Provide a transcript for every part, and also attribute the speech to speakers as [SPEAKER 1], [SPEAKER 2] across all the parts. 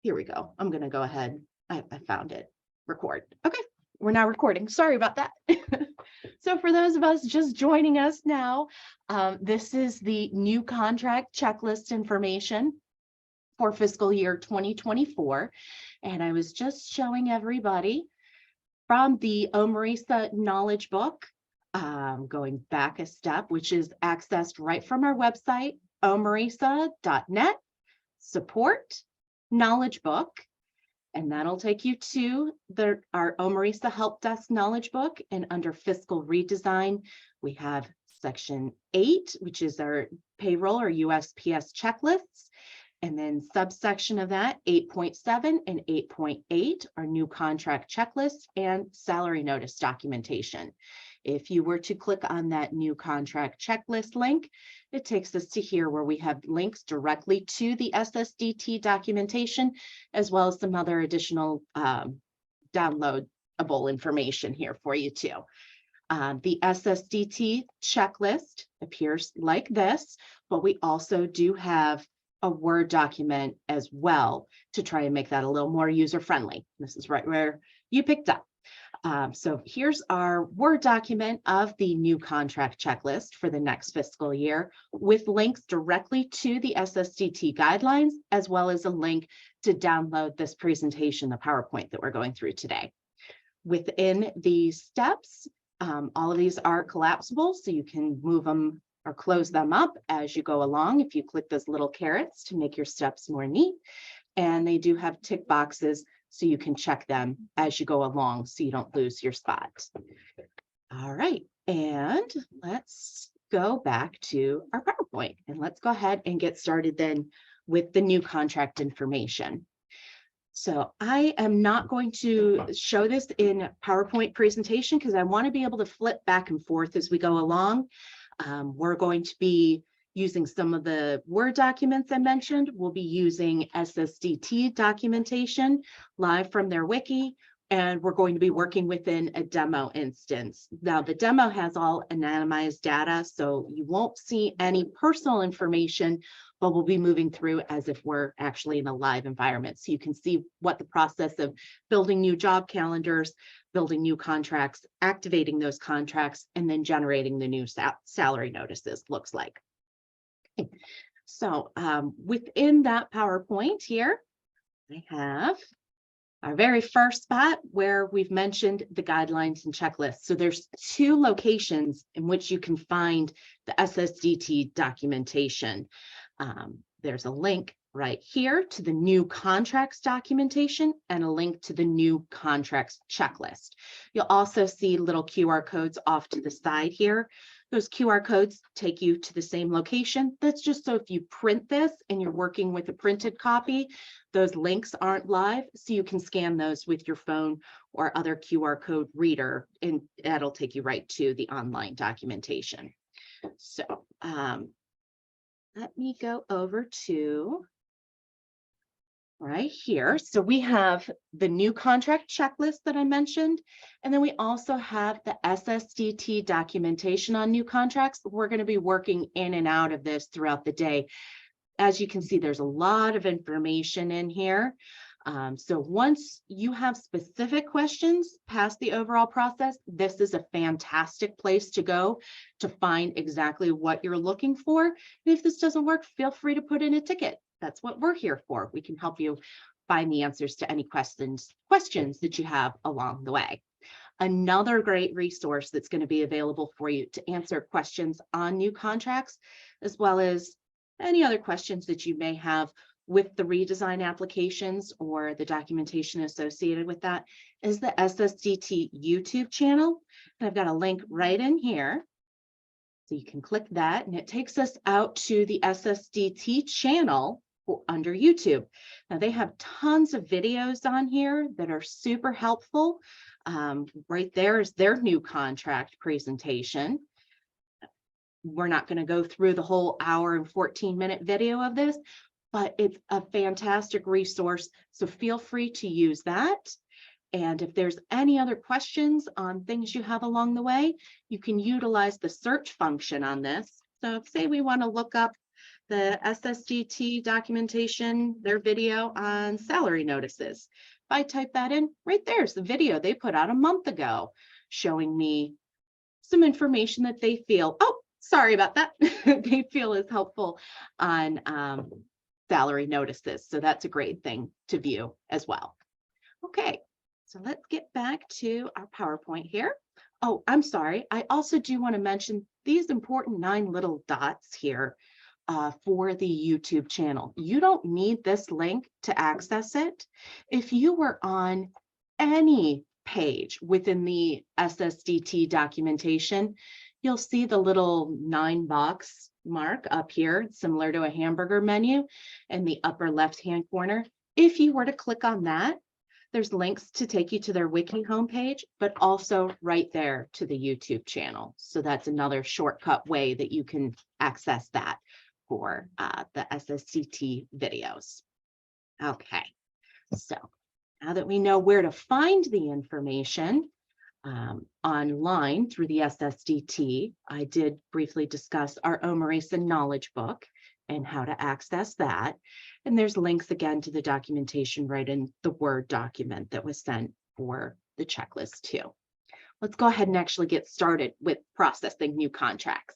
[SPEAKER 1] Here we go. I'm going to go ahead. I found it. Record. Okay. We're now recording. Sorry about that. So for those of us just joining us now, this is the new contract checklist information for fiscal year 2024. And I was just showing everybody from the OME-RESA knowledge book, going back a step, which is accessed right from our website, OME-RESA.net, support, knowledge book. And that'll take you to our OME-RESA Help Desk knowledge book. And under fiscal redesign, we have section 8, which is our payroll or USPS checklists. And then subsection of that, 8.7 and 8.8 are new contract checklists and salary notice documentation. If you were to click on that new contract checklist link, it takes us to here where we have links directly to the SSDT documentation, as well as some other additional downloadable information here for you too. The SSDT checklist appears like this, but we also do have a Word document as well to try and make that a little more user-friendly. This is right where you picked up. So here's our Word document of the new contract checklist for the next fiscal year with links directly to the SSDT guidelines, as well as a link to download this presentation, the PowerPoint that we're going through today. Within these steps, all of these are collapsible, so you can move them or close them up as you go along if you click those little carrots to make your steps more neat. And they do have tick boxes so you can check them as you go along so you don't lose your spot. All right, and let's go back to our PowerPoint and let's go ahead and get started then with the new contract information. So I am not going to show this in PowerPoint presentation because I want to be able to flip back and forth as we go along. We're going to be using some of the Word documents I mentioned. We'll be using SSDT documentation live from their wiki, and we're going to be working within a demo instance. Now, the demo has all anonymized data, so you won't see any personal information, but we'll be moving through as if we're actually in a live environment. So you can see what the process of building new job calendars, building new contracts, activating those contracts, and then generating the new salary notices looks like. Okay. So within that PowerPoint here, I have our very first spot where we've mentioned the guidelines and checklists. So there's 2 locations in which you can find the SSDT documentation. There's a link right here to the new contracts documentation and a link to the new contracts checklist. You'll also see little QR codes off to the side here. Those QR codes take you to the same location. That's just so if you print this and you're working with a printed copy, those links aren't live, so you can scan those with your phone or other QR code reader, and that'll take you right to the online documentation. So let me go over to right here. So we have the new contract checklist that I mentioned, and then we also have the SSDT documentation on new contracts. We're going to be working in and out of this throughout the day. As you can see, there's a lot of information in here. So once you have specific questions past the overall process, this is a fantastic place to go to find exactly what you're looking for. And if this doesn't work, feel free to put in a ticket. That's what we're here for. We can help you find the answers to any questions that you have along the way. Another great resource that's going to be available for you to answer questions on new contracts, as well as any other questions that you may have with the redesign applications or the documentation associated with that, is the SSDT YouTube channel. And I've got a link right in here. So you can click that and it takes us out to the SSDT channel under YouTube. Now they have tons of videos on here that are super helpful. Right there is their new contract presentation. We're not going to go through the whole hour and 14-minute video of this, but it's a fantastic resource. So feel free to use that. And if there's any other questions on things you have along the way, you can utilize the search function on this. So say we want to look up the SSDT documentation, their video on salary notices. If I type that in, right there's the video they put out a month ago showing me some information that they feel, oh, sorry about that, they feel is helpful on salary notices. So that's a great thing to view as well. Okay, so let's get back to our PowerPoint here. Oh, I'm sorry. I also do want to mention these important 9 little dots here for the YouTube channel. You don't need this link to access it. If you were on any page within the SSDT documentation, you'll see the little 9 box mark up here, similar to a hamburger menu in the upper left-hand corner. If you were to click on that, there's links to take you to their wiki homepage, but also right there to the YouTube channel. So that's another shortcut way that you can access that for the SSDT videos. Okay, so now that we know where to find the information online through the SSDT, I did briefly discuss our OME-RESA knowledge book and how to access that. And there's links again to the documentation right in the Word document that was sent for the checklist too. Let's go ahead and actually get started with processing new contracts.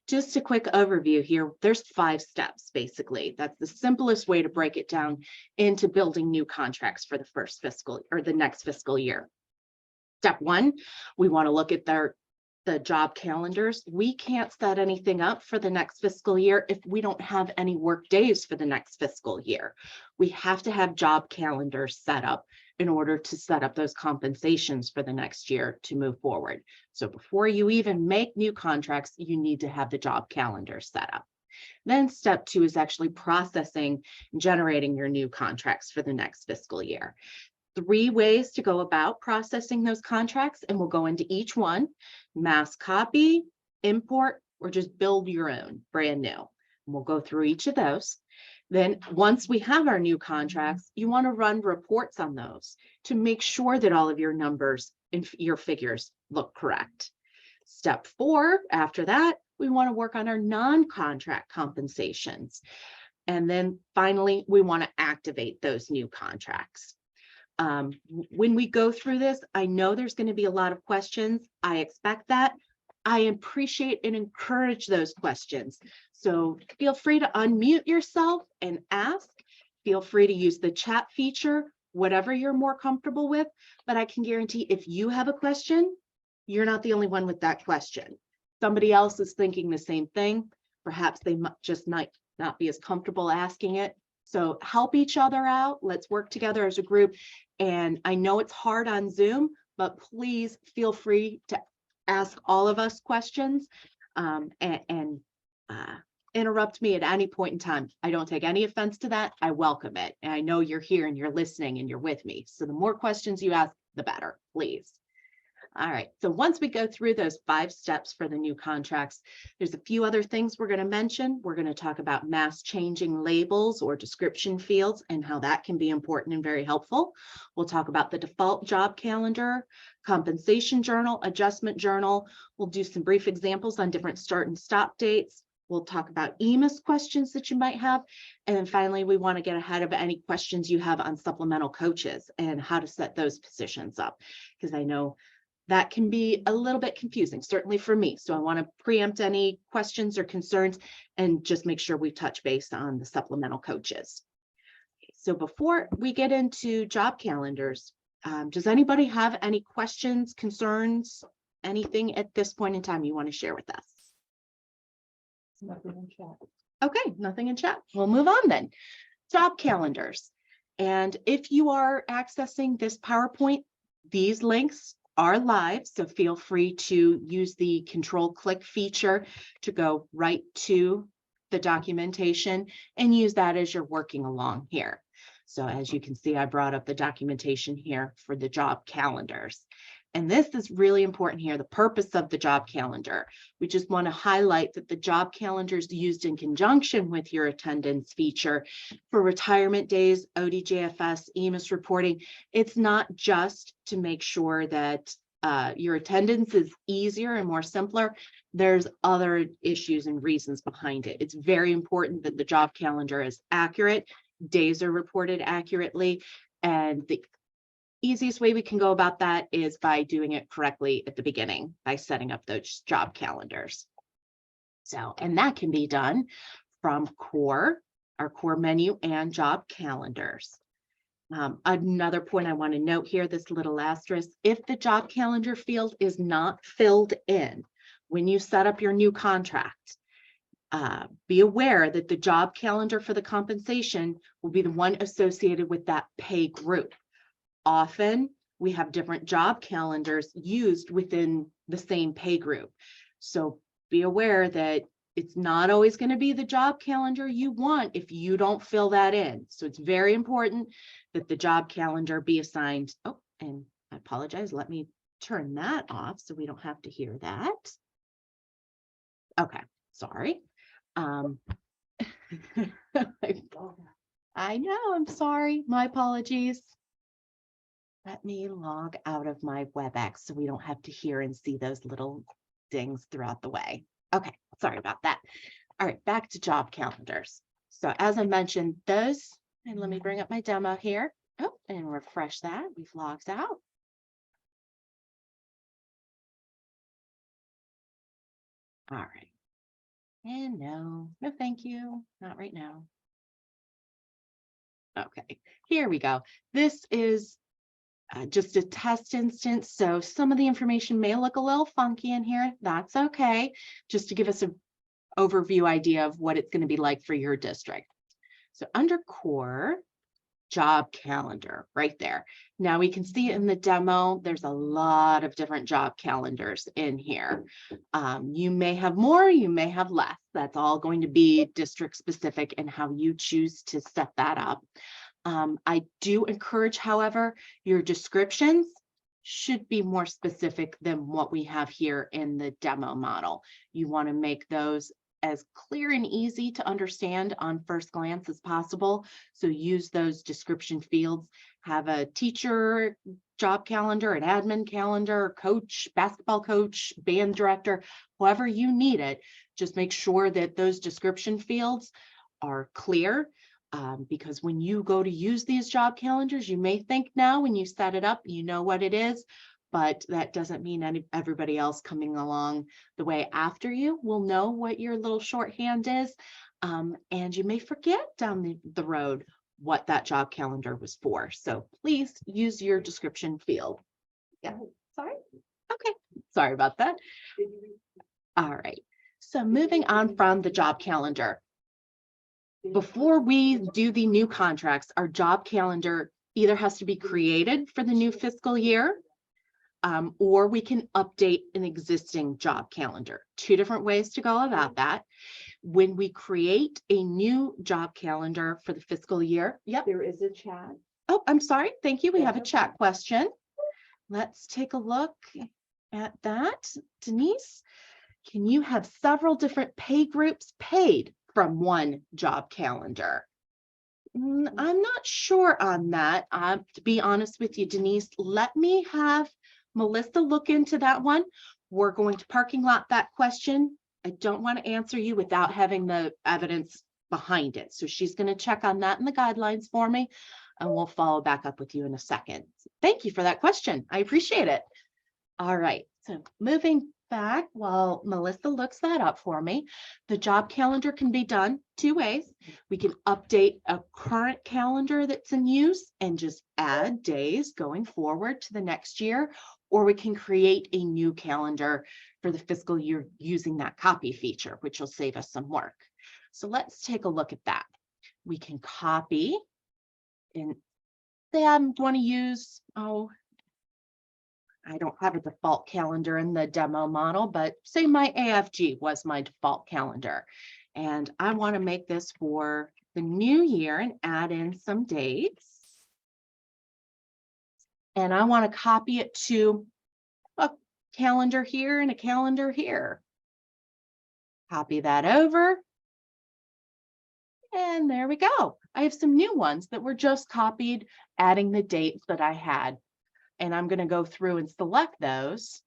[SPEAKER 1] Just a quick overview here. There's 5 steps, basically. That's the simplest way to break it down into building new contracts for the first fiscal or the next fiscal year. Step 1, we want to look at the job calendars. We can't set anything up for the next fiscal year if we don't have any work days for the next fiscal year. We have to have job calendars set up in order to set up those compensations for the next year to move forward. So before you even make new contracts, you need to have the job calendar set up. Then step 2 is actually processing and generating your new contracts for the next fiscal year. 3 ways to go about processing those contracts, and we'll go into each one: mass copy, import, or just build your own brand new. And we'll go through each of those. Then once we have our new contracts, you want to run reports on those to make sure that all of your numbers and your figures look correct. Step 4, after that, we want to work on our non-contract compensations. And then finally, we want to activate those new contracts. When we go through this, I know there's going to be a lot of questions. I expect that. I appreciate and encourage those questions. So feel free to unmute yourself and ask. Feel free to use the chat feature, whatever you're more comfortable with. But I can guarantee if you have a question, you're not the only one with that question. Somebody else is thinking the same thing. Perhaps they just might not be as comfortable asking it. So help each other out. Let's work together as a group. And I know it's hard on Zoom, but please feel free to ask all of us questions and interrupt me at any point in time. I don't take any offense to that. I welcome it. And I know you're here and you're listening and you're with me. So the more questions you ask, the better, please. All right, so once we go through those 5 steps for the new contracts, there's a few other things we're going to mention. We're going to talk about mass changing labels or description fields and how that can be important and very helpful. We'll talk about the default job calendar, compensation journal, adjustment journal. We'll do some brief examples on different start and stop dates. We'll talk about EMIS questions that you might have. And then finally, we want to get ahead of any questions you have on supplemental coaches and how to set those positions up, because I know that can be a little bit confusing, certainly for me. So I want to preempt any questions or concerns and just make sure we touch base on the supplemental coaches. So before we get into job calendars, does anybody have any questions, concerns, anything at this point in time you want to share with us?
[SPEAKER 2] Nothing in chat.
[SPEAKER 1] Okay, nothing in chat. We'll move on then. Job calendars. And if you are accessing this PowerPoint, these links are live, so feel free to use the control-click feature to go right to the documentation and use that as you're working along here. So as you can see, I brought up the documentation here for the job calendars. And this is really important here, the purpose of the job calendar. We just want to highlight that the job calendar is used in conjunction with your attendance feature for retirement days, ODJFS, EMIS reporting. It's not just to make sure that your attendance is easier and more simpler, there's other issues and reasons behind it. It's very important that the job calendar is accurate, days are reported accurately, and the easiest way we can go about that is by doing it correctly at the beginning, by setting up those job calendars. So, and that can be done from our core menu and job calendars. Another point I want to note here, this little asterisk, if the job calendar field is not filled in when you set up your new contract, be aware that the job calendar for the compensation will be the one associated with that pay group. Often we have different job calendars used within the same pay group. So be aware that it's not always going to be the job calendar you want if you don't fill that in. So it's very important that the job calendar be assigned. Oh, and I apologize. Let me turn that off so we don't have to hear that. Okay, sorry. I know, I'm sorry. My apologies. Let me log out of my WebEx so we don't have to hear and see those little dings throughout the way. Okay, sorry about that. All right, back to job calendars. So as I mentioned, those, and let me bring up my demo here. Oh, and refresh that. We've logged out. All right. And no, thank you. Not right now. Okay, here we go. This is just a test instance. So some of the information may look a little funky in here. That's okay. Just to give us an overview idea of what it's going to be like for your district. So under core, job calendar right there. Now we can see in the demo, there's a lot of different job calendars in here. You may have more, you may have less. That's all going to be district specific and how you choose to set that up. I do encourage, however, your descriptions should be more specific than what we have here in the demo model. You want to make those as clear and easy to understand on first glance as possible. So use those description fields, have a teacher job calendar, an admin calendar, coach, basketball coach, band director, whoever you need it. Just make sure that those description fields are clear. Because when you go to use these job calendars, you may think now when you set it up, you know what it is, but that doesn't mean everybody else coming along the way after you will know what your little shorthand is. And you may forget down the road what that job calendar was for. So please use your description field. Yeah, sorry. Okay, sorry about that. All right, so moving on from the job calendar. Before we do the new contracts, our job calendar either has to be created for the new fiscal year, or we can update an existing job calendar. Two different ways to go about that. When we create a new job calendar for the fiscal year, yep.
[SPEAKER 2] There is a chat.
[SPEAKER 1] Oh, I'm sorry. Thank you. We have a chat question. Let's take a look at that. Denise, can you have several different pay groups paid from one job calendar? I'm not sure on that. To be honest with you, Denise, let me have Melissa look into that one. We're going to parking lot that question. I don't want to answer you without having the evidence behind it. So she's going to check on that in the guidelines for me, and we'll follow back up with you in a second. Thank you for that question. I appreciate it. All right, so moving back while Melissa looks that up for me, the job calendar can be done two ways. We can update a current calendar that's in use and just add days going forward to the next year, or we can create a new calendar for the fiscal year using that copy feature, which will save us some work. So let's take a look at that. We can copy and say I want to use, I don't have a default calendar in the demo model, but say my AFG was my default calendar. And I want to make this for the new year and add in some dates. And I want to copy it to a calendar here and a calendar here. Copy that over. And there we go. I have some new ones that were just copied, adding the dates that I had And I'm going to go through and select those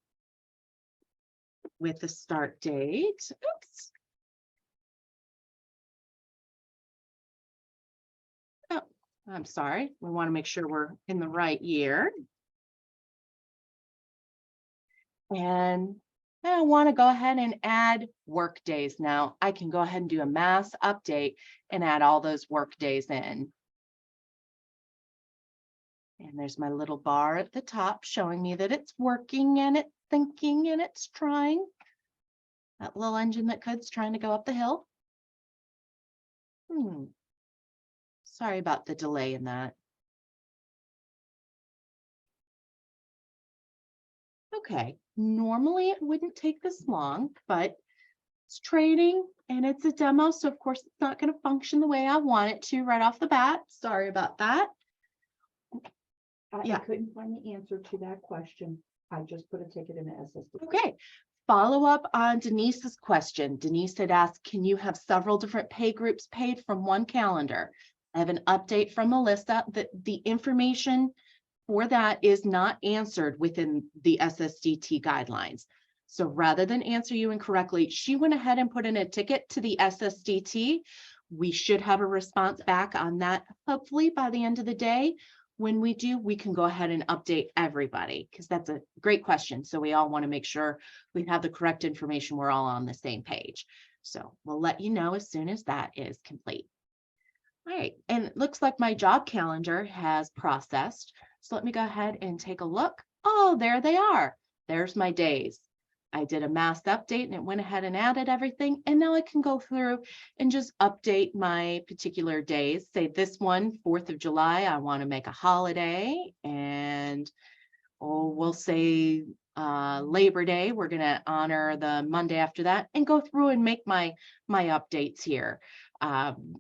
[SPEAKER 1] with the start date. Oops. Oh, I'm sorry. We want to make sure we're in the right year. And I want to go ahead and add work days now. I can go ahead and do a mass update and add all those work days in. And there's my little bar at the top showing me that it's working and it's thinking and it's trying. That little engine that could's trying to go up the hill. Sorry about the delay in that. Okay, normally it wouldn't take this long, but it's training and it's a demo. So of course it's not going to function the way I want it to right off the bat. Sorry about that.
[SPEAKER 2] I couldn't find the answer to that question. I just put a ticket in the SSD.
[SPEAKER 1] Okay. Follow up on Denise's question. Denise had asked, can you have several different pay groups paid from one calendar? I have an update from Melissa that the information for that is not answered within the SSDT guidelines. So rather than answer you incorrectly, she went ahead and put in a ticket to the SSDT. We should have a response back on that, hopefully by the end of the day. When we do, we can go ahead and update everybody because that's a great question. So we all want to make sure we have the correct information. We're all on the same page. So we'll let you know as soon as that is complete. All right, and it looks like my job calendar has processed. So let me go ahead and take a look. Oh, there they are. There's my days. I did a mass update and it went ahead and added everything. And now I can go through and just update my particular days. Say this one, 4th of July, I want to make a holiday. And we'll say Labor Day, we're going to honor the Monday after that and go through and make my updates here.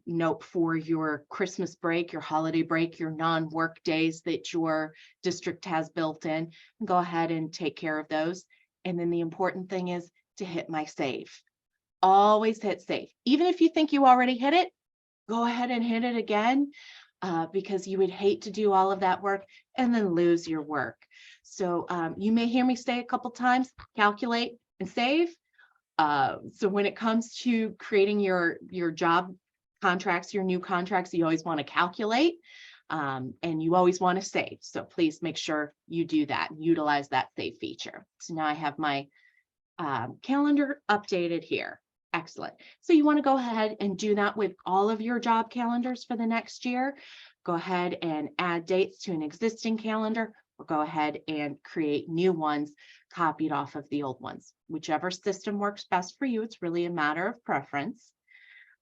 [SPEAKER 1] Note for your Christmas break, your holiday break, your non-work days that your district has built in, go ahead and take care of those. And then the important thing is to hit my save. Always hit save. Even if you think you already hit it, go ahead and hit it again because you would hate to do all of that work and then lose your work. So you may hear me say a couple times, calculate and save. So when it comes to creating your job contracts, your new contracts, you always want to calculate and you always want to save. So please make sure you do that, utilize that save feature. So now I have my calendar updated here. Excellent. So you want to go ahead and do that with all of your job calendars for the next year. Go ahead and add dates to an existing calendar or go ahead and create new ones copied off of the old ones. Whichever system works best for you. It's really a matter of preference.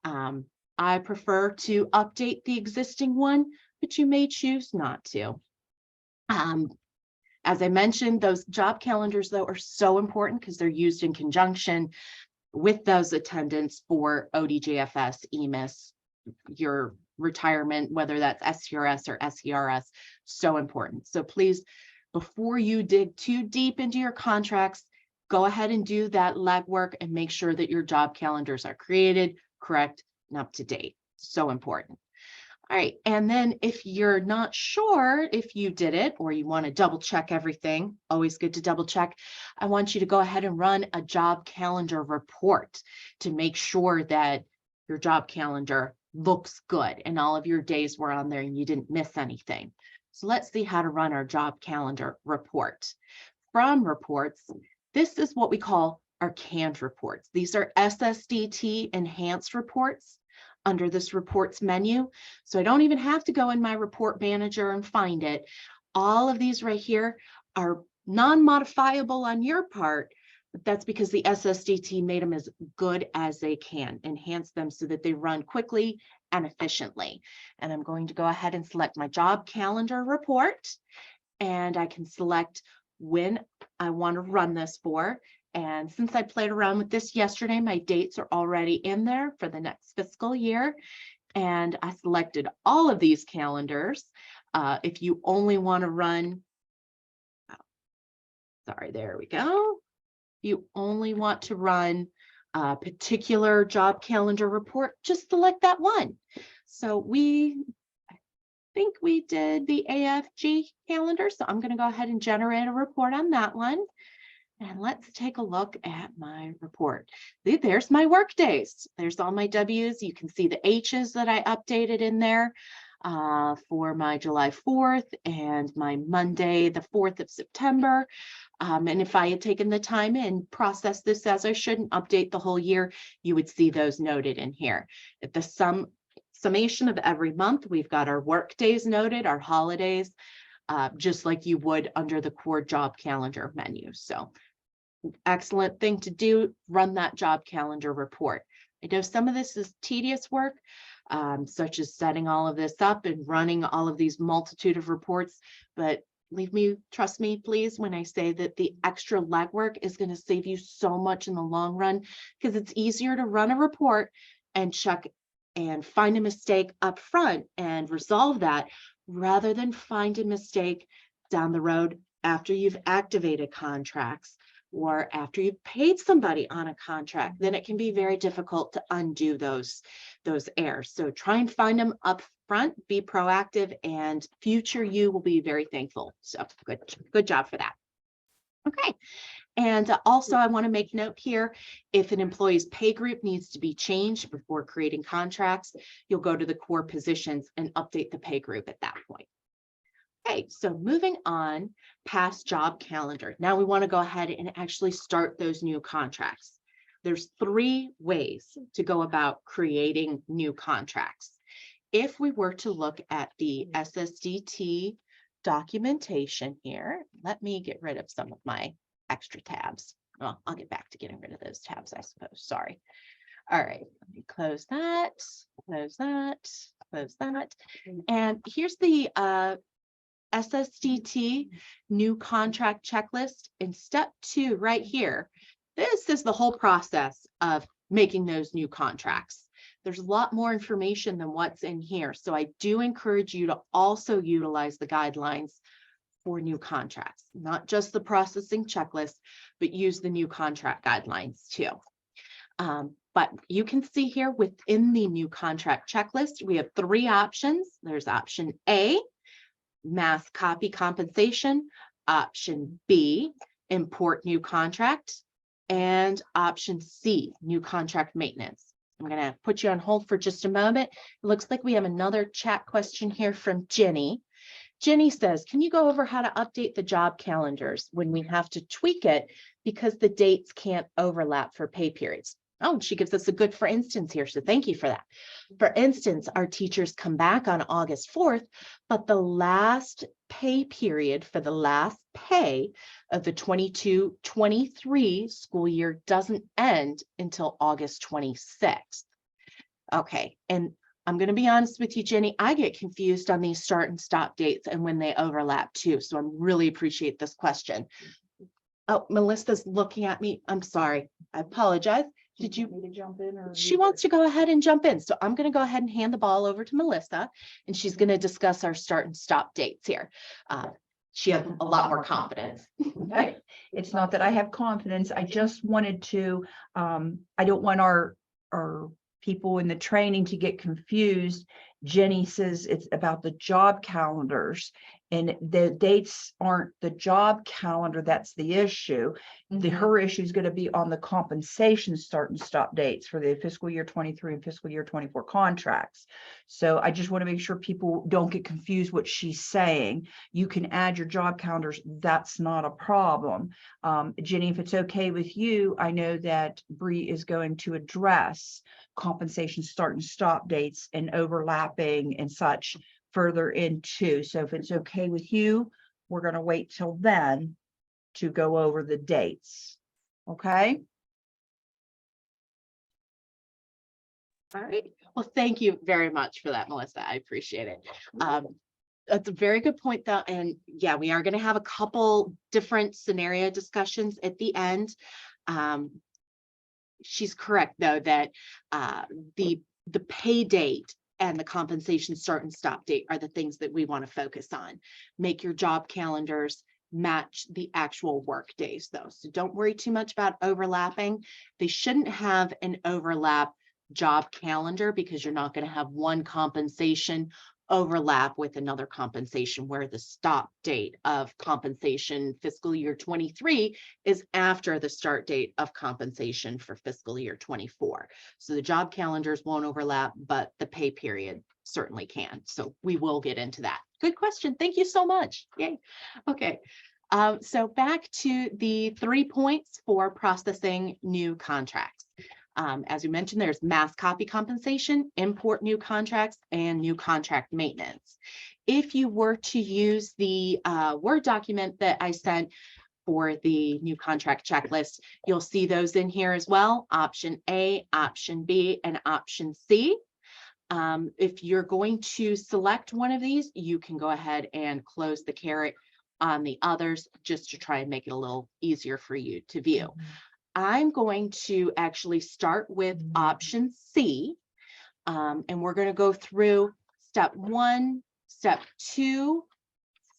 [SPEAKER 1] I prefer to update the existing one, but you may choose not to. As I mentioned, those job calendars, though, are so important because they're used in conjunction with those attendants for ODJFS, EMIS, your retirement, whether that's SCRS or SERS, so important. So please, before you dig too deep into your contracts, go ahead and do that legwork and make sure that your job calendars are created, correct, and up to date. So important. All right, and then if you're not sure if you did it or you want to double check everything, always good to double check, I want you to go ahead and run a job calendar report to make sure that your job calendar looks good and all of your days were on there and you didn't miss anything. So let's see how to run our job calendar report. From reports, this is what we call our canned reports. These are SSDT enhanced reports under this reports menu. So I don't even have to go in my report manager and find it. All of these right here are non-modifiable on your part, but that's because the SSDT made them as good as they can, enhance them so that they run quickly and efficiently. And I'm going to go ahead and select my job calendar report, and I can select when I want to run this for. And since I played around with this yesterday, my dates are already in there for the next fiscal year. And I selected all of these calendars. If you only want to run, sorry, there we go. You only want to run a particular job calendar report, just select that one. So I think we did the AFG calendar, so I'm going to go ahead and generate a report on that one. And let's take a look at my report. There's my work days. There's all my W's. You can see the H's that I updated in there for my July 4th and my Monday, the 4th of September. And if I had taken the time and processed this as I should and update the whole year, you would see those noted in here. At the summation of every month, we've got our work days noted, our holidays, just like you would under the core job calendar menu. So excellent thing to do, run that job calendar report. I know some of this is tedious work, such as setting all of this up and running all of these multitude of reports, but trust me, please, when I say that the extra legwork is going to save you so much in the long run, because it's easier to run a report and check and find a mistake up front and resolve that rather than find a mistake down the road after you've activated contracts or after you've paid somebody on a contract. Then it can be very difficult to undo those errors. So try and find them up front, be proactive, and future you will be very thankful. So good job for that. Okay. And also I want to make note here, if an employee's pay group needs to be changed before creating contracts, you'll go to the core positions and update the pay group at that point. Okay, so moving on past job calendar. Now we want to go ahead and actually start those new contracts. There's 3 ways to go about creating new contracts. If we were to look at the SSDT documentation here, let me get rid of some of my extra tabs. Well, I'll get back to getting rid of those tabs, I suppose. Sorry. All right, let me close that, close that, close that. And here's the SSDT new contract checklist in step 2 right here. This is the whole process of making those new contracts. There's a lot more information than what's in here. So I do encourage you to also utilize the guidelines for new contracts, not just the processing checklist, but use the new contract guidelines too. But you can see here within the new contract checklist, we have 3 options. There's option A, mass copy compensation, option B, import new contract, and option C, new contract maintenance. I'm going to put you on hold for just a moment. It looks like we have another chat question here from Jenny. Jenny says, can you go over how to update the job calendars when we have to tweak it because the dates can't overlap for pay periods? Oh, and she gives us a good for instance here, so thank you for that. For instance, our teachers come back on August 4th, but the last pay period for the last pay of the 22-23 school year doesn't end until August 26th. Okay, and I'm going to be honest with you, Jenny, I get confused on these start and stop dates and when they overlap too, so I really appreciate this question. Oh, Melissa's looking at me. I'm sorry. I apologize. Did you
[SPEAKER 2] want me to jump in, or
[SPEAKER 1] she wants to go ahead and jump in. So I'm going to go ahead and hand the ball over to Melissa, and she's going to discuss our start and stop dates here. She has a lot more confidence.
[SPEAKER 3] Okay. It's not that I have confidence. I just wanted to, I don't want our people in the training to get confused. Jenny says it's about the job calendars, and the dates aren't the job calendar. That's the issue. Her issue is going to be on the compensation start and stop dates for the fiscal year 23 and fiscal year 24 contracts. So I just want to make sure people don't get confused what she's saying. You can add your job calendars. That's not a problem. Jenny, if it's okay with you, I know that Bree is going to address compensation start and stop dates and overlapping and such further into. So if it's okay with you, we're going to wait till then to go over the dates. Okay.
[SPEAKER 1] All right. Well, thank you very much for that, Melissa. I appreciate it. That's a very good point, though. And yeah, we are going to have a couple different scenario discussions at the end. She's correct, though, that the pay date and the compensation start and stop date are the things that we want to focus on. Make your job calendars match the actual work days, though. So don't worry too much about overlapping. They shouldn't have an overlap job calendar because you're not going to have one compensation overlap with another compensation where the stop date of compensation fiscal year 23 is after the start date of compensation for fiscal year 24. So the job calendars won't overlap, but the pay period certainly can. So we will get into that. Good question. Thank you so much. Yay. Okay. So back to the 3 points for processing new contracts. As we mentioned, there's mass copy compensation, import new contracts, and new contract maintenance. If you were to use the Word document that I sent for the new contract checklist, you'll see those in here as well. Option A, option B, and option C. If you're going to select one of these, you can go ahead and close the caret on the others just to try and make it a little easier for you to view. I'm going to actually start with option C, and we're going to go through step 1, step 2,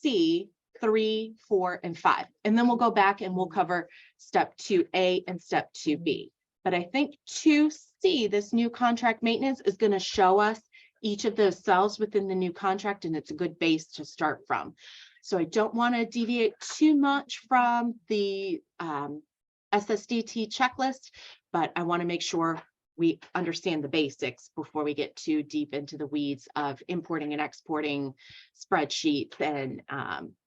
[SPEAKER 1] C, 3, 4, and 5. And then we'll go back and we'll cover step 2A and step 2B. But I think 2C, this new contract maintenance, is going to show us each of those cells within the new contract, and it's a good base to start from. So I don't want to deviate too much from the SSDT checklist, but I want to make sure we understand the basics before we get too deep into the weeds of importing and exporting spreadsheets and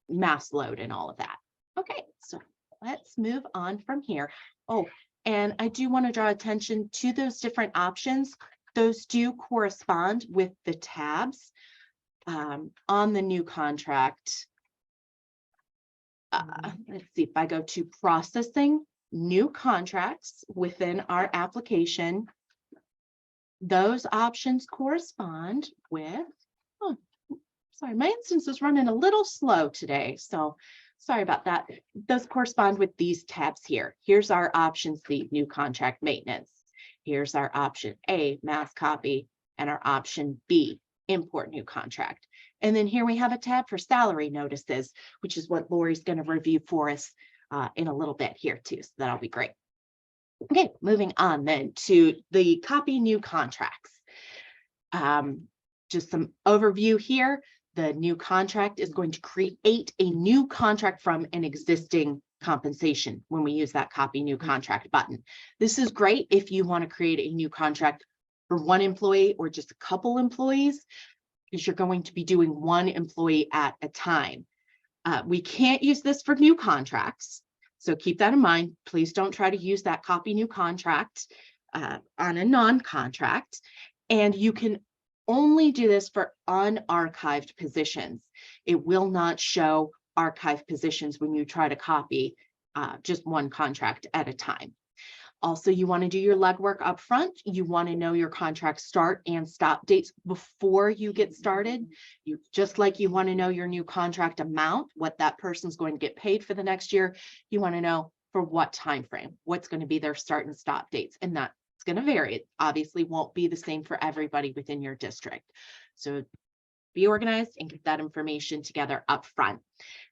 [SPEAKER 1] mass load and all of that. Okay, so let's move on from here. Oh, and I do want to draw attention to those different options. Those do correspond with the tabs on the new contract. Let's see, if I go to processing new contracts within our application, those options correspond with, oh, sorry, my instance is running a little slow today, so sorry about that. Those correspond with these tabs here. Here's our option C, new contract maintenance. Here's our option A, mass copy, and our option B, import new contract. And then here we have a tab for salary notices, which is what Lori's going to review for us in a little bit here too. So that'll be great. Okay, moving on then to the copy new contracts. Just some overview here. The new contract is going to create a new contract from an existing compensation when we use that copy new contract button. This is great if you want to create a new contract for one employee or just a couple employees, because you're going to be doing one employee at a time. We can't use this for new contracts, so keep that in mind. Please don't try to use that copy new contract on a non-contract, and you can only do this for unarchived positions. It will not show archived positions when you try to copy just one contract at a time. Also, you want to do your legwork up front. You want to know your contract start and stop dates before you get started. You just like you want to know your new contract amount, what that person's going to get paid for the next year. You want to know for what time frame, what's going to be their start and stop dates, and that's going to vary. It obviously won't be the same for everybody within your district. So be organized and get that information together up front.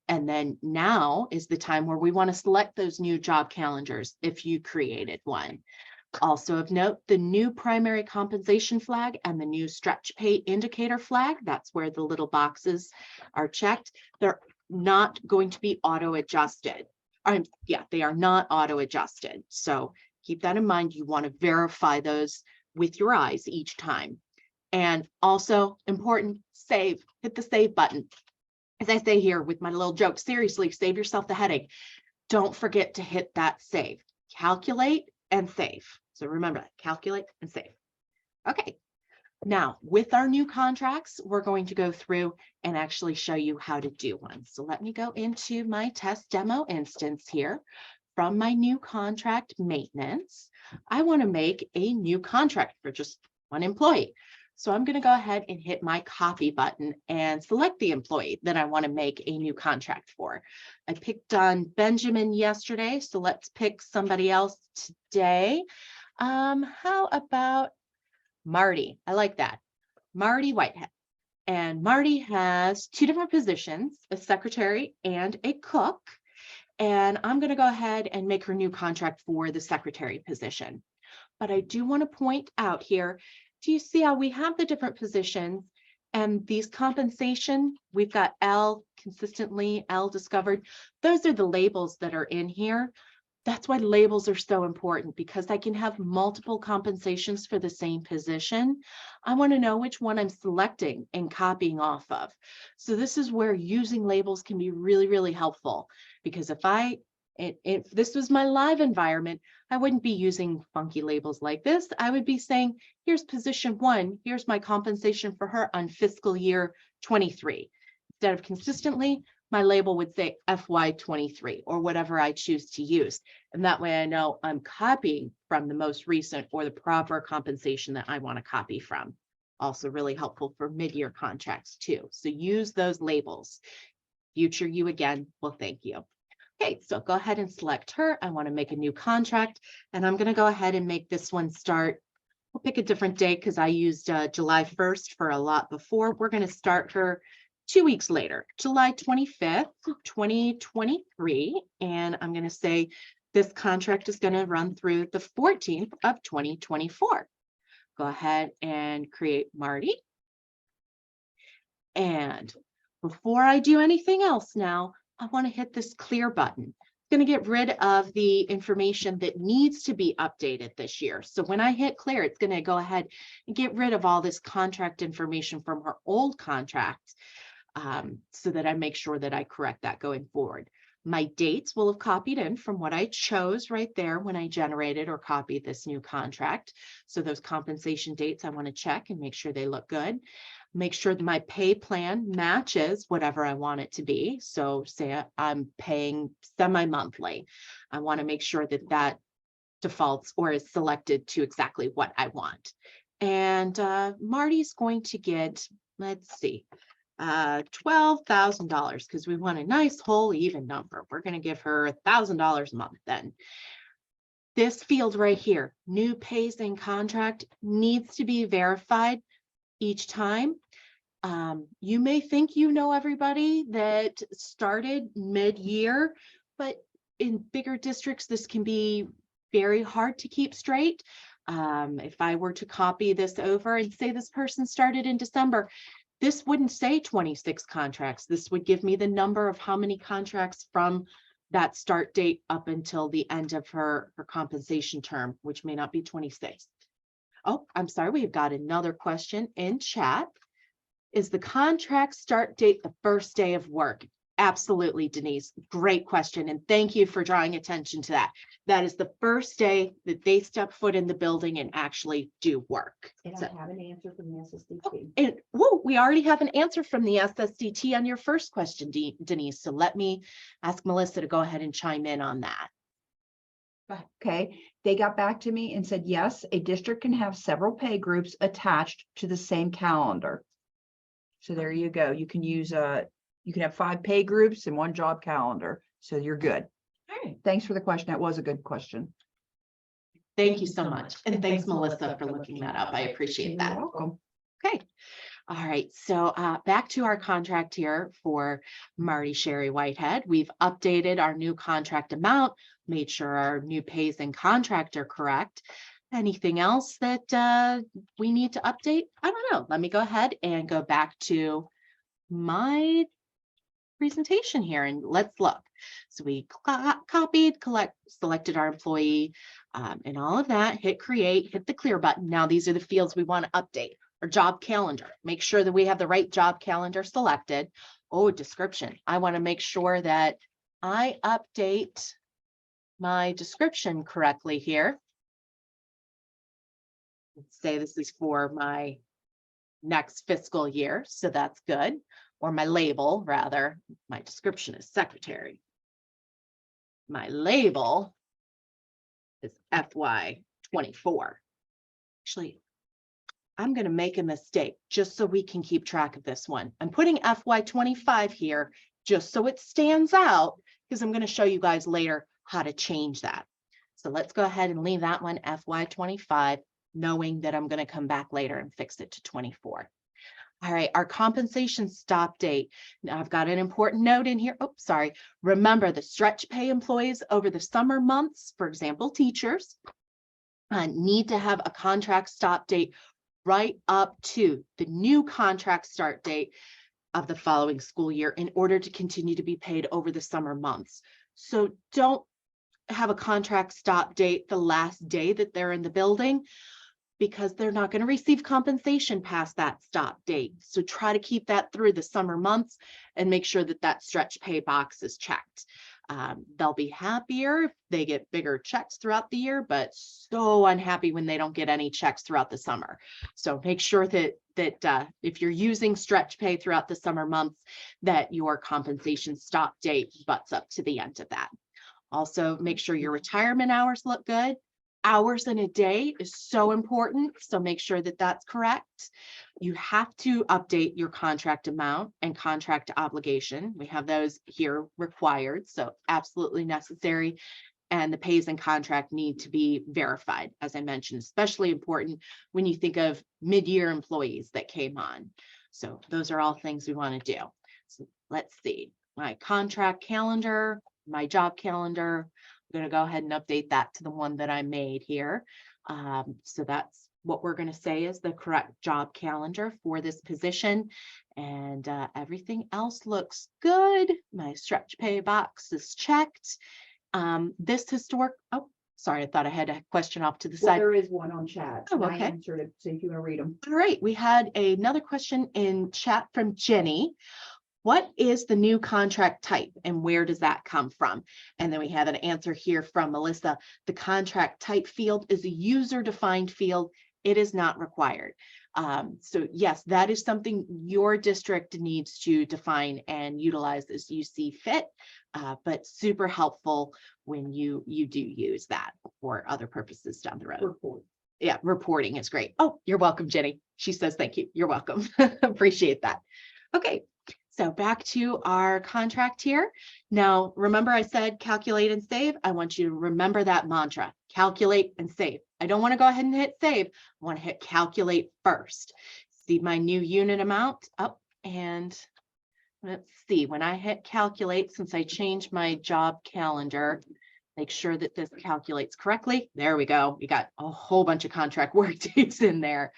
[SPEAKER 1] And then now is the time where we want to select those new job calendars if you created one. Also of note, the new primary compensation flag and the new stretch pay indicator flag, that's where the little boxes are checked. They're not going to be auto adjusted. Yeah, they are not auto adjusted. So keep that in mind. You want to verify those with your eyes each time. And also important, save, hit the save button. As I say here with my little joke, seriously, save yourself the headache. Don't forget to hit that save, calculate and save. So remember that, calculate and save. Okay, now with our new contracts, we're going to go through and actually show you how to do one. So let me go into my test demo instance here. From my new contract maintenance, I want to make a new contract for just one employee. So I'm going to go ahead and hit my copy button and select the employee that I want to make a new contract for. I picked on Benjamin yesterday, so let's pick somebody else today. How about Marty? I like that. Marty Whitehead. And Marty has two different positions, a secretary and a cook. And I'm going to go ahead and make her new contract for the secretary position. But I do want to point out here, do you see how we have the different positions And these compensation, we've got L consistently, L discovered. Those are the labels that are in here. That's why labels are so important, because I can have multiple compensations for the same position. I want to know which one I'm selecting and copying off of. So this is where using labels can be really, really helpful, because if this was my live environment, I wouldn't be using funky labels like this. I would be saying, here's position 1, here's my compensation for her on fiscal year 23. Instead of consistently, my label would say FY23 or whatever I choose to use. And that way I know I'm copying from the most recent or the proper compensation that I want to copy from. Also really helpful for mid-year contracts too. So use those labels. Future you again will thank you. Okay, so go ahead and select her. I want to make a new contract, and I'm going to go ahead and make this one start. We'll pick a different day because I used July 1st for a lot before. We're going to start her 2 weeks later, July 25th, 2023. And I'm going to say this contract is going to run through the 14th of 2024. Go ahead and create Marty. And before I do anything else now, I want to hit this clear button. It's going to get rid of the information that needs to be updated this year. So when I hit clear, it's going to go ahead and get rid of all this contract information from her old contract, so that I make sure that I correct that going forward. My dates will have copied in from what I chose right there when I generated or copied this new contract. So those compensation dates I want to check and make sure they look good. Make sure that my pay plan matches whatever I want it to be. So say I'm paying semi-monthly. I want to make sure that that defaults or is selected to exactly what I want. And Marty's going to get, let's see, $12,000 because we want a nice whole even number. We're going to give her $1,000 a month then. This field right here, new pays in contract, needs to be verified each time. You may think you know everybody that started mid-year, but in bigger districts, this can be very hard to keep straight. If I were to copy this over and say this person started in December, this wouldn't say 26 contracts. This would give me the number of how many contracts from that start date up until the end of her compensation term, which may not be 26. Oh, I'm sorry, we've got another question in chat. Is the contract start date the first day of work? Absolutely, Denise. Great question. And thank you for drawing attention to that. That is the first day that they step foot in the building and actually do work.
[SPEAKER 2] And
[SPEAKER 1] So,
[SPEAKER 2] I have an answer from the SSDT.
[SPEAKER 1] and whoa, we already have an answer from the SSDT on your first question, Denise. So let me ask Melissa to go ahead and chime in on that.
[SPEAKER 3] Okay, they got back to me and said, yes, a district can have several pay groups attached to the same calendar. So there you go. You can use you can have 5 pay groups in one job calendar. So you're good.
[SPEAKER 1] All right.
[SPEAKER 3] Thanks for the question. That was a good question.
[SPEAKER 1] Thank you so much. And thanks, Melissa, for looking that up. I appreciate that.
[SPEAKER 3] You're welcome.
[SPEAKER 1] Okay. All right. So back to our contract here for Marty Sherry Whitehead. We've updated our new contract amount, made sure our new pays and contract are correct. Anything else that we need to update? I don't know. Let me go ahead and go back to my presentation here and let's look. So we copied, selected our employee and all of that, hit create, hit the clear button. Now these are the fields we want to update. Our job calendar, make sure that we have the right job calendar selected. Oh, description. I want to make sure that I update my description correctly here. Let's say this is for my next fiscal year, so that's good. Or my label, rather. My description is secretary. My label is FY24. Actually, I'm going to make a mistake just so we can keep track of this one. I'm putting FY25 here just so it stands out because I'm going to show you guys later how to change that. So let's go ahead and leave that one FY25, knowing that I'm going to come back later and fix it to 24. All right, our compensation stop date. Now I've got an important note in here. Oh, sorry. Remember the stretch pay employees over the summer months, for example, teachers, need to have a contract stop date right up to the new contract start date of the following school year in order to continue to be paid over the summer months. So don't have a contract stop date the last day that they're in the building, because they're not going to receive compensation past that stop date. So try to keep that through the summer months and make sure that that stretch pay box is checked. They'll be happier if they get bigger checks throughout the year, but so unhappy when they don't get any checks throughout the summer. So make sure that if you're using stretch pay throughout the summer months, that your compensation stop date butts up to the end of that. Also, make sure your retirement hours look good. Hours in a day is so important, so make sure that that's correct. You have to update your contract amount and contract obligation. We have those here required, so absolutely necessary. And the pays and contract need to be verified, as I mentioned, especially important when you think of mid-year employees that came on. So those are all things we want to do. So let's see, my contract calendar, my job calendar. I'm going to go ahead and update that to the one that I made here. So that's what we're going to say is the correct job calendar for this position. And everything else looks good. My stretch pay box is checked. This historic, oh, sorry, I thought I had a question off to the
[SPEAKER 2] Well,
[SPEAKER 1] side.
[SPEAKER 2] there is one on chat.
[SPEAKER 1] Oh,
[SPEAKER 2] and I
[SPEAKER 1] okay.
[SPEAKER 2] answered it, so if you want to read them.
[SPEAKER 1] All right, we had another question in chat from Jenny. What is the new contract type and where does that come from? And then we have an answer here from Melissa. The contract type field is a user-defined field. It is not required. So yes, that is something your district needs to define and utilize as you see fit, but super helpful when you do use that for other purposes down the road.
[SPEAKER 2] Report.
[SPEAKER 1] Yeah, reporting is great. Oh, you're welcome, Jenny. She says, thank you. You're welcome. Appreciate that. Okay. So back to our contract here. Now, remember I said calculate and save. I want you to remember that mantra, calculate and save. I don't want to go ahead and hit save. I want to hit calculate first. See my new unit amount up, and let's see, when I hit calculate, since I changed my job calendar, make sure that this calculates correctly. There we go. We got a whole bunch of contract work dates in there.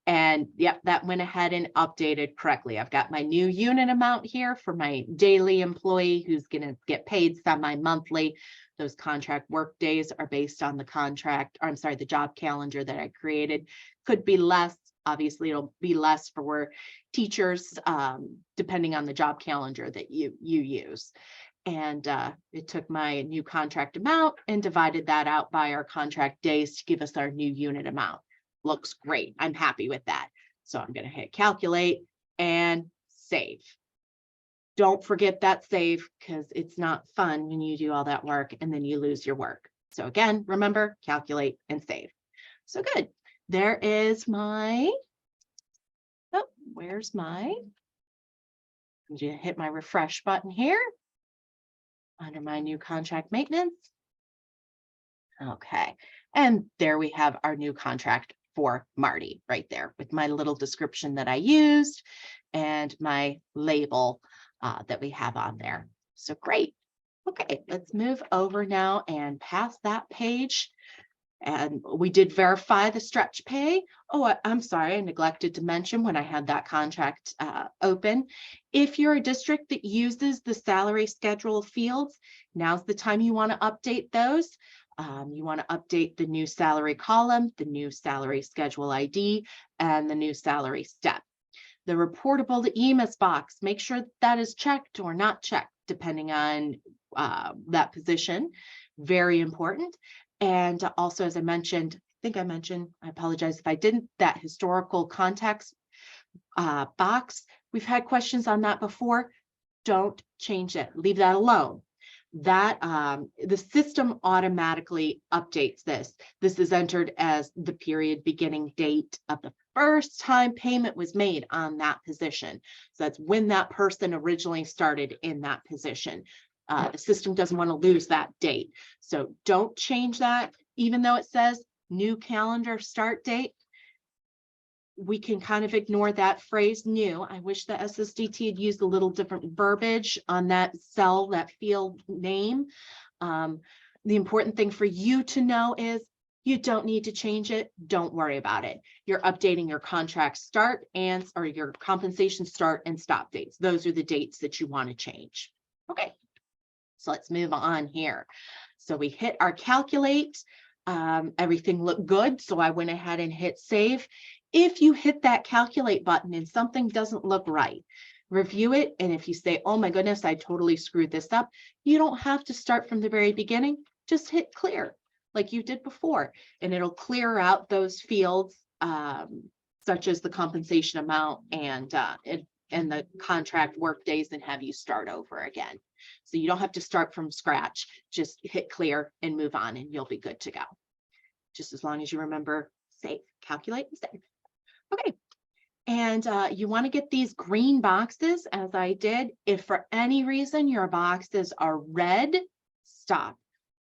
[SPEAKER 1] And yep, that went ahead and updated correctly. I've got my new unit amount here for my daily employee who's going to get paid semi-monthly. Those contract work days are based on the contract, or I'm sorry, the job calendar that I created. Could be less. Obviously, it'll be less for teachers, depending on the job calendar that you use. And it took my new contract amount and divided that out by our contract days to give us our new unit amount. Looks great. I'm happy with that. So I'm going to hit calculate and save. Don't forget that save, because it's not fun when you do all that work and then you lose your work. So again, remember, calculate and save. So good. There is my, oh, where's my, I'm going to hit my refresh button here under my new contract maintenance. Okay. And there we have our new contract for Marty right there with my little description that I used and my label that we have on there. So great. Okay, let's move over now and pass that page. And we did verify the stretch pay. Oh, I'm sorry, I neglected to mention when I had that contract open. If you're a district that uses the salary schedule fields, now's the time you want to update those. You want to update the new salary column, the new salary schedule ID, and the new salary step. The reportable to EMIS box, make sure that is checked or not checked, depending on that position. Very important. And also, as I mentioned, I apologize if I didn't, that historical context box, we've had questions on that before. Don't change it. Leave that alone. That the system automatically updates this. This is entered as the period beginning date of the first time payment was made on that position. So that's when that person originally started in that position. The system doesn't want to lose that date. So don't change that, even though it says new calendar start date. We can kind of ignore that phrase new. I wish the SSDT had used a little different verbiage on that cell, that field name. The important thing for you to know is You don't need to change it. Don't worry about it. You're updating your contract start and, or your compensation start and stop dates. Those are the dates that you want to change. Okay. So let's move on here. So we hit our calculate. Everything looked good. So I went ahead and hit save. If you hit that calculate button and something doesn't look right, review it. And if you say, oh my goodness, I totally screwed this up, you don't have to start from the very beginning. Just hit clear like you did before, and it'll clear out those fields, such as the compensation amount and the contract work days, and have you start over again. So you don't have to start from scratch. Just hit clear and move on, and you'll be good to go. Just as long as you remember, save, calculate, and save. Okay. And you want to get these green boxes, as I did. If for any reason your boxes are red, stop.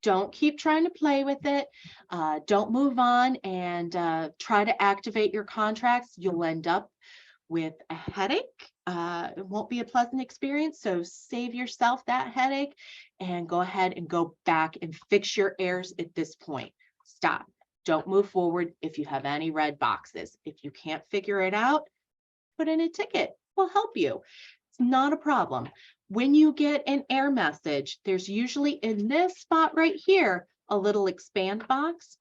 [SPEAKER 1] Don't keep trying to play with it. Don't move on and try to activate your contracts. You'll end up with a headache. It won't be a pleasant experience. So save yourself that headache and go ahead and go back and fix your errors at this point. Stop. Don't move forward if you have any red boxes. If you can't figure it out, put in a ticket. We'll help you. It's not a problem. When you get an error message, there's usually in this spot right here, a little expand box.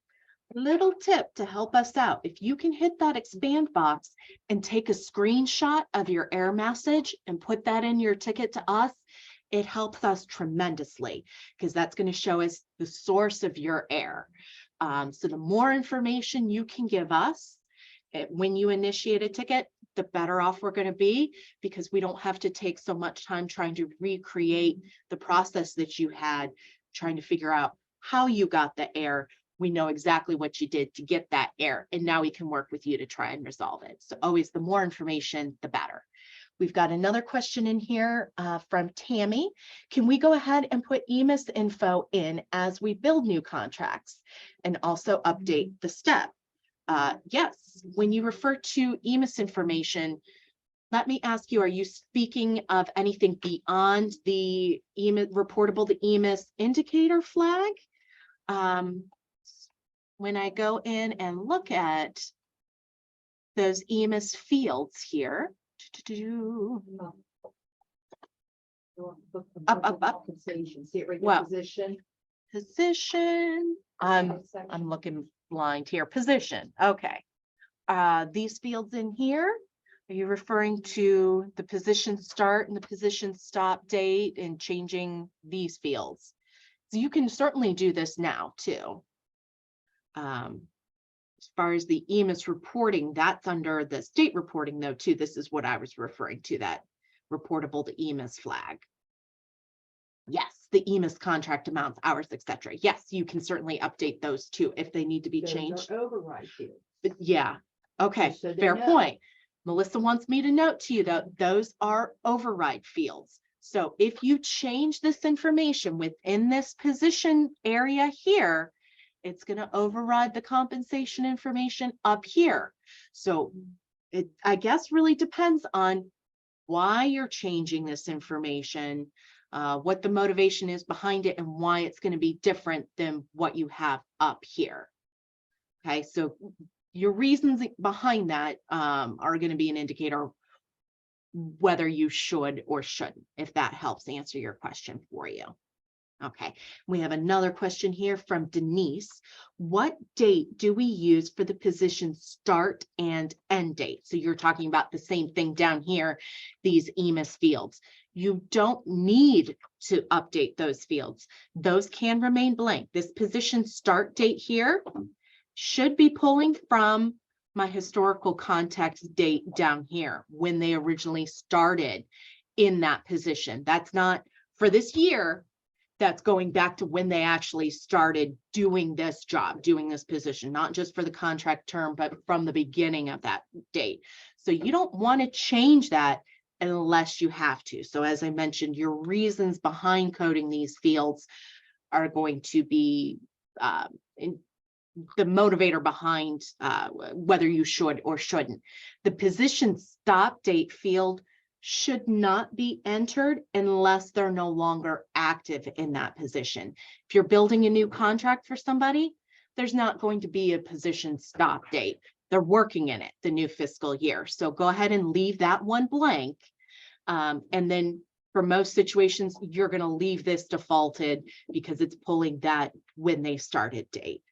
[SPEAKER 1] Little tip to help us out. If you can hit that expand box and take a screenshot of your error message and put that in your ticket to us, it helps us tremendously because that's going to show us the source of your error. So the more information you can give us when you initiate a ticket, the better off we're going to be, because we don't have to take so much time trying to recreate the process that you had, trying to figure out how you got the error. We know exactly what you did to get that error, and now we can work with you to try and resolve it. So always the more information, the better. We've got another question in here from Tammy. Can we go ahead and put EMIS info in as we build new contracts and also update the step? Yes, when you refer to EMIS information, let me ask you, are you speaking of anything beyond the EMIS, reportable to EMIS indicator flag? When I go in and look at those EMIS fields here, up.
[SPEAKER 2] Compensation. See it right
[SPEAKER 1] Well,
[SPEAKER 2] there,
[SPEAKER 1] position, I'm looking blind here, position, okay. These fields in here, are you referring to the position start and the position stop date and changing these fields? So you can certainly do this now too. As far as the EMIS reporting, that's under the state reporting though too. This is what I was referring to, that reportable to EMIS flag. Yes, the EMIS contract amounts, hours, etc. Yes, you can certainly update those too if they need to be changed.
[SPEAKER 2] Override fields.
[SPEAKER 1] But yeah, okay,
[SPEAKER 2] Just so they
[SPEAKER 1] fair
[SPEAKER 2] know.
[SPEAKER 1] point. Melissa wants me to note to you that those are override fields. So if you change this information within this position area here, it's going to override the compensation information up here. So it, I guess, really depends on why you're changing this information, what the motivation is behind it, and why it's going to be different than what you have up here. Okay, so your reasons behind that are going to be an indicator whether you should or shouldn't, if that helps answer your question for you. Okay, we have another question here from Denise. What date do we use for the position start and end date? So you're talking about the same thing down here, these EMIS fields. You don't need to update those fields. Those can remain blank. This position start date here should be pulling from my historical context date down here when they originally started in that position. That's not for this year. That's going back to when they actually started doing this job, doing this position, not just for the contract term, but from the beginning of that date. So you don't want to change that unless you have to. So as I mentioned, your reasons behind coding these fields are going to be the motivator behind whether you should or shouldn't. The position stop date field should not be entered unless they're no longer active in that position. If you're building a new contract for somebody, there's not going to be a position stop date. They're working in it the new fiscal year. So go ahead and leave that one blank. And then for most situations, you're going to leave this defaulted because it's pulling that when they started date.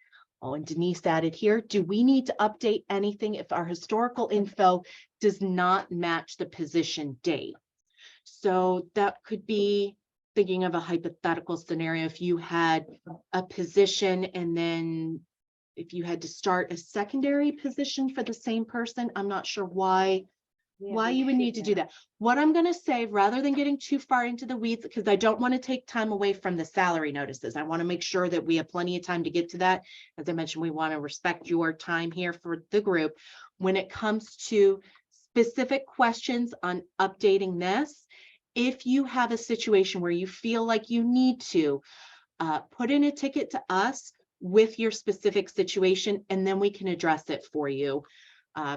[SPEAKER 1] Oh, and Denise added here, do we need to update anything if our historical info does not match the position date? So that could be thinking of a hypothetical scenario. If you had a position and then if you had to start a secondary position for the same person, I'm not sure why you would need to do that. What I'm going to say, rather than getting too far into the weeds, because I don't want to take time away from the salary notices. I want to make sure that we have plenty of time to get to that. As I mentioned, we want to respect your time here for the group. When it comes to specific questions on updating this, if you have a situation where you feel like you need to put in a ticket to us with your specific situation, and then we can address it for you.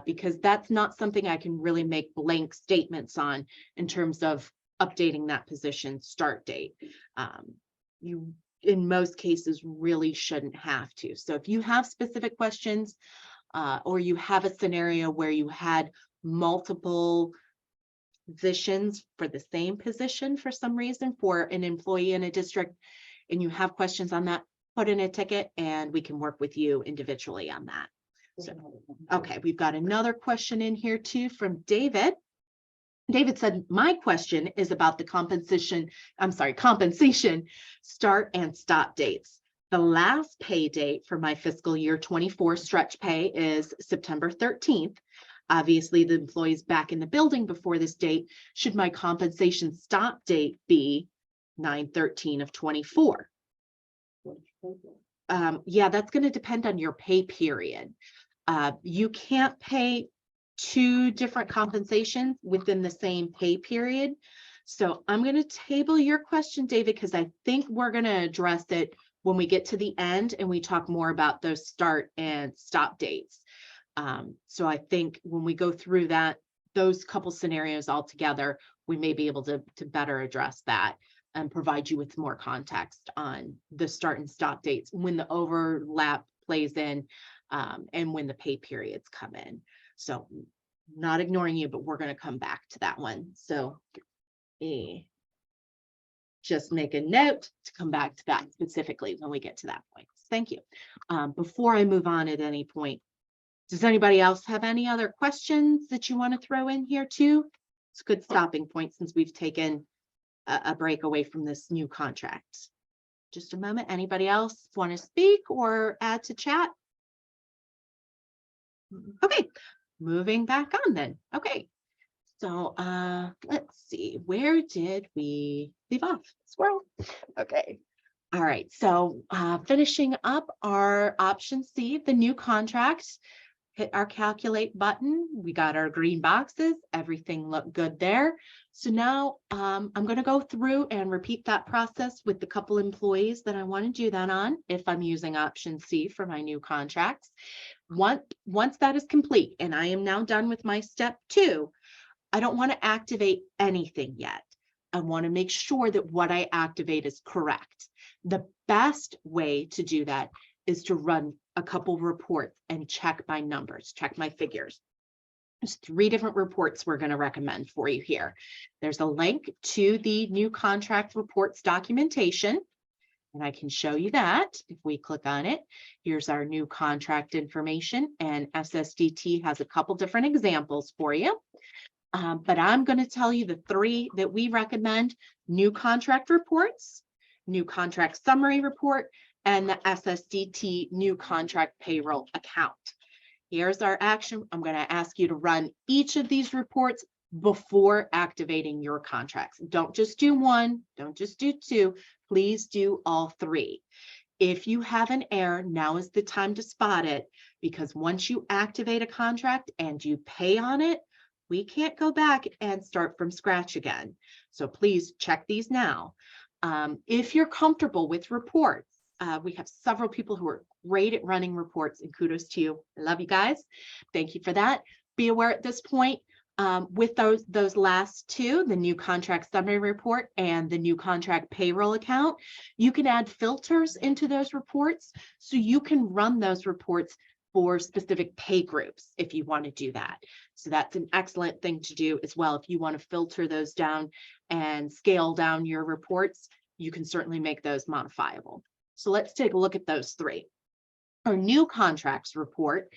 [SPEAKER 1] Because that's not something I can really make blank statements on in terms of updating that position start date. You, in most cases, really shouldn't have to. So if you have specific questions or you have a scenario where you had multiple positions for the same position for some reason for an employee in a district, and you have questions on that, put in a ticket and we can work with you individually on that. So, okay, we've got another question in here too from David. David said, my question is about the compensation start and stop dates. The last pay date for my fiscal year 24 stretch pay is September 13th. Obviously, the employee's back in the building before this date. Should my compensation stop date be 9/13 of 24? Yeah, that's going to depend on your pay period. You can't pay two different compensations within the same pay period. So I'm going to table your question, David, because I think we're going to address it when we get to the end and we talk more about those start and stop dates. So I think when we go through that, those couple scenarios all together, we may be able to better address that and provide you with more context on the start and stop dates when the overlap plays in. And when the pay periods come in. So not ignoring you, but we're going to come back to that one. So just make a note to come back to that specifically when we get to that point. Thank you. Before I move on at any point, does anybody else have any other questions that you want to throw in here too? It's a good stopping point since we've taken a break away from this new contract. Just a moment. Anybody else want to speak or add to chat? Okay, moving back on then. Okay, so let's see, where did we leave off? Squirrel. Okay. All right, so finishing up our option C, the new contract, hit our calculate button. We got our green boxes, everything looked good there. So now I'm going to go through and repeat that process with the couple employees that I want to do that on if I'm using option C for my new contracts. Once that is complete and I am now done with my step 2, I don't want to activate anything yet. I want to make sure that what I activate is correct. The best way to do that is to run a couple reports and check my numbers, check my figures. There's 3 different reports we're going to recommend for you here. There's a link to the new contract reports documentation. And I can show you that if we click on it. Here's our new contract information, and SSDT has a couple different examples for you. But I'm going to tell you the 3 that we recommend: new contract reports, new contract summary report, and the SSDT new contract payroll account. Here's our action. I'm going to ask you to run each of these reports before activating your contracts. Don't just do 1, don't just do 2. Please do all 3. If you have an error, now is the time to spot it, because once you activate a contract and you pay on it, we can't go back and start from scratch again. So please check these now. If you're comfortable with reports, we have several people who are great at running reports, and kudos to you. I love you guys. Thank you for that. Be aware at this point, With those last two, the new contract summary report and the new contract payroll account, you can add filters into those reports. So you can run those reports for specific pay groups if you want to do that. So that's an excellent thing to do as well. If you want to filter those down and scale down your reports, you can certainly make those modifiable. So let's take a look at those three. Our new contracts report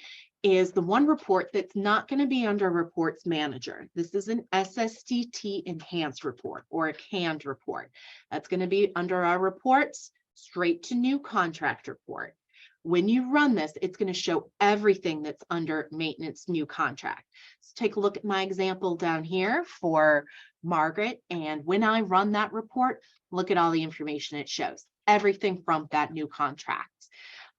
[SPEAKER 1] is the one report that's not going to be under Reports Manager. This is an SSDT enhanced report or a canned report. That's going to be under our reports, straight to new contract report. When you run this, it's going to show everything that's under maintenance new contract. So take a look at my example down here for Margaret. And when I run that report, look at all the information it shows, everything from that new contract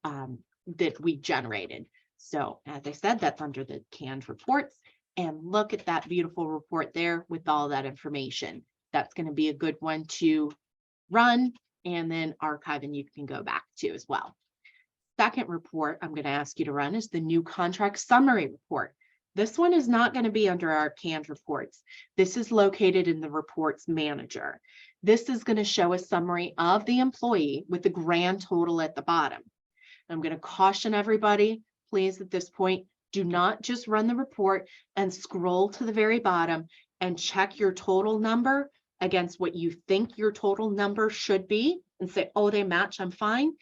[SPEAKER 1] that we generated. So as I said, that's under the canned reports, and look at that beautiful report there with all that information. That's going to be a good one to run and then archive, and you can go back to as well. Second report I'm going to ask you to run is the new contract summary report. This one is not going to be under our canned reports. This is located in the Reports Manager. This is going to show a summary of the employee with the grand total at the bottom. I'm going to caution everybody, please, at this point, do not just run the report and scroll to the very bottom and check your total number against what you think your total number should be and say, oh, they match, I'm fine.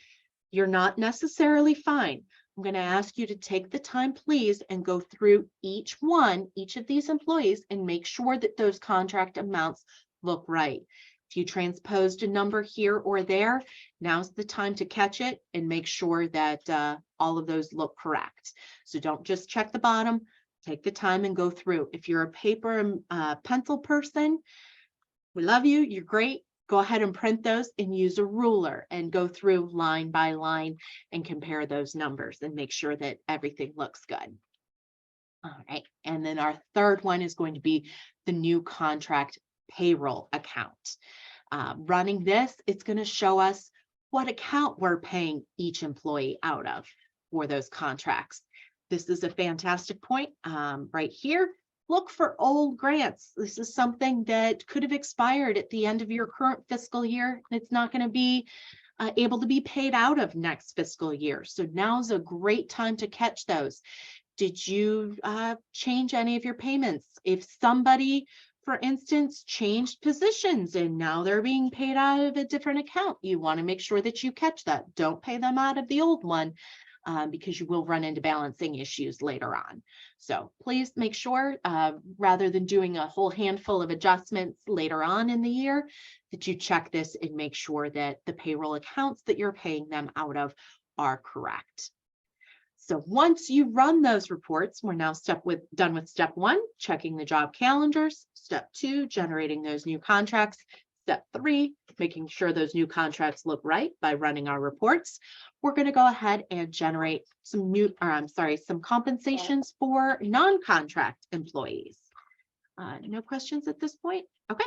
[SPEAKER 1] You're not necessarily fine. I'm going to ask you to take the time, please, and go through each of these employees and make sure that those contract amounts look right. If you transposed a number here or there, now's the time to catch it and make sure that all of those look correct. So don't just check the bottom, take the time and go through. If you're a paper and pencil person, we love you, you're great. Go ahead and print those and use a ruler and go through line by line and compare those numbers and make sure that everything looks good. All right, and then our third one is going to be the new contract payroll account. Running this, it's going to show us what account we're paying each employee out of for those contracts. This is a fantastic point right here. Look for old grants. This is something that could have expired at the end of your current fiscal year. It's not going to be able to be paid out of next fiscal year. So now's a great time to catch those. Did you change any of your payments? If somebody, for instance, changed positions and now they're being paid out of a different account, you want to make sure that you catch that. Don't pay them out of the old one because you will run into balancing issues later on. So please make sure, rather than doing a whole handful of adjustments later on in the year, that you check this and make sure that the payroll accounts that you're paying them out of are correct. So once you run those reports, we're now done with step one, checking the job calendars. Step two, generating those new contracts. Step three, making sure those new contracts look right by running our reports. We're going to go ahead and generate some some compensations for non-contract employees. No questions at this point? Okay,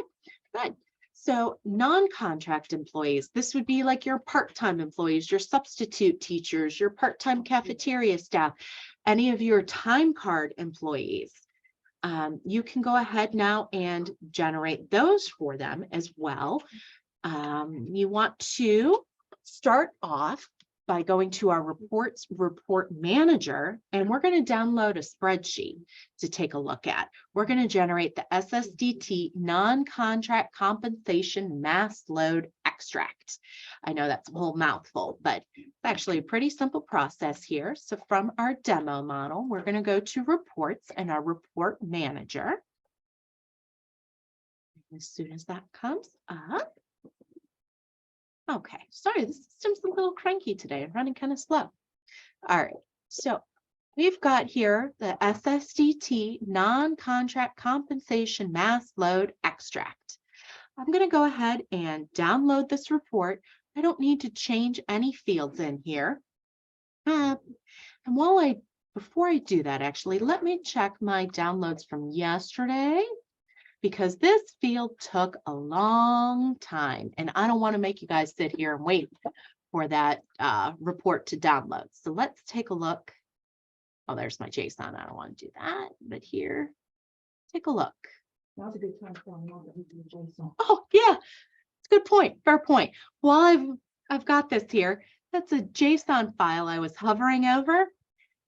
[SPEAKER 1] good. So non-contract employees, this would be like your part-time employees, your substitute teachers, your part-time cafeteria staff, any of your time card employees. You can go ahead now and generate those for them as well. You want to start off by going to our report manager, and we're going to download a spreadsheet to take a look at. We're going to generate the SSDT non-contract compensation mass load extract. I know that's a whole mouthful, but it's actually a pretty simple process here. So from our demo model, we're going to go to reports and our report manager. As soon as that comes up. Okay, sorry, the system's a little cranky today and running kind of slow. All right, so we've got here the SSDT non-contract compensation mass load extract. I'm going to go ahead and download this report. I don't need to change any fields in here. And before I do that, actually, let me check my downloads from yesterday, because this field took a long time and I don't want to make you guys sit here and wait for that report to download. So let's take a look. Oh, there's my JSON. I don't want to do that, but here, take a look.
[SPEAKER 2] Now's a good time for them to do JSON.
[SPEAKER 1] Oh, yeah, it's a good point. Fair point. Well, I've got this here. That's a JSON file I was hovering over.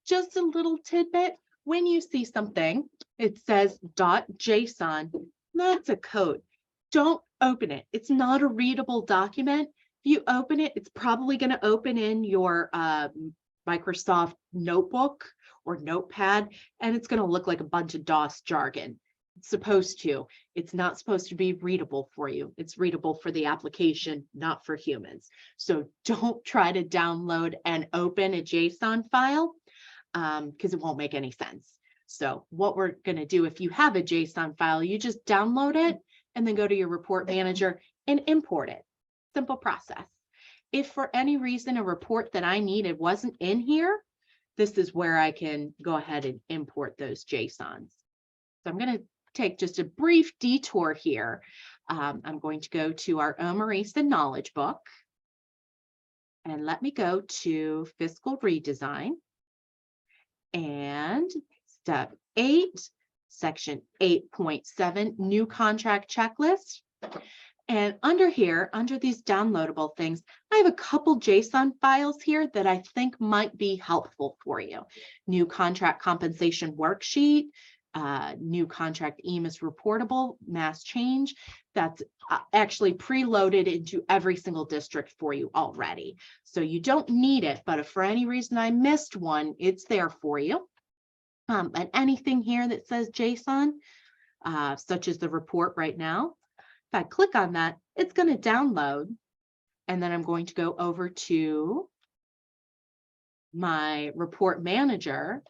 [SPEAKER 1] Just a little tidbit. When you see something, it says .json, that's a code. Don't open it. It's not a readable document. If you open it, it's probably going to open in your Microsoft notebook or notepad, and it's going to look like a bunch of DOS jargon. It's supposed to. It's not supposed to be readable for you. It's readable for the application, not for humans. So don't try to download and open a JSON file because it won't make any sense. So what we're going to do, if you have a JSON file, you just download it and then go to your report manager and import it. Simple process. If for any reason a report that I needed wasn't in here, this is where I can go ahead and import those JSONs. So I'm going to take just a brief detour here. I'm going to go to our OME-RESA knowledge book. And let me go to fiscal redesign. And step 8, section 8.7, new contract checklist. And under here, under these downloadable things, I have a couple JSON files here that I think might be helpful for you. New contract compensation worksheet, new contract EMIS reportable, mass change. That's actually preloaded into every single district for you already. So you don't need it, but if for any reason I missed one, it's there for you. And anything here that says JSON, such as the report right now, if I click on that, it's going to download. And then I'm going to go over to my report manager,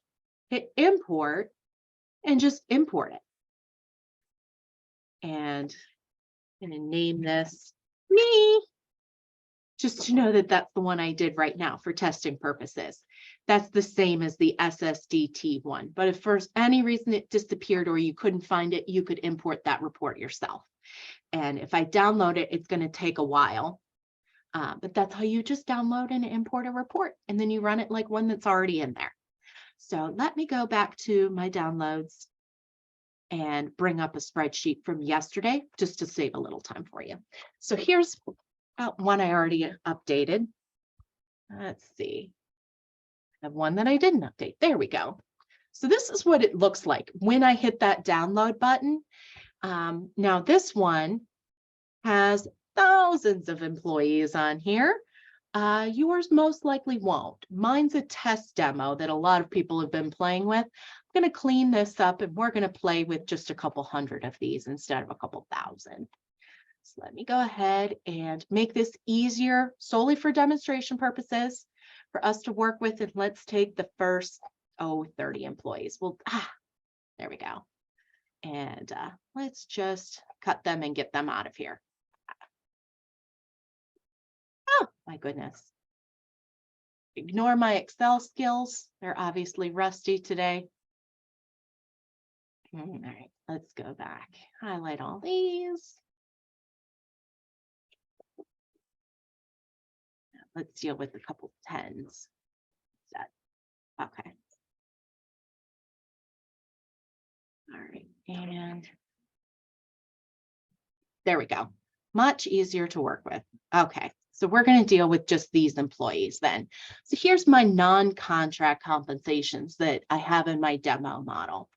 [SPEAKER 1] hit import, and just import it. And I'm going to name this me, just to know that that's the one I did right now for testing purposes. That's the same as the SSDT one. But if for any reason it disappeared or you couldn't find it, you could import that report yourself. And if I download it, it's going to take a while. But that's how you just download and import a report. And then you run it like one that's already in there. So let me go back to my downloads and bring up a spreadsheet from yesterday just to save a little time for you. So here's one I already updated. Let's see. I have one that I didn't update. There we go. So this is what it looks like when I hit that download button. Now this one has thousands of employees on here. Yours most likely won't. Mine's a test demo that a lot of people have been playing with. I'm going to clean this up and we're going to play with just a couple hundred of these instead of a couple thousand. So let me go ahead and make this easier solely for demonstration purposes for us to work with. And let's take the first 30 employees. Well, there we go. And let's just cut them and get them out of here. Oh, my goodness. Ignore my Excel skills. They're obviously rusty today. All right, let's go back. Highlight all these. Let's deal with a couple 10s. Okay. All right, and there we go. Much easier to work with. Okay, so we're going to deal with just these employees then. So here's my non-contract compensations that I have in my demo model.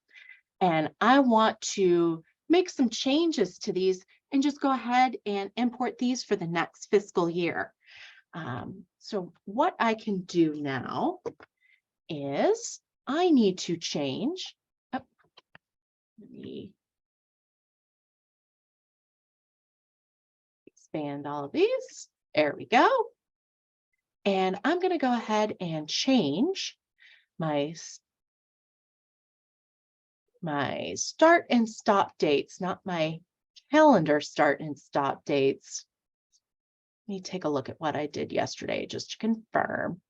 [SPEAKER 1] And I want to make some changes to these and just go ahead and import these for the next fiscal year. So what I can do now is I need to change. Let me expand all of these. There we go. And I'm going to go ahead and change my start and stop dates, not my calendar start and stop dates. Let me take a look at what I did yesterday just to confirm.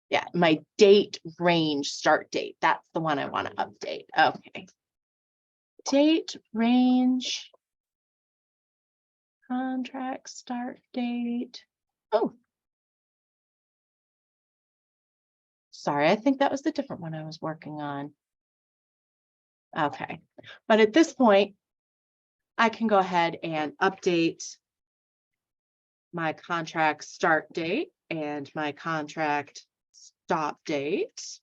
[SPEAKER 1] Yeah, my date range start date. That's the one I want to update. Okay. Date range, contract start date. Oh. Sorry, I think that was the different one I was working on. Okay, but at this point, I can go ahead and update my contract start date and my contract stop date.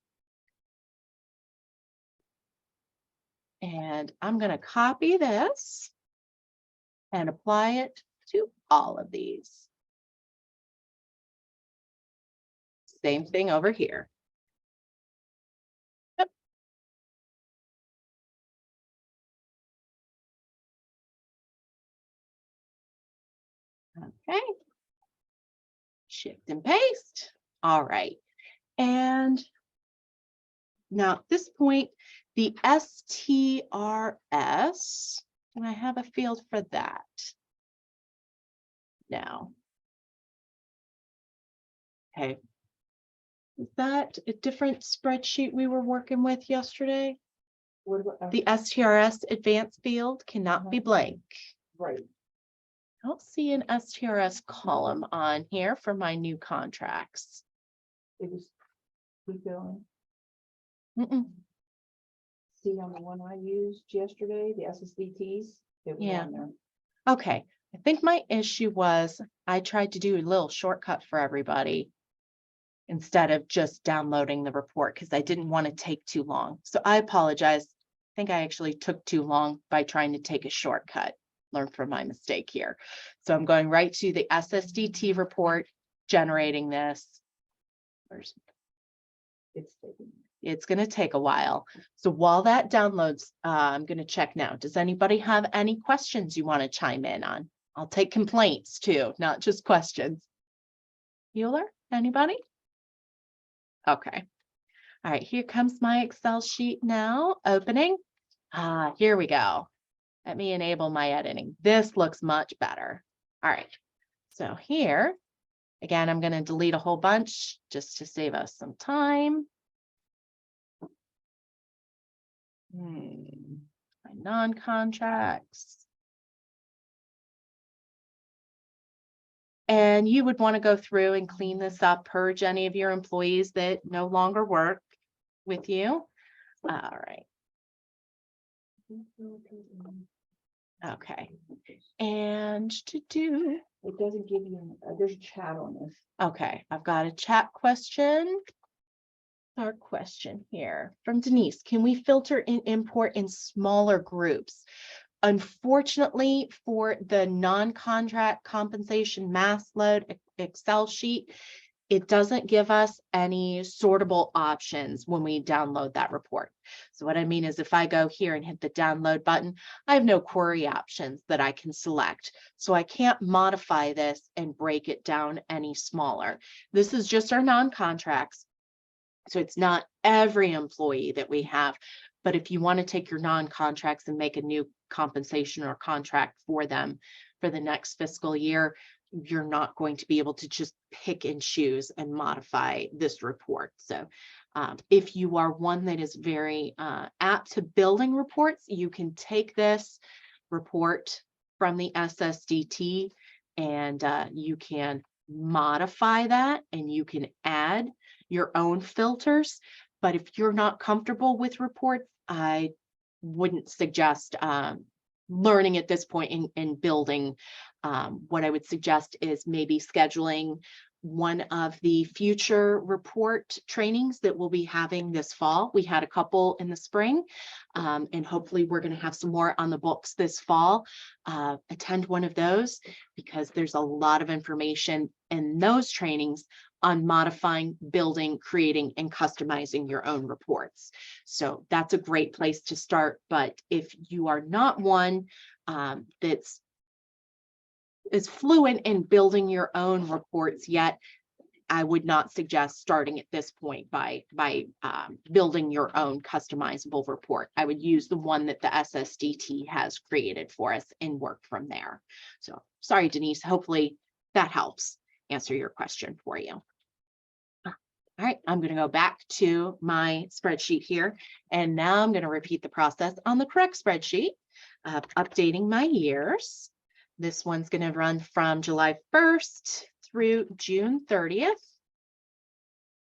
[SPEAKER 1] And I'm going to copy this and apply it to all of these. Same thing over here. Yep. Okay. Shift and paste. All right. And now at this point, the STRS, can I have a field for that? No. Okay. Is that a different spreadsheet we were working with yesterday?
[SPEAKER 2] What about?
[SPEAKER 1] The STRS advanced field cannot be blank.
[SPEAKER 2] Right.
[SPEAKER 1] I don't see an STRS column on here for my new contracts.
[SPEAKER 2] It was. Keep going.
[SPEAKER 1] Mm-mm.
[SPEAKER 2] See on the one I used yesterday, the SSDTs. It was
[SPEAKER 1] Yeah.
[SPEAKER 2] on there.
[SPEAKER 1] Okay, I think my issue was I tried to do a little shortcut for everybody instead of just downloading the report because I didn't want to take too long. So I apologize. I think I actually took too long by trying to take a shortcut. Learn from my mistake here. So I'm going right to the SSDT report, generating this.
[SPEAKER 2] It's taking.
[SPEAKER 1] It's going to take a while. So while that downloads, I'm going to check now. Does anybody have any questions you want to chime in on? I'll take complaints too, not just questions. Bueller, anybody? Okay. All right, here comes my Excel sheet now, opening. Here we go. Let me enable my editing. This looks much better. All right, so here, again, I'm going to delete a whole bunch just to save us some time. My non-contracts. And you would want to go through and clean this up, purge any of your employees that no longer work with you. All right. Okay. And to do,
[SPEAKER 2] It doesn't give you, there's a chat on this.
[SPEAKER 1] okay, I've got a chat question. Our question here from Denise, can we filter and import in smaller groups? Unfortunately, for the non-contract compensation mass load Excel sheet, it doesn't give us any sortable options when we download that report. So what I mean is if I go here and hit the download button, I have no query options that I can select. So I can't modify this and break it down any smaller. This is just our non-contracts. So it's not every employee that we have, but if you want to take your non-contracts and make a new compensation or contract for them for the next fiscal year, you're not going to be able to just pick and choose and modify this report. So if you are one that is very apt to building reports, you can take this report from the SSDT and you can modify that and you can add your own filters. But if you're not comfortable with reports, I wouldn't suggest learning at this point in building. What I would suggest is maybe scheduling one of the future report trainings that we'll be having this fall. We had a couple in the spring, and hopefully we're going to have some more on the books this fall. Attend one of those because there's a lot of information in those trainings on modifying, building, creating, and customizing your own reports. So that's a great place to start. But if you are not one that's is fluent in building your own reports yet, I would not suggest starting at this point by building your own customizable report. I would use the one that the SSDT has created for us and work from there. So sorry, Denise, hopefully that helps answer your question for you. All right, I'm going to go back to my spreadsheet here, and now I'm going to repeat the process on the correct spreadsheet of updating my years. This one's going to run from July 1st through June 30th.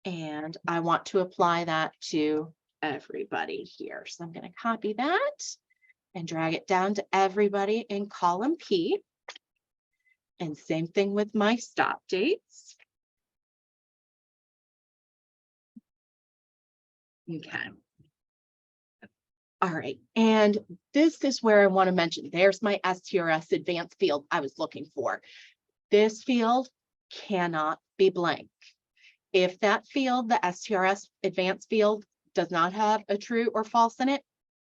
[SPEAKER 1] And I want to apply that to everybody here. So I'm going to copy that and drag it down to everybody in column P. And same thing with my stop dates. Okay. All right, and this is where I want to mention, there's my STRS advanced field I was looking for. This field cannot be blank. If that field, the STRS advanced field, does not have a true or false in it,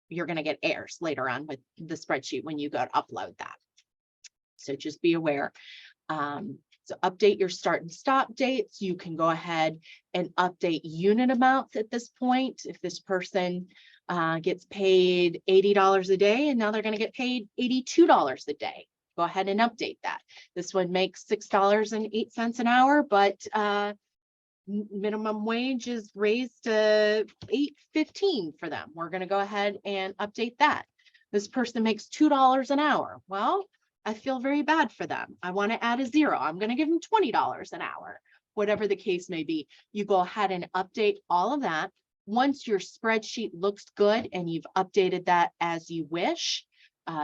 [SPEAKER 1] you're going to get errors later on with the spreadsheet when you go to upload that. So just be aware. So update your start and stop dates. You can go ahead and update unit amounts at this point. If this person gets paid $80 a day and now they're going to get paid $82 a day, go ahead and update that. This one makes $6.08 an hour, but minimum wage is raised to $8.15 for them. We're going to go ahead and update that. This person makes $2 an hour. Well, I feel very bad for them. I want to add a zero. I'm going to give them $20 an hour, whatever the case may be. You go ahead and update all of that. Once your spreadsheet looks good and you've updated that as you wish,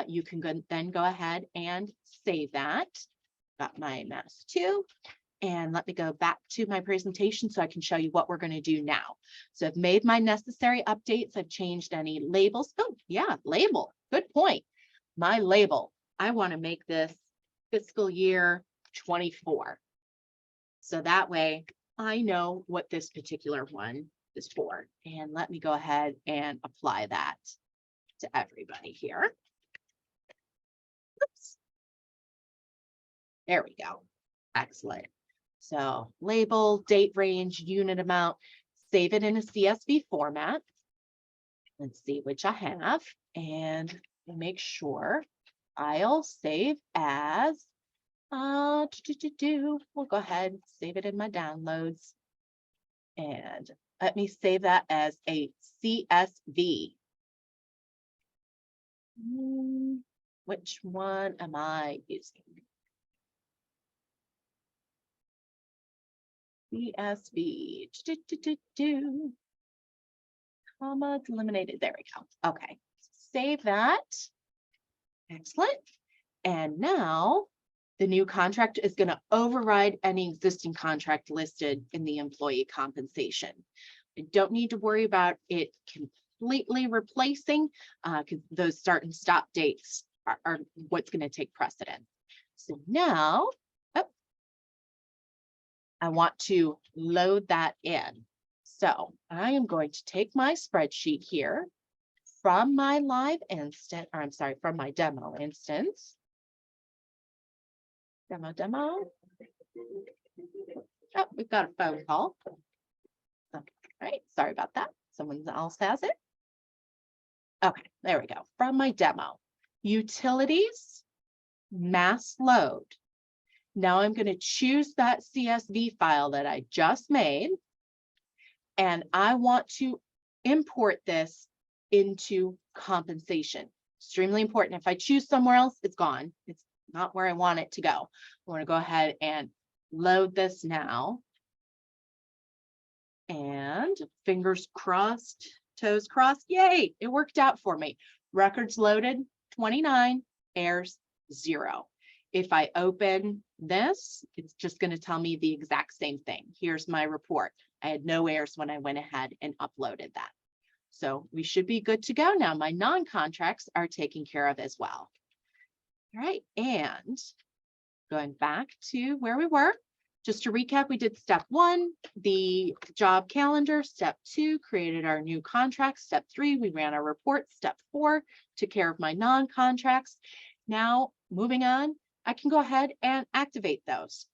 [SPEAKER 1] you can then go ahead and save that. Got my mess too. And let me go back to my presentation so I can show you what we're going to do now. So I've made my necessary updates. I've changed any labels. Oh, yeah, label. Good point. My label. I want to make this fiscal year 24. So that way I know what this particular one is for. And let me go ahead and apply that to everybody here. Oops. There we go. Excellent. So label, date range, unit amount, save it in a CSV format. Let's see which I have and make sure I'll save as, we'll go ahead, save it in my downloads. And let me save that as a CSV. Which one am I using? CSV, comma eliminated. There we go. Okay, save that. Excellent. And now the new contract is going to override any existing contract listed in the employee compensation. I don't need to worry about it completely replacing because those start and stop dates are what's going to take precedence. So now, I want to load that in. So I am going to take my spreadsheet here from my live instance, or I'm sorry, from my demo instance. Demo. Oh, we've got a phone call. All right, sorry about that. Someone else has it. Okay, there we go. From my demo, utilities, mass load. Now I'm going to choose that CSV file that I just made, and I want to import this into compensation. Extremely important. If I choose somewhere else, it's gone. It's not where I want it to go. I want to go ahead and load this now. And fingers crossed, toes crossed. Yay, it worked out for me. Records loaded, 29, errors, 0. If I open this, it's just going to tell me the exact same thing. Here's my report. I had no errors when I went ahead and uploaded that. So we should be good to go now. My non-contracts are taken care of as well. All right, and going back to where we were, just to recap, we did step 1, the job calendar. Step 2, created our new contract. Step 3, we ran our report. Step 4, took care of my non-contracts. Now, moving on, I can go ahead and activate those.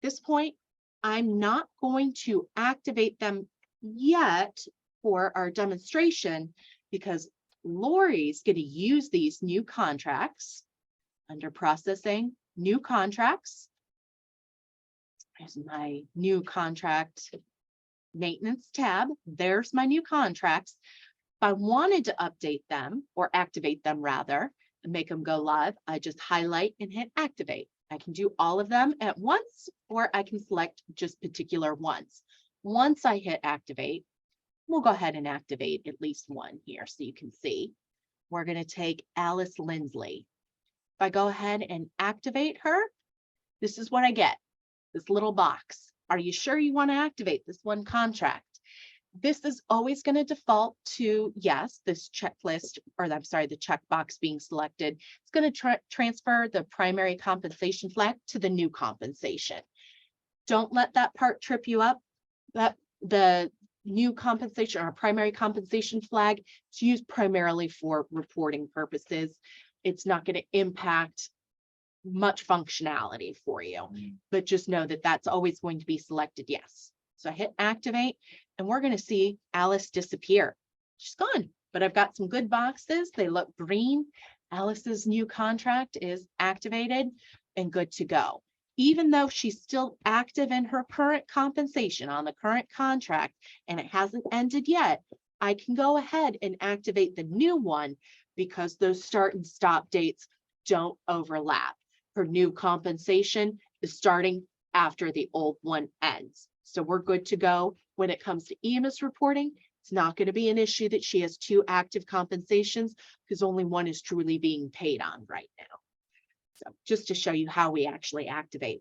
[SPEAKER 1] At this point, I'm not going to activate them yet for our demonstration because Lori's going to use these new contracts under processing, new contracts. There's my new contract maintenance tab. There's my new contracts. If I wanted to update them or activate them rather, and make them go live, I just highlight and hit activate. I can do all of them at once, or I can select just particular ones. Once I hit activate, we'll go ahead and activate at least one here so you can see. We're going to take Alice Lindsley. If I go ahead and activate her, this is what I get, this little box. Are you sure you want to activate this one contract? This is always going to default to yes, this checklist, or I'm sorry, the checkbox being selected. It's going to transfer the primary compensation flag to the new compensation. Don't let that part trip you up. That the new compensation or primary compensation flag is used primarily for reporting purposes. It's not going to impact much functionality for you, but just know that that's always going to be selected yes. So I hit activate and we're going to see Alice disappear. She's gone, but I've got some good boxes. They look green. Alice's new contract is activated and good to go. Even though she's still active in her current compensation on the current contract and it hasn't ended yet, I can go ahead and activate the new one because those start and stop dates don't overlap. Her new compensation is starting after the old one ends. So we're good to go when it comes to EMIS reporting. It's not going to be an issue that she has two active compensations because only one is truly being paid on right now. So just to show you how we actually activate.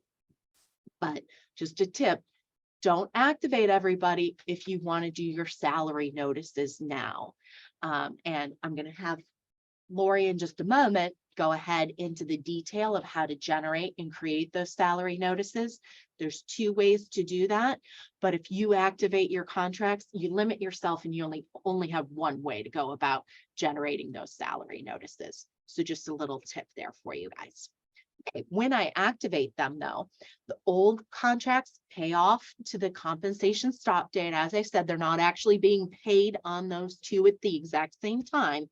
[SPEAKER 1] But just a tip, don't activate everybody if you want to do your salary notices now. And I'm going to have Lori in just a moment go ahead into the detail of how to generate and create those salary notices. There's two ways to do that, but if you activate your contracts, you limit yourself and you only have one way to go about generating those salary notices. So just a little tip there for you guys. Okay, when I activate them though, the old contracts pay off to the compensation stop date. As I said, they're not actually being paid on those two at the exact same time.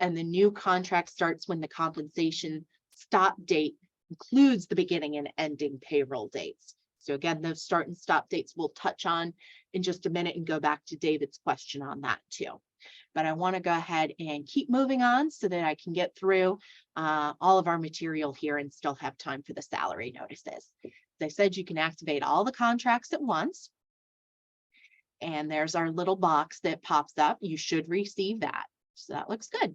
[SPEAKER 1] And the new contract starts when the compensation stop date includes the beginning and ending payroll dates. So again, those start and stop dates we'll touch on in just a minute and go back to David's question on that too. But I want to go ahead and keep moving on so that I can get through all of our material here and still have time for the salary notices. As I said, you can activate all the contracts at once. And there's our little box that pops up. You should receive that. So that looks good.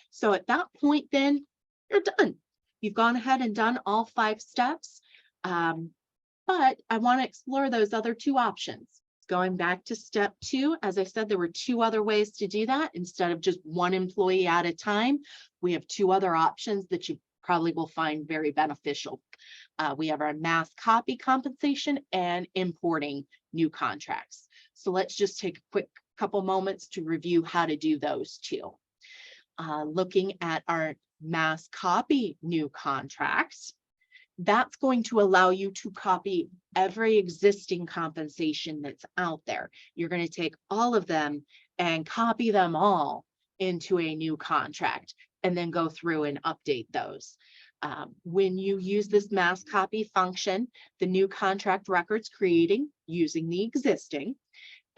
[SPEAKER 1] So at that point, then you're done. You've gone ahead and done all 5 steps. But I want to explore those other 2 options. Going back to step 2, as I said, there were 2 other ways to do that. Instead of just one employee at a time, we have 2 other options that you probably will find very beneficial. We have our mass copy compensation and importing new contracts. So let's just take a quick couple moments to review how to do those 2. Looking at our mass copy new contracts, that's going to allow you to copy every existing compensation that's out there. You're going to take all of them and copy them all into a new contract and then go through and update those. When you use this mass copy function, the new contract record's creating using the existing,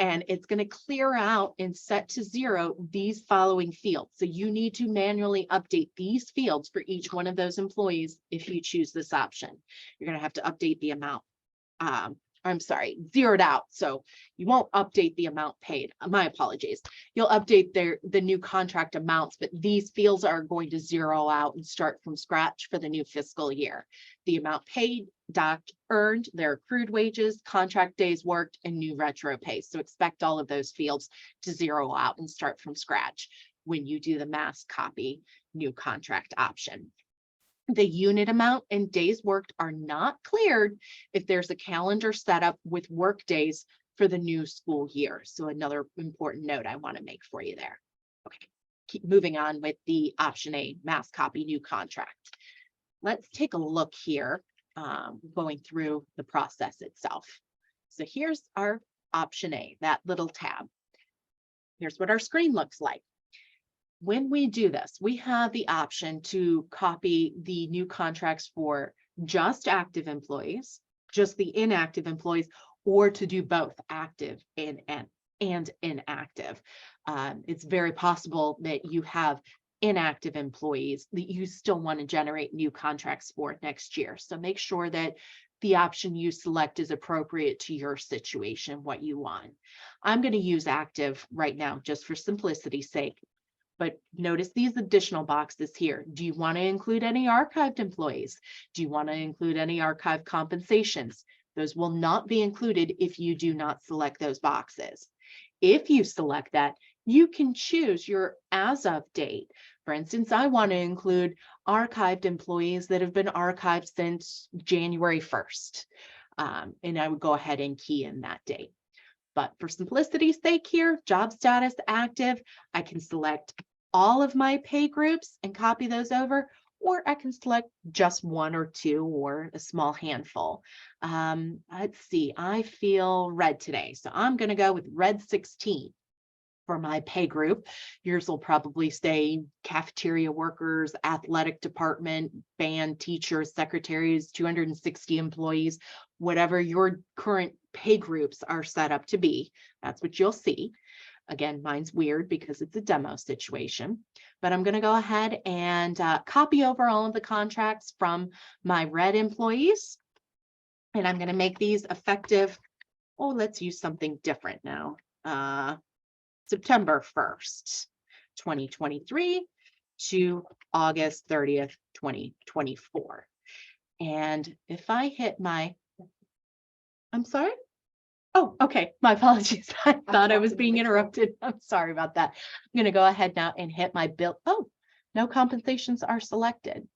[SPEAKER 1] and it's going to clear out and set to 0 these following fields. So you need to manually update these fields for each one of those employees if you choose this option. You're going to have to update the amount. I'm sorry, zeroed out. So you won't update the amount paid. My apologies. You'll update the new contract amounts, but these fields are going to zero out and start from scratch for the new fiscal year. The amount paid, docked, earned, their accrued wages, contract days worked, and new retro pay. So expect all of those fields to zero out and start from scratch when you do the mass copy new contract option. The unit amount and days worked are not cleared if there's a calendar set up with work days for the new school year. So another important note I want to make for you there. Okay, keep moving on with the option A, mass copy new contract. Let's take a look here, going through the process itself. So here's our option A, that little tab. Here's what our screen looks like. When we do this, we have the option to copy the new contracts for just active employees, just the inactive employees, or to do both active and inactive. It's very possible that you have inactive employees that you still want to generate new contracts for next year. So make sure that the option you select is appropriate to your situation, what you want. I'm going to use active right now just for simplicity's sake. But notice these additional boxes here. Do you want to include any archived employees? Do you want to include any archived compensations? Those will not be included if you do not select those boxes. If you select that, you can choose your as of date. For instance, I want to include archived employees that have been archived since January 1st. And I would go ahead and key in that date. But for simplicity's sake here, job status active, I can select all of my pay groups and copy those over, or I can select just one or two or a small handful. Let's see, I feel red today, so I'm going to go with red 16 for my pay group. Yours will probably say cafeteria workers, athletic department, band teachers, secretaries, 260 employees, whatever your current pay groups are set up to be. That's what you'll see. Again, mine's weird because it's a demo situation, but I'm going to go ahead and copy over all of the contracts from my red employees. And I'm going to make these effective. Oh, let's use something different now. September 1st, 2023 to August 30th, 2024. And if I hit my, I'm sorry. Oh, okay. My apologies. I thought I was being interrupted. I'm sorry about that. I'm going to go ahead now and hit my bill. Oh, no compensations are selected.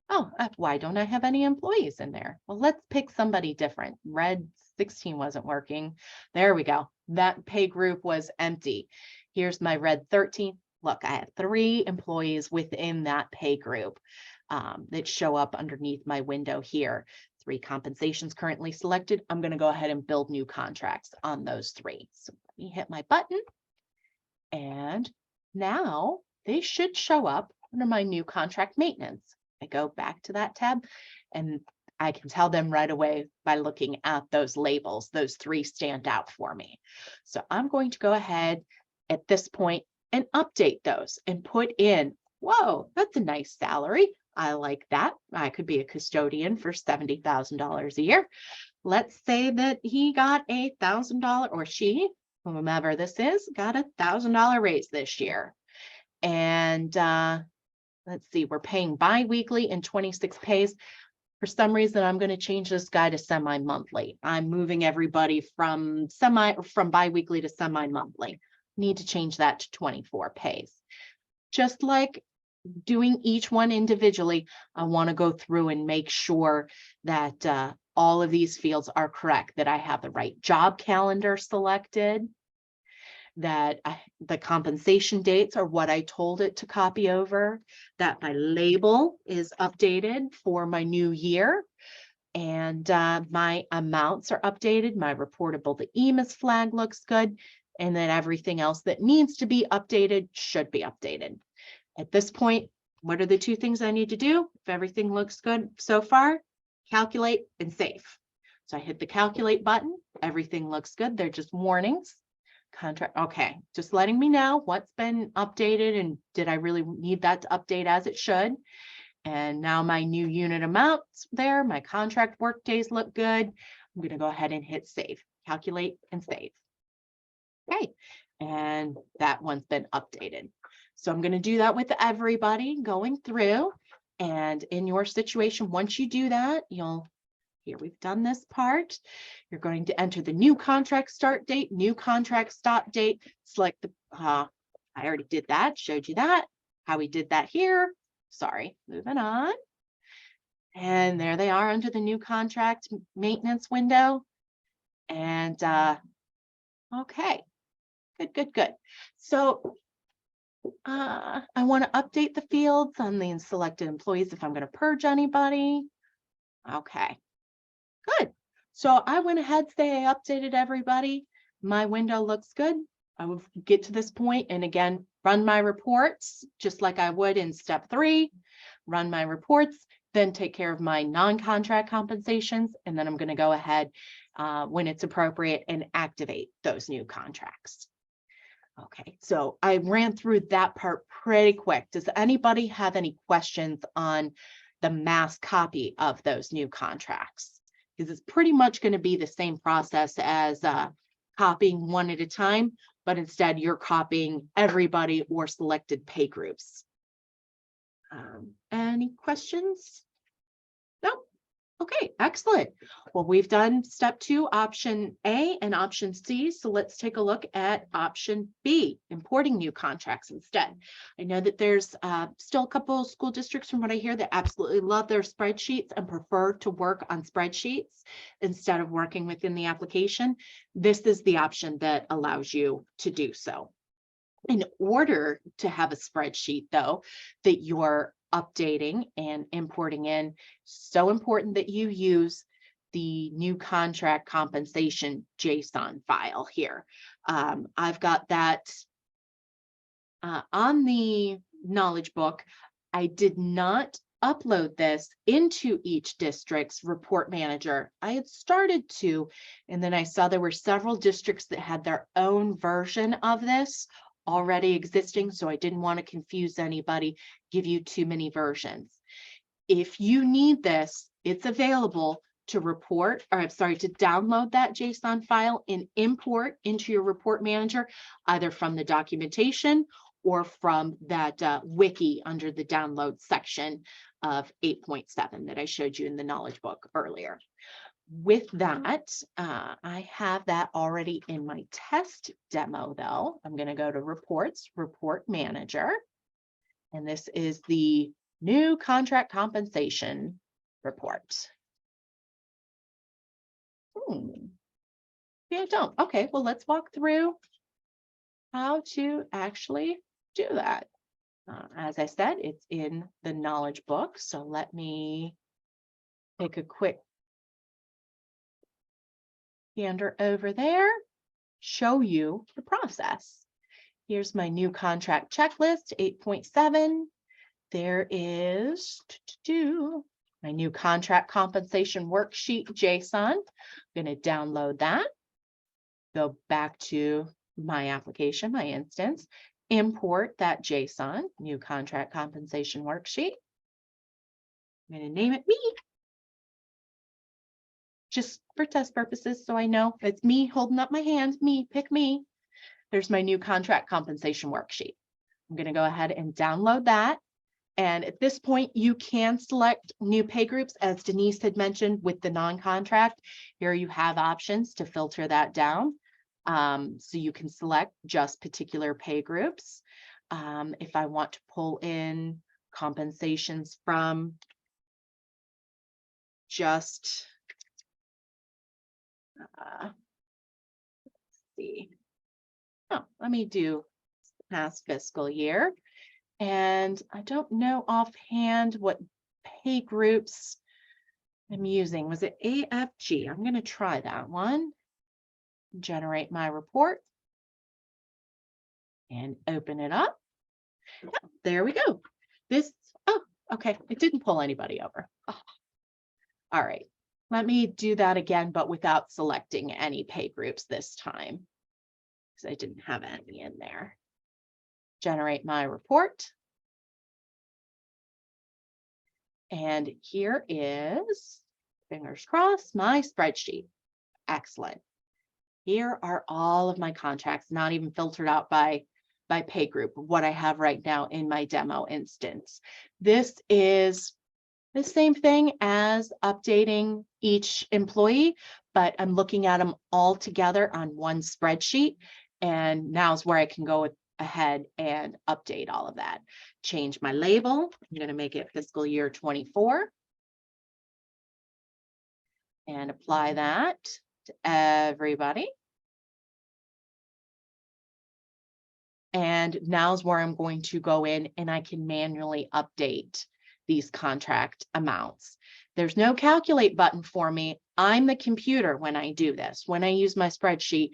[SPEAKER 1] Oh, why don't I have any employees in there? Well, let's pick somebody different. Red 16 wasn't working. There we go. That pay group was empty. Here's my red 13. Look, I have 3 employees within that pay group that show up underneath my window here. 3 compensations currently selected. I'm going to go ahead and build new contracts on those 3. So let me hit my button. And now they should show up under my new contract maintenance. I go back to that tab and I can tell them right away by looking at those labels. Those 3 stand out for me. So I'm going to go ahead at this point and update those and put in, whoa, that's a nice salary. I like that. I could be a custodian for $70,000 a year. Let's say that he got $1,000 or she, whomever this is, got $1,000 raise this year. And let's see, we're paying bi-weekly in 26 pays. For some reason, I'm going to change this guy to semi-monthly. I'm moving everybody from bi-weekly to semi-monthly. Need to change that to 24 pays. Just like doing each one individually, I want to go through and make sure that all of these fields are correct, that I have the right job calendar selected, that the compensation dates are what I told it to copy over, that my label is updated for my new year, and my amounts are updated, my reportable to EMIS flag looks good, and then everything else that needs to be updated should be updated. At this point, what are the 2 things I need to do? If everything looks good so far, calculate and save. So I hit the calculate button, everything looks good, they're just warnings. Contract, okay, just letting me know what's been updated and did I really need that to update as it should. And now my new unit amounts there, my contract work days look good. I'm going to go ahead and hit save, calculate and save. Okay, and that one's been updated. So I'm going to do that with everybody going through. And in your situation, once you do that, here we've done this part. You're going to enter the new contract start date, new contract stop date, select the, I already did that, showed you that, how we did that here. Sorry, moving on. And there they are under the new contract maintenance window. And okay, good. So I want to update the fields on the selected employees if I'm going to purge anybody. Okay, good. So I went ahead, say I updated everybody. My window looks good. I will get to this point and again, run my reports just like I would in step 3, run my reports, then take care of my non-contract compensations. And then I'm going to go ahead when it's appropriate and activate those new contracts. Okay, so I ran through that part pretty quick. Does anybody have any questions on the mass copy of those new contracts? because it's pretty much going to be the same process as copying one at a time, but instead you're copying everybody or selected pay groups. Any questions? No. Okay, excellent. Well, we've done step 2, option A and option C. So let's take a look at option B, importing new contracts instead. I know that there's still a couple of school districts from what I hear that absolutely love their spreadsheets and prefer to work on spreadsheets instead of working within the application. This is the option that allows you to do so. In order to have a spreadsheet, though, that you're updating and importing in, so important that you use the new contract compensation JSON file here. I've got that on the knowledge book. I did not upload this into each district's report manager. I had started to, and then I saw there were several districts that had their own version of this already existing, so I didn't want to confuse anybody, give you too many versions. If you need this, it's available to report, or I'm sorry, to download that JSON file and import into your report manager, either from the documentation or from that wiki under the download section of 8.7 that I showed you in the knowledge book earlier. With that, I have that already in my test demo, though. I'm going to go to Reports, Report Manager, and this is the new contract compensation report. Yeah, I don't. Okay, well, let's walk through how to actually do that. As I said, it's in the knowledge book, so let me take a quick gander over there, show you the process. Here's my new contract checklist, 8.7. There is my new contract compensation worksheet JSON. I'm going to download that, go back to my application, my instance, import that JSON, new contract compensation worksheet. I'm going to name it me, just for test purposes, so I know it's me holding up my hand, me, pick me. There's my new contract compensation worksheet. I'm going to go ahead and download that. And at this point, you can select new pay groups, as Denise had mentioned with the non-contract. Here you have options to filter that down. So you can select just particular pay groups. If I want to pull in compensations from just, let's see. Oh, let me do past fiscal year. And I don't know offhand what pay groups I'm using. Was it AFG? I'm going to try that one. Generate my report and open it up. Yeah, there we go. This, oh, okay. It didn't pull anybody over. Oh. All right. Let me do that again, but without selecting any pay groups this time, because I didn't have any in there. Generate my report. And here is, fingers crossed, my spreadsheet. Excellent. Here are all of my contracts, not even filtered out by pay group, what I have right now in my demo instance. This is the same thing as updating each employee, but I'm looking at them all together on one spreadsheet. And now's where I can go ahead and update all of that. Change my label. I'm going to make it fiscal year 24 and apply that to everybody. And now's where I'm going to go in and I can manually update these contract amounts. There's no calculate button for me. I'm the computer when I do this. When I use my spreadsheet,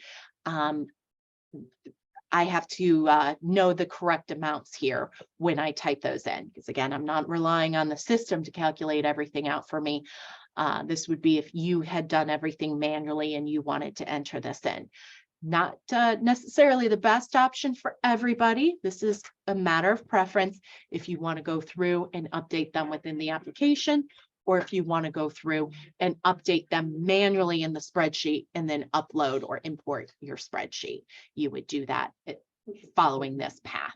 [SPEAKER 1] I have to know the correct amounts here when I type those in, because again, I'm not relying on the system to calculate everything out for me. This would be if you had done everything manually and you wanted to enter this in. Not necessarily the best option for everybody. This is a matter of preference if you want to go through and update them within the application, or if you want to go through and update them manually in the spreadsheet and then upload or import your spreadsheet, you would do that following this path.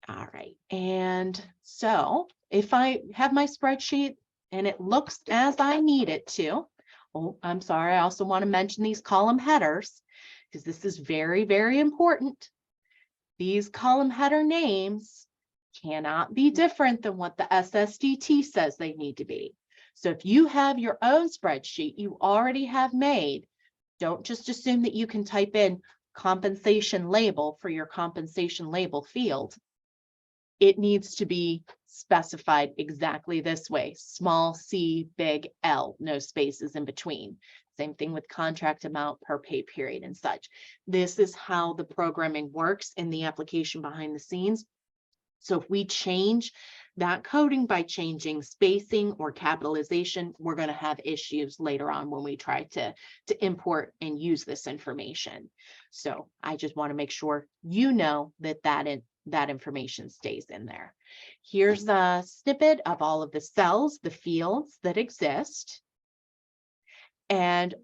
[SPEAKER 1] All right, and so if I have my spreadsheet and it looks as I need it to, oh, I'm sorry, I also want to mention these column headers because this is very, very important. These column header names cannot be different than what the SSDT says they need to be. So if you have your own spreadsheet you already have made, don't just assume that you can type in compensation label for your compensation label field. It needs to be specified exactly this way: small c, big L, no spaces in between. Same thing with contract amount, per pay period, and such. This is how the programming works in the application behind the scenes. So if we change that coding by changing spacing or capitalization, we're going to have issues later on when we try to import and use this information. So I just want to make sure you know that that information stays in there. Here's a snippet of all of the cells, the fields that exist. And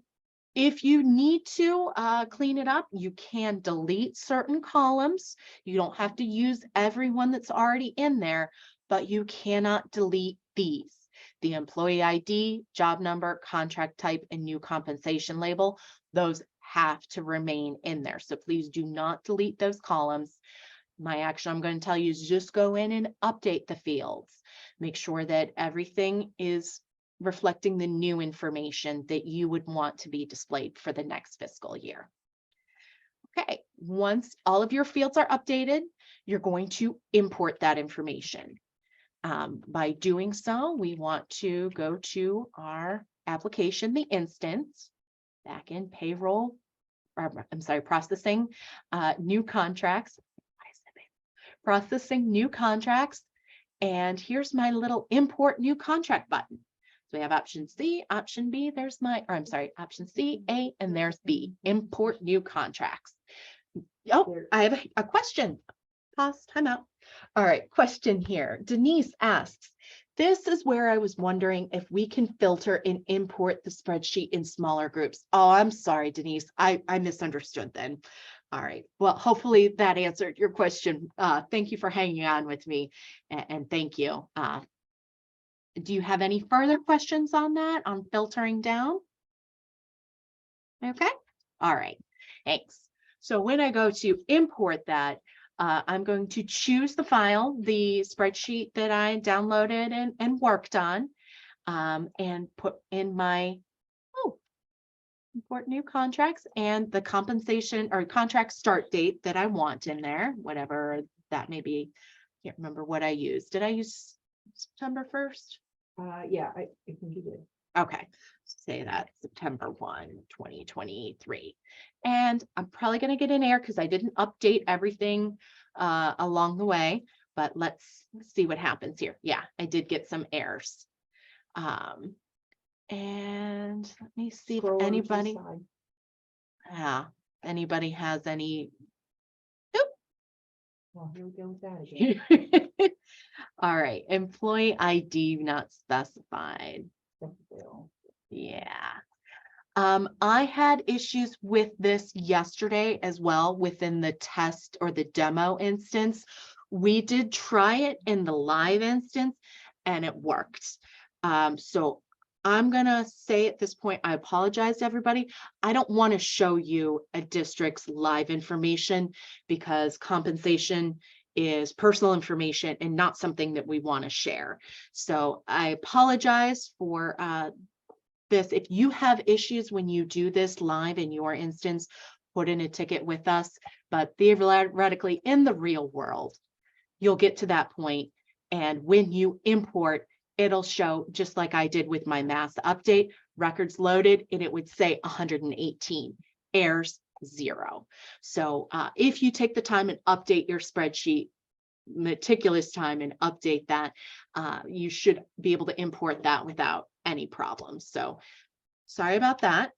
[SPEAKER 1] if you need to clean it up, you can delete certain columns. You don't have to use every one that's already in there, but you cannot delete these: the employee ID, job number, contract type, and new compensation label. Those have to remain in there. So please do not delete those columns. My action I'm going to tell you is just go in and update the fields. Make sure that everything is reflecting the new information that you would want to be displayed for the next fiscal year. Okay, once all of your fields are updated, you're going to import that information. By doing so, we want to go to our application, the instance, back in payroll, processing new contracts, processing new contracts. And here's my little import new contract button. So we have option C, option B, there's option C, A, and there's B, import new contracts. Oh, I have a question. Pause, time out. All right, question here. Denise asks, this is where I was wondering if we can filter and import the spreadsheet in smaller groups. Oh, I'm sorry, Denise. I misunderstood then. All right, well, hopefully that answered your question. Thank you for hanging on with me, and thank you. Do you have any further questions on that, on filtering down? Okay, all right, thanks. So when I go to import that, I'm going to choose the file, the spreadsheet that I downloaded and worked on, and put in my, import new contracts and the compensation or contract start date that I want in there, whatever that may be. Can't remember what I used. Did I use September 1st?
[SPEAKER 2] Yeah, I think you did.
[SPEAKER 1] Okay, say that September 1, 2023. And I'm probably going to get an error because I didn't update everything along the way, but let's see what happens here. Yeah, I did get some errors. And let me see if anybody has any.
[SPEAKER 2] Well, here we go with that again.
[SPEAKER 1] All right, employee ID not specified. Yeah. I had issues with this yesterday as well within the test or the demo instance. We did try it in the live instance and it worked. So I'm going to say at this point, I apologize to everybody. I don't want to show you a district's live information because compensation is personal information and not something that we want to share. So I apologize for this. If you have issues when you do this live in your instance, put in a ticket with us. But theoretically, in the real world, you'll get to that point, and when you import, it'll show just like I did with my mass update, records loaded, and it would say 118, errors 0. So if you take the time and update your spreadsheet, meticulous time, and update that, you should be able to import that without any problems. So sorry about that.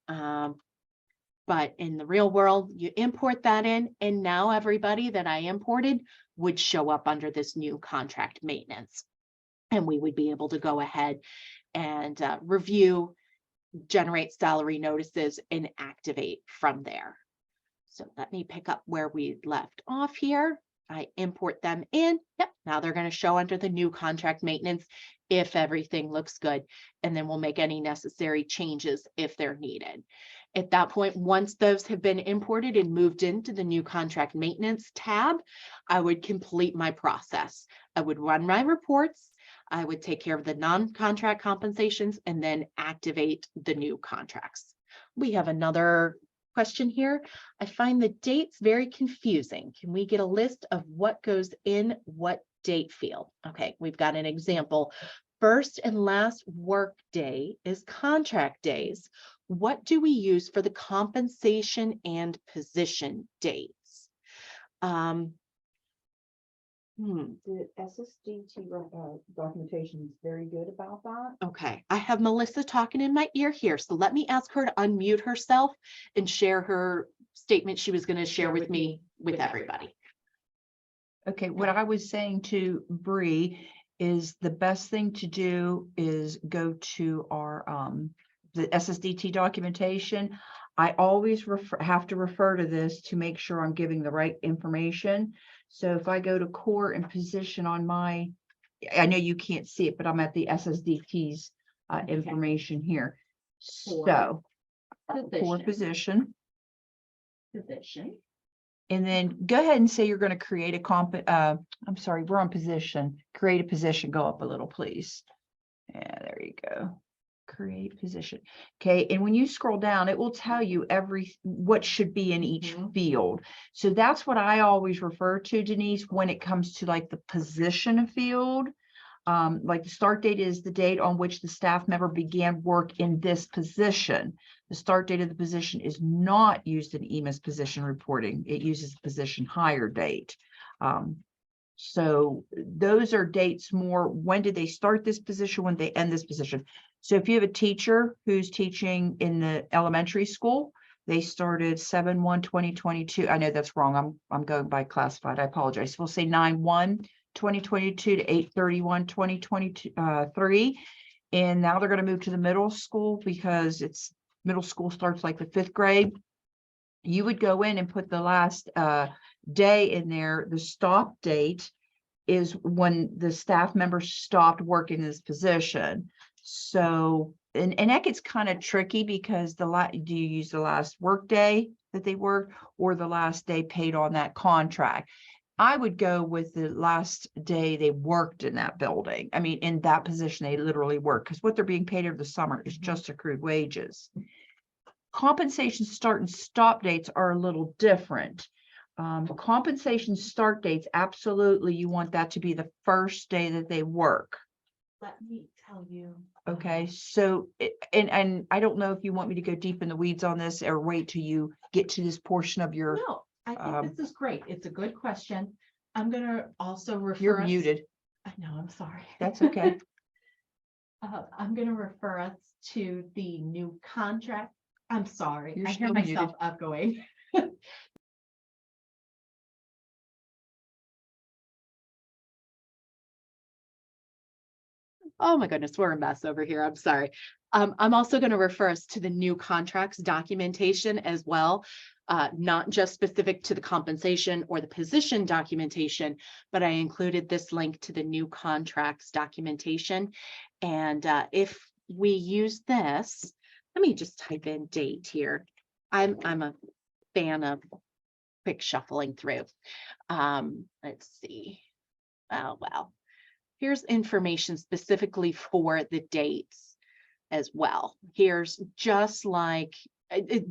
[SPEAKER 1] But in the real world, you import that in, and now everybody that I imported would show up under this new contract maintenance. And we would be able to go ahead and review, generate salary notices, and activate from there. So let me pick up where we left off here. I import them in. Yep, now they're going to show under the new contract maintenance if everything looks good. And then we'll make any necessary changes if they're needed. At that point, once those have been imported and moved into the new contract maintenance tab, I would complete my process. I would run my reports. I would take care of the non-contract compensations and then activate the new contracts. We have another question here. I find the dates very confusing. Can we get a list of what goes in what date field? Okay, we've got an example. First and last work day is contract days. What do we use for the compensation and position dates?
[SPEAKER 2] The SSDT documentation is very good about that.
[SPEAKER 1] Okay, I have Melissa talking in my ear here, so let me ask her to unmute herself and share her statement she was going to share with me with everybody.
[SPEAKER 3] Okay, what I was saying to Bree is the best thing to do is go to our the SSDT documentation. I always have to refer to this to make sure I'm giving the right information. So if I go to core and position on my, I know you can't see it, but I'm at the SSDT's information here. So core position. And then go ahead and say you're going to create a I'm sorry, we're on position. Create a position. Go up a little, please. Yeah, there you go. Create position. Okay, and when you scroll down, it will tell you what should be in each field. So that's what I always refer to, Denise, when it comes to like the position field. Like the start date is the date on which the staff member began work in this position. The start date of the position is not used in EMIS position reporting. It uses the position hire date. So those are dates more, when did they start this position, when they end this position. So if you have a teacher who's teaching in the elementary school, they started 7/1/2022. I know that's wrong. I'm going by classified. I apologize. We'll say 9/1/2022 to 8/31/2023. And now they're going to move to the middle school because it's middle school starts like the 5th grade. You would go in and put the last day in there. The stop date is when the staff member stopped working in this position. So, and that gets kind of tricky because do you use the last work day that they worked or the last day paid on that contract? I would go with the last day they worked in that building. I mean, in that position, they literally work because what they're being paid over the summer is just accrued wages. Compensation start and stop dates are a little different. Compensation start dates, absolutely, you want that to be the first day that they work.
[SPEAKER 1] Let me tell you.
[SPEAKER 3] Okay, so, and I don't know if you want me to go deep in the weeds on this or wait till you get to this portion of your.
[SPEAKER 1] No, I think this is great. It's a good question. I'm going to also refer.
[SPEAKER 3] You're
[SPEAKER 1] us,
[SPEAKER 3] muted.
[SPEAKER 1] I know, I'm sorry.
[SPEAKER 3] That's okay.
[SPEAKER 1] I'm going to refer us to the new contract. I'm sorry.
[SPEAKER 3] You're
[SPEAKER 1] I hear
[SPEAKER 3] still
[SPEAKER 1] myself
[SPEAKER 3] muted.
[SPEAKER 1] echoing. Oh my goodness, we're a mess over here. I'm sorry. I'm also going to refer us to the new contracts documentation as well, not just specific to the compensation or the position documentation, but I included this link to the new contracts documentation. And if we use this, let me just type in date here. I'm a fan of quick shuffling through. Let's see. Oh, wow. Here's information specifically for the dates as well. Here's just like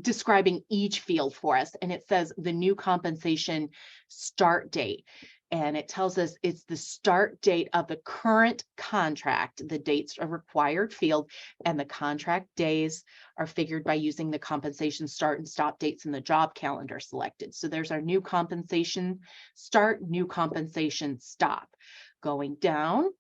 [SPEAKER 1] describing each field for us. And it says the new compensation start date. And it tells us it's the start date of the current contract. The dates are required field and the contract days are figured by using the compensation start and stop dates in the job calendar selected. So there's our new compensation start, new compensation stop. Going down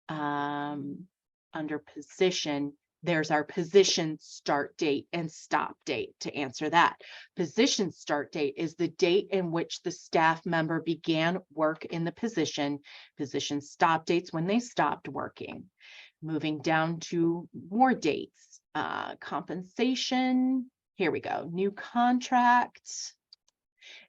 [SPEAKER 1] under position, there's our position start date and stop date to answer that. Position start date is the date in which the staff member began work in the position. Position stop dates when they stopped working. Moving down to more dates, compensation. Here we go, new contracts.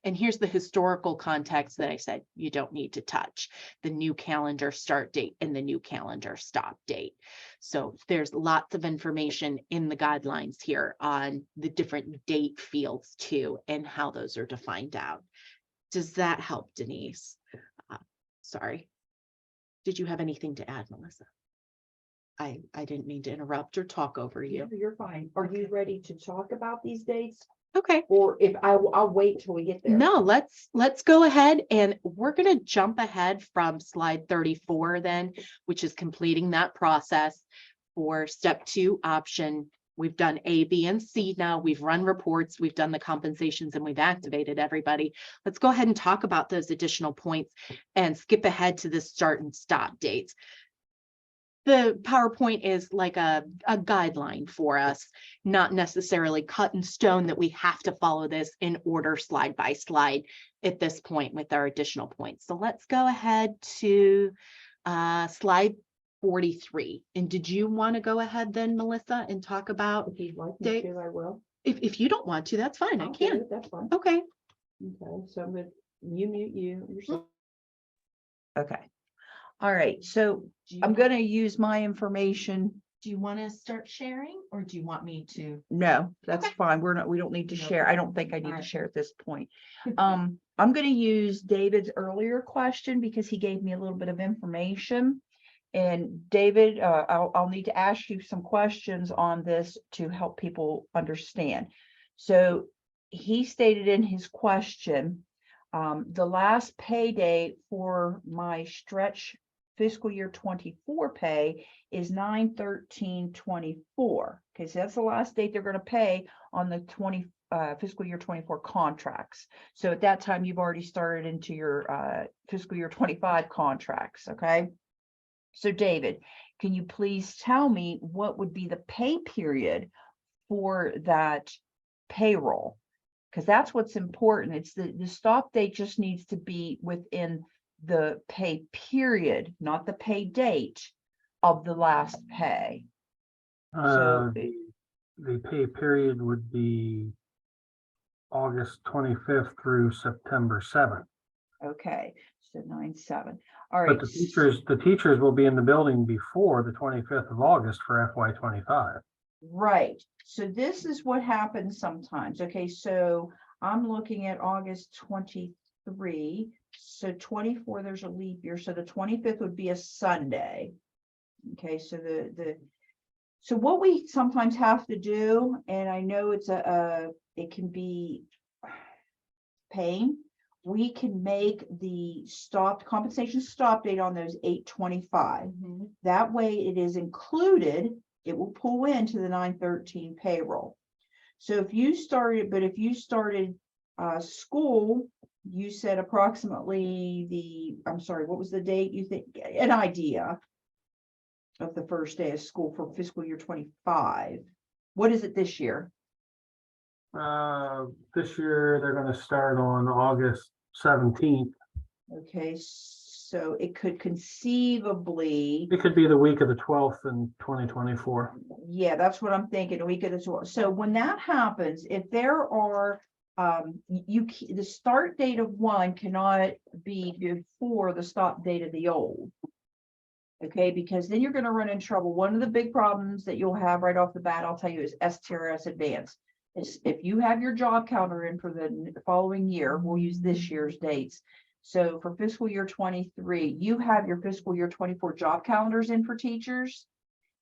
[SPEAKER 1] And here's the historical context that I said you don't need to touch: the new calendar start date and the new calendar stop date. So there's lots of information in the guidelines here on the different date fields too, and how those are defined out. Does that help, Denise? Sorry. Did you have anything to add, Melissa? I didn't mean to interrupt or talk over you.
[SPEAKER 2] You're fine. Are you ready to talk about these dates?
[SPEAKER 1] Okay.
[SPEAKER 2] Or if I'll wait till we get there.
[SPEAKER 1] No, let's go ahead, and we're going to jump ahead from slide 34 then, which is completing that process for step 2 option. We've done A, B, and C now. We've run reports, we've done the compensations, and we've activated everybody. Let's go ahead and talk about those additional points and skip ahead to the start and stop dates. The PowerPoint is like a guideline for us, not necessarily cut in stone that we have to follow this in order slide by slide at this point with our additional points. So let's go ahead to slide 43. And did you want to go ahead then, Melissa, and talk about
[SPEAKER 2] If you'd like me
[SPEAKER 1] dates?
[SPEAKER 2] to, I will.
[SPEAKER 1] If you don't want to, that's fine. I
[SPEAKER 2] I'll do
[SPEAKER 1] can.
[SPEAKER 2] it, that's fine.
[SPEAKER 1] Okay.
[SPEAKER 2] Okay, so I'm gonna mute you yourself.
[SPEAKER 3] Okay. All right, so
[SPEAKER 1] Do you
[SPEAKER 3] I'm
[SPEAKER 1] want-
[SPEAKER 3] gonna use my information.
[SPEAKER 1] Do you want to start sharing, or do you want me to?
[SPEAKER 3] No, that's
[SPEAKER 1] Okay.
[SPEAKER 3] fine. We don't need to
[SPEAKER 1] No
[SPEAKER 3] share. I don't think I need to
[SPEAKER 1] Alright.
[SPEAKER 3] share at this point. I'm gonna use David's earlier question because he gave me a little bit of information. And David, I'll need to ask you some questions on this to help people understand. So he stated in his question, the last pay date for my stretch fiscal year 24 pay is 9/13/24. Okay, so that's the last date they're going to pay on the fiscal year 24 contracts. So at that time, you've already started into your fiscal year 25 contracts. Okay. So David, can you please tell me what would be the pay period for that payroll? Because that's what's important. It's the stop date just needs to be within the pay period, not the pay date of the last pay. So
[SPEAKER 4] The pay period would be August 25th through September 7th.
[SPEAKER 3] okay, so 9/7. All
[SPEAKER 4] But
[SPEAKER 3] right.
[SPEAKER 4] the teachers will be in the building before the 25th of August for FY25.
[SPEAKER 3] Right. So this is what happens sometimes. Okay, so I'm looking at August 23. So 24, there's a leap year. So the 25th would be a Sunday. Okay, so so what we sometimes have to do, and I know it can be pain, we can make the compensation stop date on those 8/25. That way it is included, it will pull into the 9/13 payroll. So if you started school, you said approximately what was the date you think, an idea of the first day of school for fiscal year 25? What is it this year?
[SPEAKER 4] This year, they're going to start on August 17th.
[SPEAKER 3] Okay, so it could conceivably,
[SPEAKER 4] It could be the week of the 12th in 2024.
[SPEAKER 3] yeah, that's what I'm thinking, a week of this. So when that happens, if there are, the start date of one cannot be before the stop date of the old. Okay, because then you're going to run in trouble. One of the big problems that you'll have right off the bat, I'll tell you, is STRS Advanced. If you have your job calendar in for the following year, we'll use this year's dates. So for fiscal year 23, you have your fiscal year 24 job calendars in for teachers,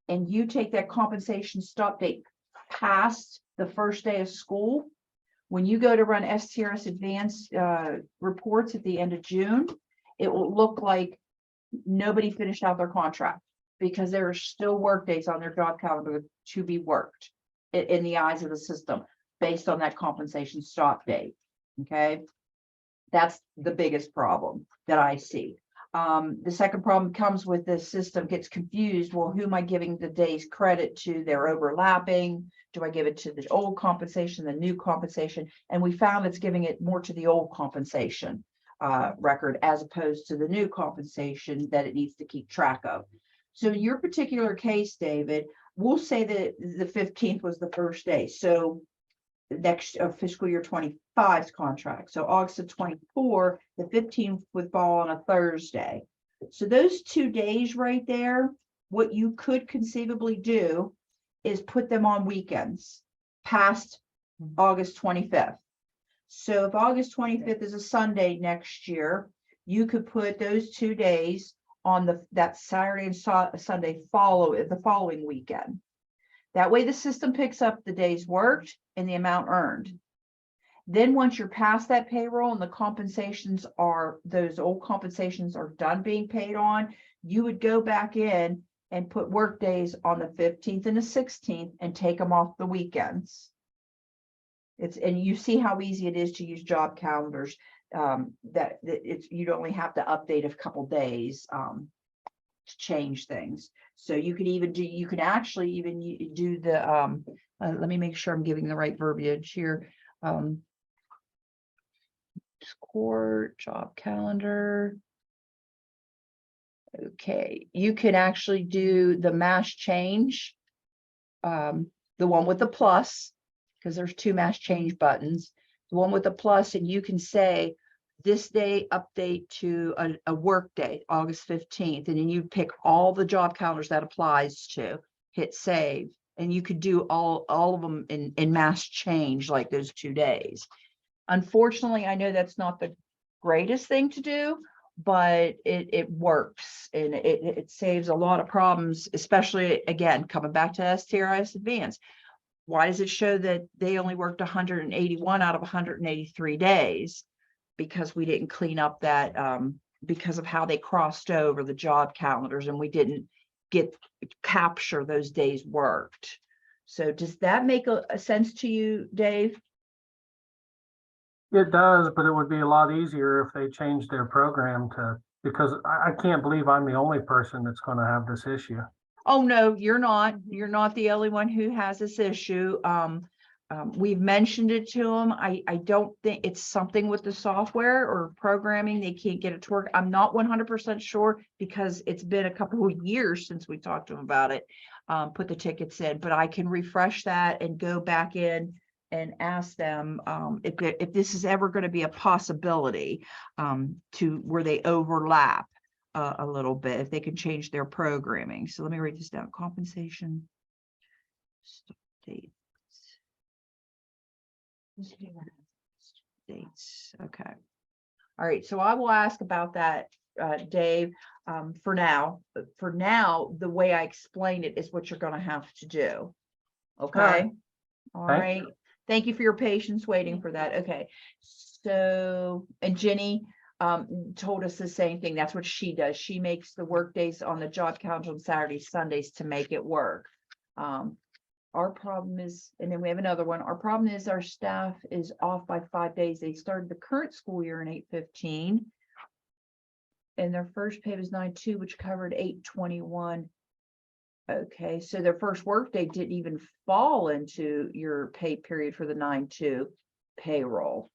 [SPEAKER 3] and you take that compensation stop date past the first day of school. When you go to run STRS Advanced reports at the end of June, it will look like nobody finished out their contract because there are still work days on their job calendar to be worked in the eyes of the system based on that compensation stop date. Okay, that's the biggest problem that I see. The second problem comes with this system gets confused. Well, who am I giving the day's credit to? They're overlapping. Do I give it to the old compensation, the new compensation? And we found it's giving it more to the old compensation record as opposed to the new compensation that it needs to keep track of. So in your particular case, David, we'll say that the 15th was the first day. So next fiscal year 25's contract. So August of 24, the 15th would fall on a Thursday. So those 2 days right there, what you could conceivably do is put them on weekends past August 25th. So if August 25th is a Sunday next year, you could put those 2 days on that Saturday and Sunday the following weekend. That way the system picks up the days worked and the amount earned. Then once you're past that payroll and the compensations are, those old compensations are done being paid on, you would go back in and put work days on the 15th and the 16th and take them off the weekends. And you see how easy it is to use job calendars, that you'd only have to update a couple days to change things. So you could even do, you could actually even do the, let me make sure I'm giving the right verbiage here. Court job calendar. Okay, you can actually do the mass change, the one with the plus, because there's 2 mass change buttons, the one with the plus, and you can say this day update to a work day, August 15th, and then you pick all the job calendars that applies to, hit save, and you could do all of them in mass change, like those 2 days. Unfortunately, I know that's not the greatest thing to do, but it works, and it saves a lot of problems, especially, again, coming back to STRIS Advanced. Why does it show that they only worked 181 out of 183 days? Because we didn't clean up that, because of how they crossed over the job calendars, and we didn't capture those days worked. So does that make a sense to you, Dave?
[SPEAKER 4] It does, but it would be a lot easier if they changed their program to, because I can't believe I'm the only person that's going to have this issue.
[SPEAKER 3] Oh, no, you're not. You're not the only one who has this issue. We've mentioned it to them. I don't think it's something with the software or programming. They can't get it to work. I'm not 100% sure, because it's been a couple of years since we talked to them about it. Put the tickets in, but I can refresh that and go back in and ask them if this is ever going to be a possibility, to where they overlap a little bit, if they can change their programming. So let me write this down. Compensation dates. Okay. All right. So I will ask about that, Dave. For now, the way I explained it is what you're going to have to do. Okay. All right. Thank you for your patience waiting for that. Okay. So, and Jenny told us the same thing. That's what she does. She makes the work days on the job calendar on Saturdays, Sundays to make it work. Our problem is, and then we have another one. Our problem is our staff is off by 5 days. They started the current school year in 8/15, and their first pay was 9/2, which covered 8/21. Okay, so their first workday didn't even fall into your pay period for the 9/2 payroll.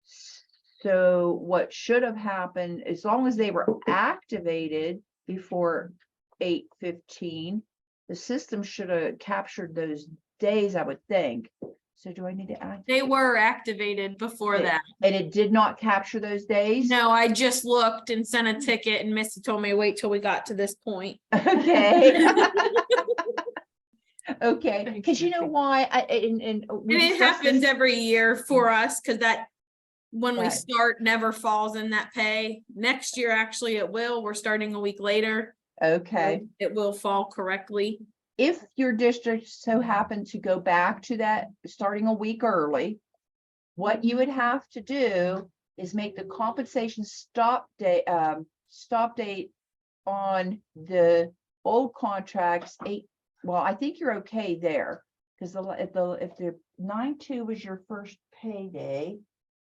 [SPEAKER 3] So what should have happened, as long as they were activated before 8/15, the system should have captured those days, I would think. So do I need to act?
[SPEAKER 5] They were activated before that.
[SPEAKER 3] And it did not capture those days?
[SPEAKER 5] No, I just looked and sent a ticket, and Missy told me wait till we got to this point.
[SPEAKER 3] Okay. Okay, because you know why?
[SPEAKER 5] And it happens every year for us, because that when we
[SPEAKER 3] Right.
[SPEAKER 5] start never falls in that pay. Next year, actually, it will. We're starting a week later.
[SPEAKER 3] Okay.
[SPEAKER 5] It will fall correctly.
[SPEAKER 3] If your district so happened to go back to that starting a week early, what you would have to do is make the compensation stop date on the old contracts well, I think you're okay there, because if the 9/2 was your first payday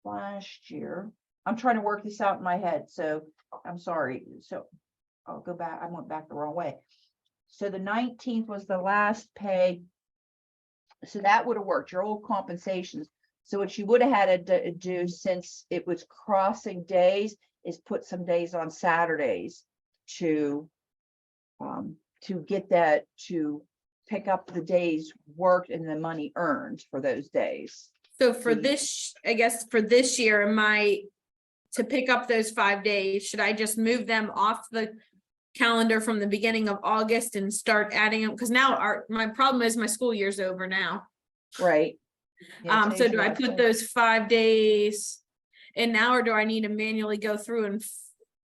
[SPEAKER 3] last year, I'm trying to work this out in my head, so I'm sorry. So I'll go back. I went back the wrong way. So the 19th was the last pay. So that would have worked, your old compensations. So what you would have had to do, since it was crossing days, is put some days on Saturdays to to get that to pick up the days worked and the money earned for those days.
[SPEAKER 5] So for
[SPEAKER 3] Mhm.
[SPEAKER 5] this, I guess for this year, to pick up those 5 days, should I just move them off the calendar from the beginning of August and start adding them? Because now my problem is my school year's over now.
[SPEAKER 3] Right. Yeah,
[SPEAKER 5] So
[SPEAKER 3] today's
[SPEAKER 5] do I
[SPEAKER 3] last
[SPEAKER 5] put
[SPEAKER 3] day.
[SPEAKER 5] those 5 days in now, or do I need to manually go through and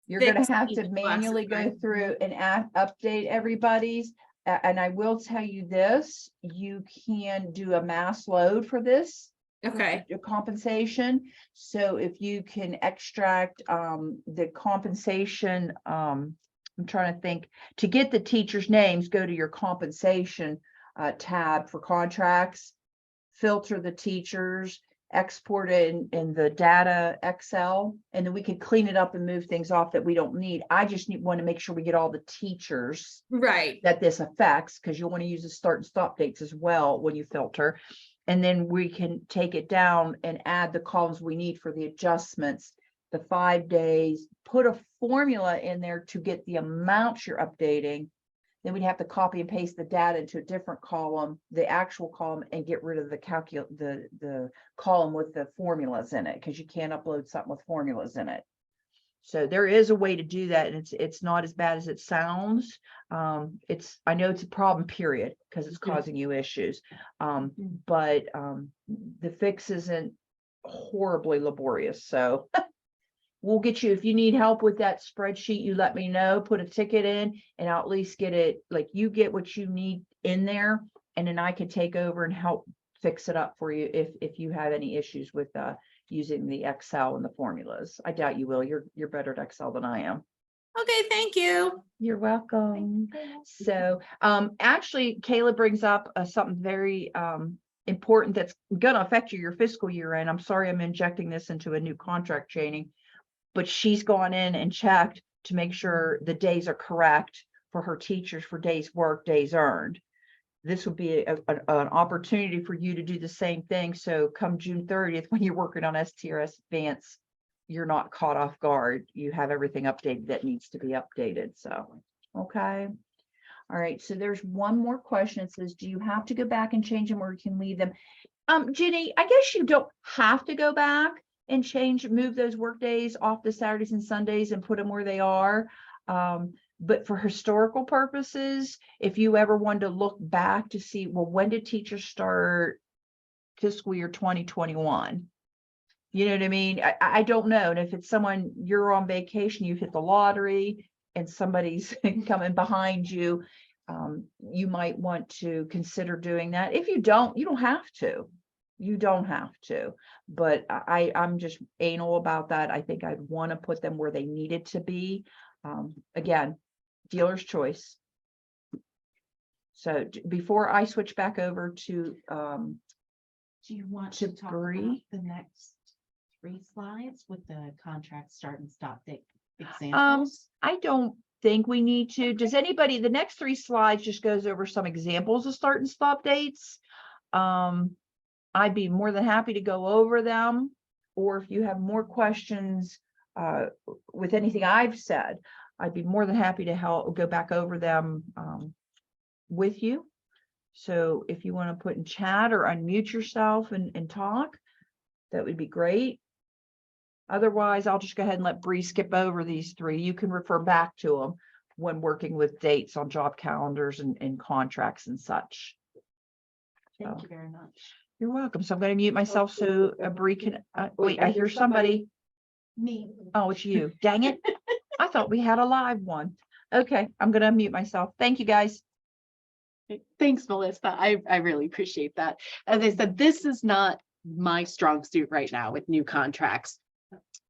[SPEAKER 3] You're gonna
[SPEAKER 5] fix
[SPEAKER 3] have
[SPEAKER 5] each
[SPEAKER 3] to manually go
[SPEAKER 5] classified?
[SPEAKER 3] through and update everybody's. And I will tell you this, you can do a mass load for this.
[SPEAKER 5] Okay,
[SPEAKER 3] Your compensation. So if you can extract the compensation, I'm trying to think, to get the teachers' names, go to your compensation tab for contracts, filter the teachers, export it in the data Excel, and then we can clean it up and move things off that we don't need. I just want to make sure we get all the teachers
[SPEAKER 5] right.
[SPEAKER 3] that this affects, because you'll want to use the start and stop dates as well when you filter. And then we can take it down and add the columns we need for the adjustments, the 5 days, put a formula in there to get the amounts you're updating. Then we'd have to copy and paste the data into a different column, the actual column, and get rid of the column with the formulas in it, because you can't upload something with formulas in it. So there is a way to do that, and it's not as bad as it sounds. I know it's a problem, period, because it's causing you issues. But the fix isn't horribly laborious. So we'll get you, if you need help with that spreadsheet, you let me know, put a ticket in, and I'll at least get it, like, you get what you need in there, and then I can take over and help fix it up for you if you have any issues with using the Excel and the formulas. I doubt you will. You're better at Excel than I am.
[SPEAKER 5] Okay, thank you.
[SPEAKER 3] You're welcome. So actually, Kayla brings up something very important that's going to affect your fiscal year. And I'm sorry I'm injecting this into a new contract chaining, but she's gone in and checked to make sure the days are correct for her teachers for days worked, days earned. This would be an opportunity for you to do the same thing. So come June 30th, when you're working on STRS Advance, you're not caught off guard. You have everything updated that needs to be updated. So, okay. All right. So there's one more question. It says, do you have to go back and change them, or you can leave them? Jenny, I guess you don't have to go back and move those work days off the Saturdays and Sundays and put them where they are. But for historical purposes, if you ever wanted to look back to see, well, when did teachers start fiscal year 2021? You know what I mean? I don't know. And if it's someone, you're on vacation, you hit the lottery and somebody's coming behind you, you might want to consider doing that. If you don't have to. You don't have to. But I'm just anal about that. I think I'd want to put them where they needed to be. Again, dealer's choice. So before I switch back over to
[SPEAKER 1] Do you want
[SPEAKER 3] to
[SPEAKER 1] to talk
[SPEAKER 3] Bree?
[SPEAKER 1] about the next 3 slides with the contract start and stop date examples?
[SPEAKER 3] I don't think we need to. Does anybody, the next 3 slides just goes over some examples of start and stop dates. I'd be more than happy to go over them, or if you have more questions with anything I've said, I'd be more than happy to help go back over them with you. So if you want to put in chat or unmute yourself and talk, that would be great. Otherwise, I'll just go ahead and let Bree skip over these 3. You can refer back to them when working with dates on job calendars and contracts and such.
[SPEAKER 1] Thank you very much.
[SPEAKER 3] You're welcome. So I'm going to mute myself so Bree can, wait, I hear somebody.
[SPEAKER 1] Me.
[SPEAKER 3] Oh, it's you. Dang it. I thought we had a live one. Okay, I'm going to unmute myself. Thank you, guys.
[SPEAKER 1] Thanks, Melissa. I really appreciate that. As I said, this is not my strong suit right now with new contracts.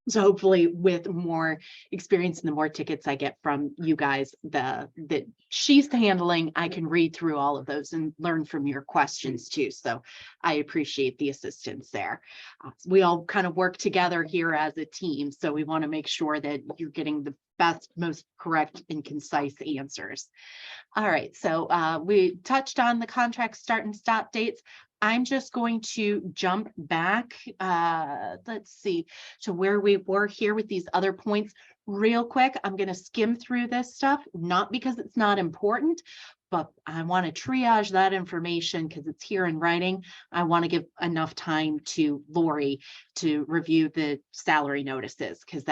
[SPEAKER 1] So hopefully with more experience and the more tickets I get from you guys, that she's handling, I can read through all of those and learn from your questions too. So I appreciate the assistance there. We all kind of work together here as a team. So we want to make sure that you're getting the best, most correct and concise answers. All right, so we touched on the contract start and stop dates. I'm just going to jump back, let's see, to where we were here with these other points real quick. I'm going to skim through this stuff, not because it's not important, but I want to triage that information because it's here in writing. I want to give enough time to Lori to review the salary notices because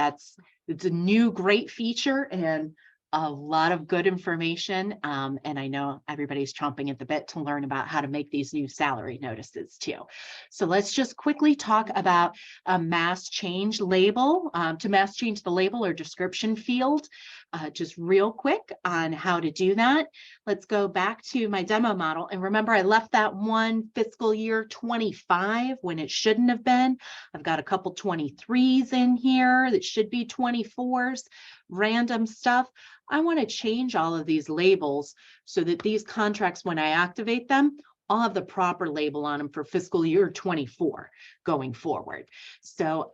[SPEAKER 1] it's a new great feature and a lot of good information. And I know everybody's chomping at the bit to learn about how to make these new salary notices too. So let's just quickly talk about a mass change label, to mass change the label or description field, just real quick on how to do that. Let's go back to my demo model. And remember, I left that one fiscal year 25 when it shouldn't have been. I've got a couple 23s in here that should be 24s, random stuff. I want to change all of these labels so that these contracts, when I activate them, I'll have the proper label on them for fiscal year 24 going forward. So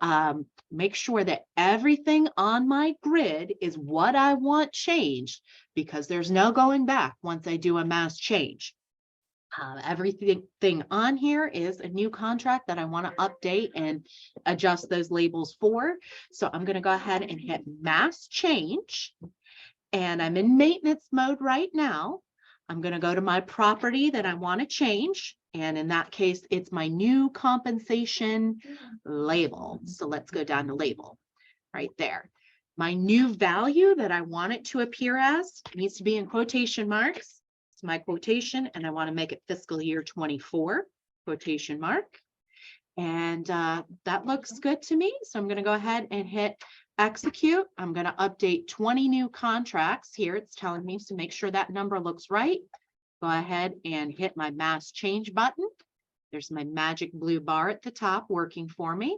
[SPEAKER 1] make sure that everything on my grid is what I want changed because there's no going back once I do a mass change. Everything on here is a new contract that I want to update and adjust those labels for. So I'm going to go ahead and hit mass change. And I'm in maintenance mode right now. I'm going to go to my property that I want to change. And in that case, it's my new compensation label. So let's go down to label right there. My new value that I want it to appear as needs to be in quotation marks. It's my quotation, and I want to make it fiscal year 24, quotation mark. And that looks good to me. So I'm going to go ahead and hit execute. I'm going to update 20 new contracts here. It's telling me to make sure that number looks right. Go ahead and hit my mass change button. There's my magic blue bar at the top working for me.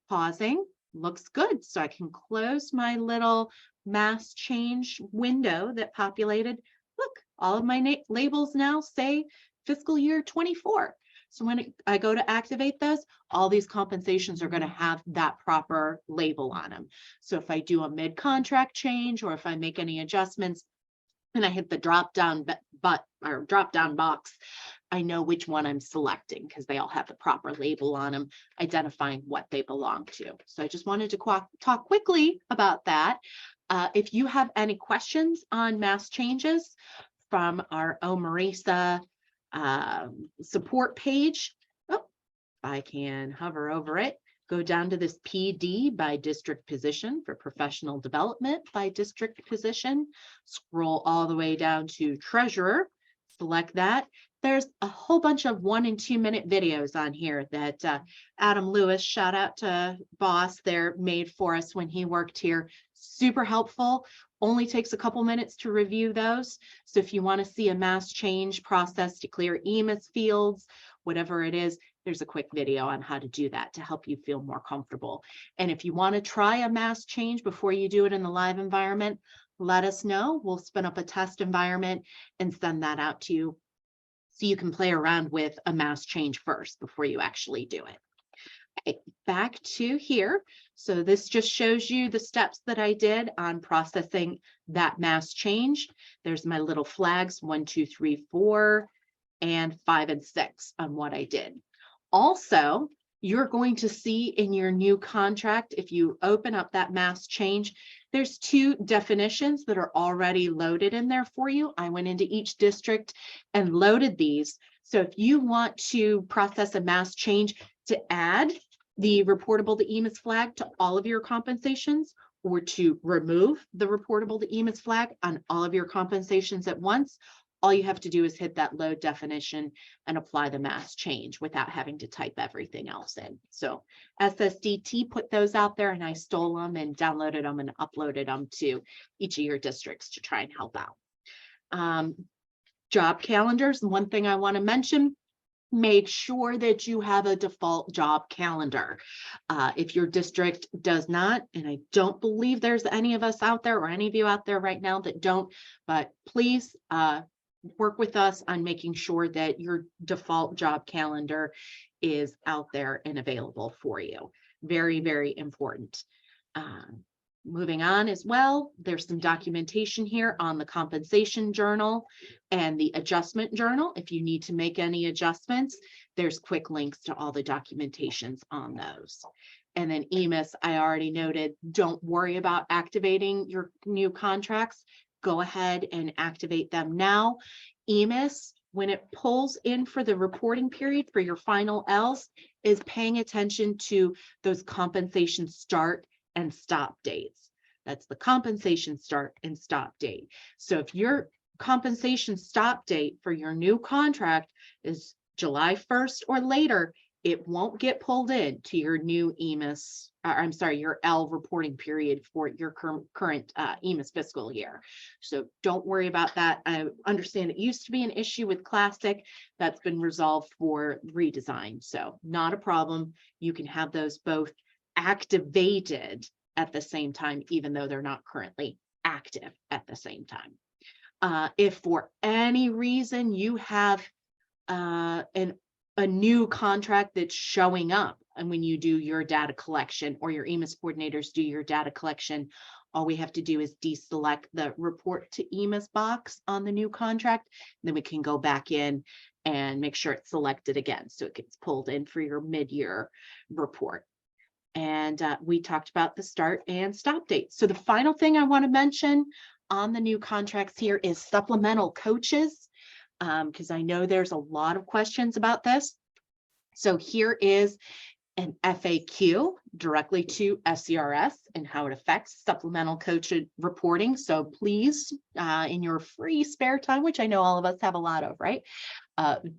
[SPEAKER 1] Pausing. Looks good. So I can close my little mass change window that populated. Look, all of my labels now say fiscal year 24. So when I go to activate those, all these compensations are going to have that proper label on them. So if I do a mid-contract change or if I make any adjustments and I hit the drop down box, I know which one I'm selecting because they all have the proper label on them, identifying what they belong to. So I just wanted to talk quickly about that. If you have any questions on mass changes from our OME-RESA support page. Oh, I can hover over it, go down to this PD by district position for professional development by district position, scroll all the way down to treasurer, select that. There's a whole bunch of 1 and 2 minute videos on here that Adam Lewis, shout out to boss there, made for us when he worked here. Super helpful. Only takes a couple minutes to review those. So if you want to see a mass change process to clear EMIS fields, whatever it is, there's a quick video on how to do that to help you feel more comfortable. And if you want to try a mass change before you do it in the live environment, let us know. We'll spin up a test environment and send that out to you so you can play around with a mass change first before you actually do it. Okay, back to here. So this just shows you the steps that I did on processing that mass change. There's my little flags 1, 2, 3, 4, and 5 and 6 on what I did. Also, you're going to see in your new contract, if you open up that mass change, there's 2 definitions that are already loaded in there for you. I went into each district and loaded these. So if you want to process a mass change to add the reportable to EMIS flag to all of your compensations, or to remove the reportable to EMIS flag on all of your compensations at once, all you have to do is hit that load definition and apply the mass change without having to type everything else in. So SSDT put those out there and I stole them and downloaded them and uploaded them to each of your districts to try and help out. Job calendars, one thing I want to mention, make sure that you have a default job calendar. If your district does not, and I don't believe there's any of us out there or any of you out there right now that don't, but please work with us on making sure that your default job calendar is out there and available for you. Very, very important. Moving on as well, there's some documentation here on the compensation journal and the adjustment journal. If you need to make any adjustments, there's quick links to all the documentations on those. And then EMIS, I already noted, don't worry about activating your new contracts. Go ahead and activate them now. EMIS, when it pulls in for the reporting period for your final Ls, is paying attention to those compensation start and stop dates. That's the compensation start and stop date. So if your compensation stop date for your new contract is July 1st or later, it won't get pulled in to your new EMIS, I'm sorry, your L reporting period for your current EMIS fiscal year. So don't worry about that. I understand it used to be an issue with Classic. That's been resolved for redesign. So not a problem. You can have those both activated at the same time, even though they're not currently active at the same time. If for any reason you have a new contract that's showing up, and when you do your data collection or your EMIS coordinators do your data collection, all we have to do is deselect the report to EMIS box on the new contract. Then we can go back in and make sure it's selected again. So it gets pulled in for your mid-year report. And we talked about the start and stop date. So the final thing I want to mention on the new contracts here is supplemental coaches, because I know there's a lot of questions about this. So here is an FAQ directly to SCRS and how it affects supplemental coach reporting. So please, in your free spare time, which I know all of us have a lot of, right?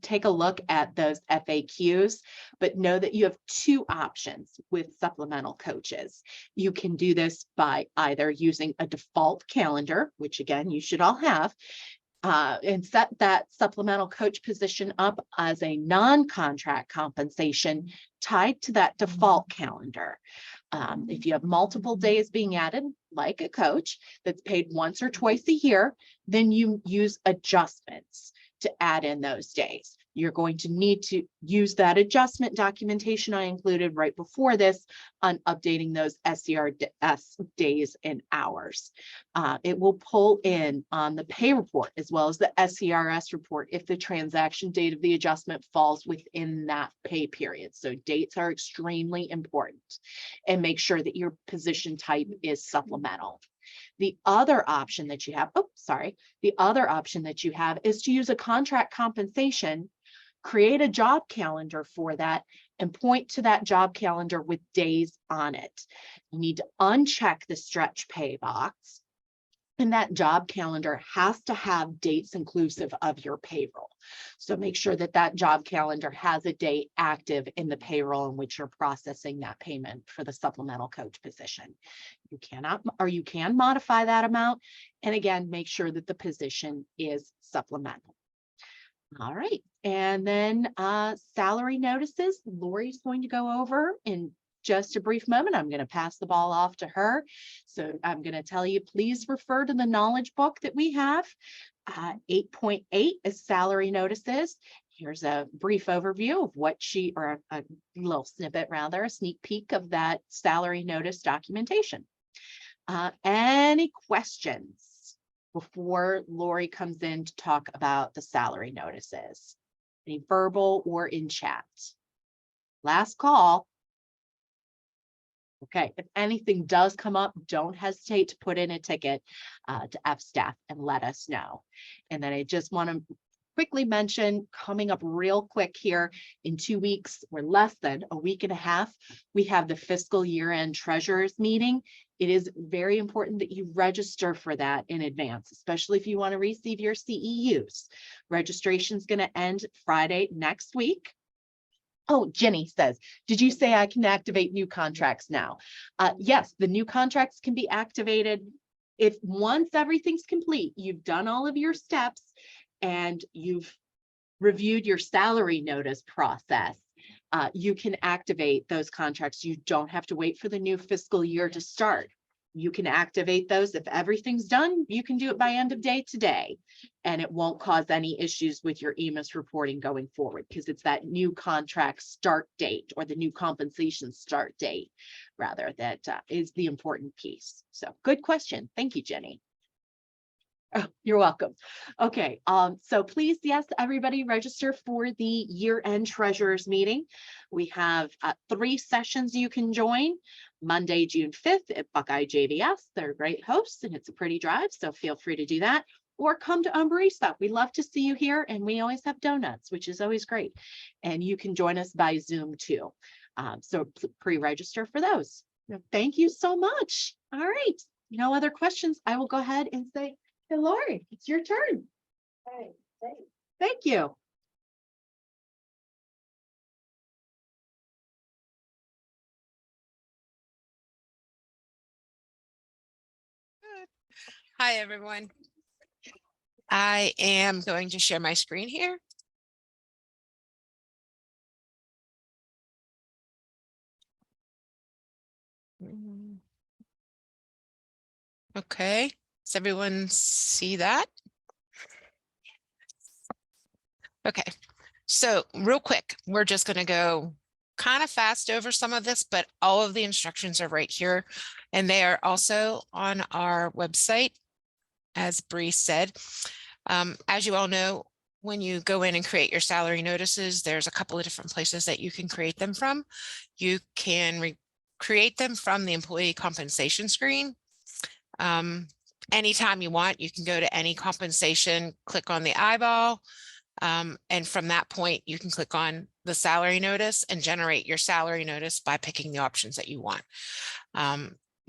[SPEAKER 1] Take a look at those FAQs, but know that you have two options with supplemental coaches. You can do this by either using a default calendar, which again, you should all have, and set that supplemental coach position up as a non-contract compensation tied to that default calendar. If you have multiple days being added, like a coach that's paid once or twice a year, then you use adjustments to add in those days. You're going to need to use that adjustment documentation I included right before this on updating those SCRS days and hours. It will pull in on the pay report as well as the SCRS report if the transaction date of the adjustment falls within that pay period. So dates are extremely important, and make sure that your position type is supplemental. The other option that you have, the other option that you have is to use a contract compensation, create a job calendar for that, and point to that job calendar with days on it. You need to uncheck the stretch pay box, and that job calendar has to have dates inclusive of your payroll. So make sure that that job calendar has a date active in the payroll in which you're processing that payment for the supplemental coach position. You cannot, or you can modify that amount. And again, make sure that the position is supplemental. All right. And then salary notices, Lori's going to go over in just a brief moment. I'm going to pass the ball off to her. So I'm going to tell you, please refer to the knowledge book that we have. 8.8 is salary notices. Here's a brief overview of what or a little snippet rather, a sneak peek of that salary notice documentation. Any questions before Lori comes in to talk about the salary notices? Any verbal or in chat? Last call. Okay, if anything does come up, don't hesitate to put in a ticket to F staff and let us know. And then I just want to quickly mention, coming up real quick here in 2 weeks or less than a week and a half, we have the fiscal year-end treasurers meeting. It is very important that you register for that in advance, especially if you want to receive your CEUs. Registration is going to end Friday next week. Oh, Jenny says, did you say I can activate new contracts now? Yes, the new contracts can be activated if once everything's complete, you've done all of your steps and you've reviewed your salary notice process. You can activate those contracts. You don't have to wait for the new fiscal year to start. you can activate those. If everything's done, you can do it by end of day today. And it won't cause any issues with your EMIS reporting going forward, because it's that new contract start date or the new compensation start date, rather, that is the important piece. So good question. Thank you, Jenny. Oh, you're welcome. Okay, so please, yes, everybody register for the year-end treasurers meeting. We have 3 sessions you can join. Monday, June 5th at Buckeye JVS. They're great hosts and it's a pretty drive, so feel free to do that. Or come to OME-RESA. We love to see you here, and we always have donuts, which is always great. And you can join us by Zoom too. So pre-register for those. Thank you so much. All right, no other questions. I will go ahead and say, hey, Lori, it's your turn.
[SPEAKER 2] Hey, thanks.
[SPEAKER 1] Thank you.
[SPEAKER 6] Hi, everyone. I am going to share my screen here. Okay, does everyone see that? Okay, so real quick, we're just going to go kind of fast over some of this, but all of the instructions are right here, and they are also on our website, as Bree said. As you all know, when you go in and create your salary notices, there's a couple of different places that you can create them from. You can create them from the employee compensation screen. Anytime you want, you can go to any compensation, click on the eyeball, and from that point, you can click on the salary notice and generate your salary notice by picking the options that you want.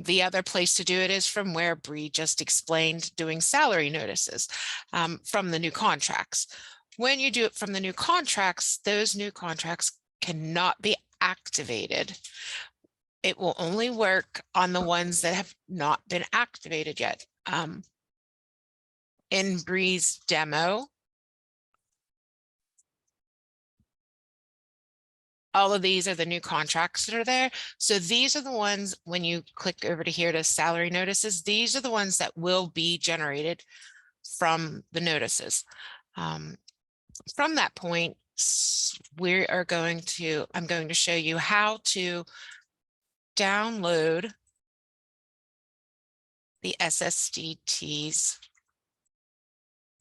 [SPEAKER 6] The other place to do it is from where Bree just explained, doing salary notices from the new contracts. When you do it from the new contracts, those new contracts cannot be activated. It will only work on the ones that have not been activated yet. In Bree's demo, all of these are the new contracts that are there. So these are the ones, when you click over to here to salary notices, these are the ones that will be generated from the notices. From that point, I'm going to show you how to download the SSDT's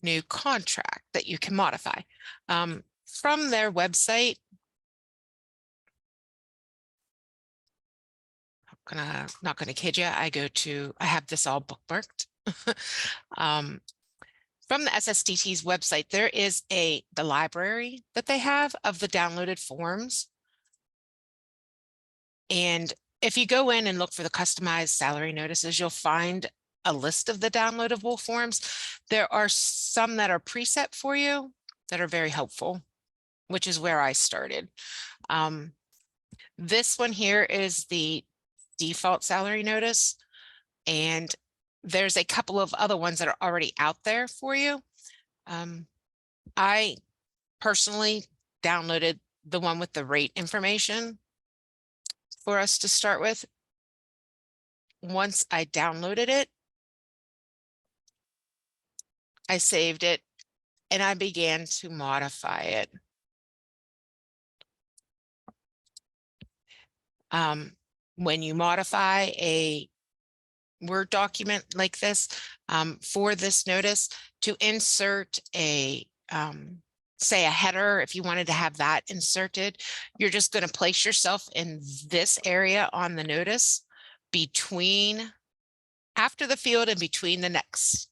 [SPEAKER 6] new contract that you can modify. From their website, not gonna kid you, I have this all bookmarked. From the SSDT's website, there is the library that they have of the downloaded forms. And if you go in and look for the customized salary notices, you'll find a list of the downloadable forms. There are some that are preset for you that are very helpful, which is where I started. This one here is the default salary notice, and there's a couple of other ones that are already out there for you. I personally downloaded the one with the rate information for us to start with. Once I downloaded it, I saved it and I began to modify it. When you modify a Word document like this, for this notice, to insert a, say a header, if you wanted to have that inserted, you're just going to place yourself in this area on the notice after the field and between the next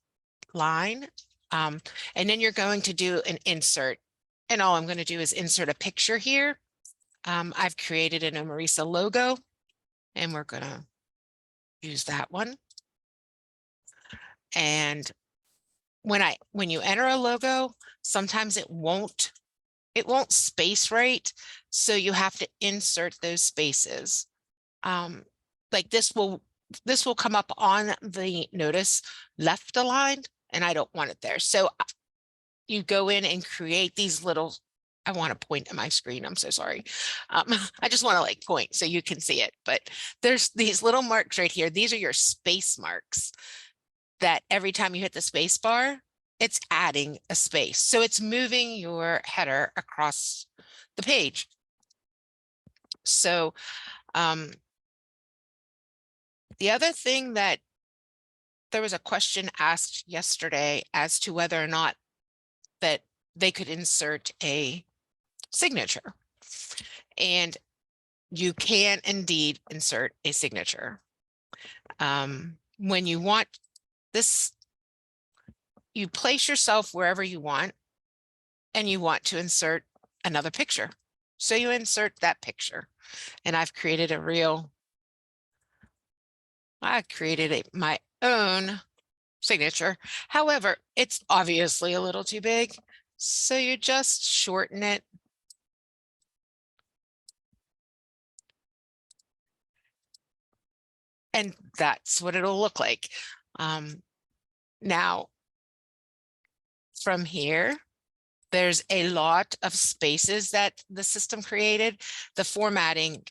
[SPEAKER 6] line. And then you're going to do an insert. And all I'm going to do is insert a picture here. I've created an OME-RESA logo, and we're going to use that one. And when you enter a logo, sometimes it won't space right. So you have to insert those spaces. Like this will come up on the notice left aligned, and I don't want it there. So you go in and create these little I want to point at my screen. I'm so sorry. I just want to like point so you can see it, but there's these little marks right here. These are your space marks that every time you hit the space bar, it's adding a space. So it's moving your header across the page. So the other thing that there was a question asked yesterday as to whether or not that they could insert a signature. And you can indeed insert a signature. When you want this, you place yourself wherever you want, and you want to insert another picture. So you insert that picture. And I've created a reel. I created my own signature. However, it's obviously a little too big. So you just shorten it. And that's what it'll look like. Now, from here, there's a lot of spaces that the system created. The formatting,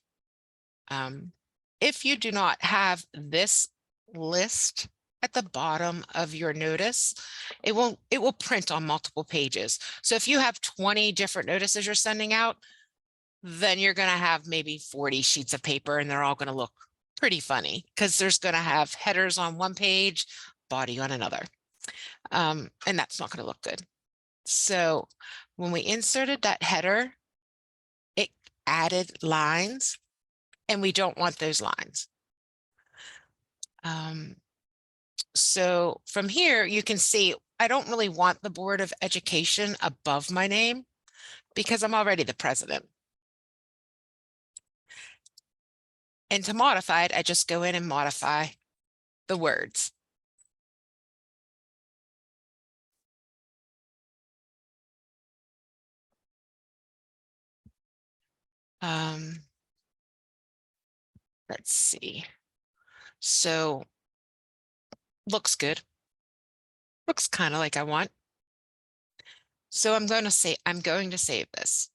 [SPEAKER 6] if you do not have this list at the bottom of your notice, it will print on multiple pages. So if you have 20 different notices you're sending out, then you're going to have maybe 40 sheets of paper, and they're all going to look pretty funny because there's going to have headers on one page, body on another. And that's not going to look good. So when we inserted that header, it added lines, and we don't want those lines. So from here, you can see, I don't really want the Board of Education above my name because I'm already the president. And to modify it, I just go in and modify the words. Let's see. So looks good. Looks kind of like I want. So I'm going to save this.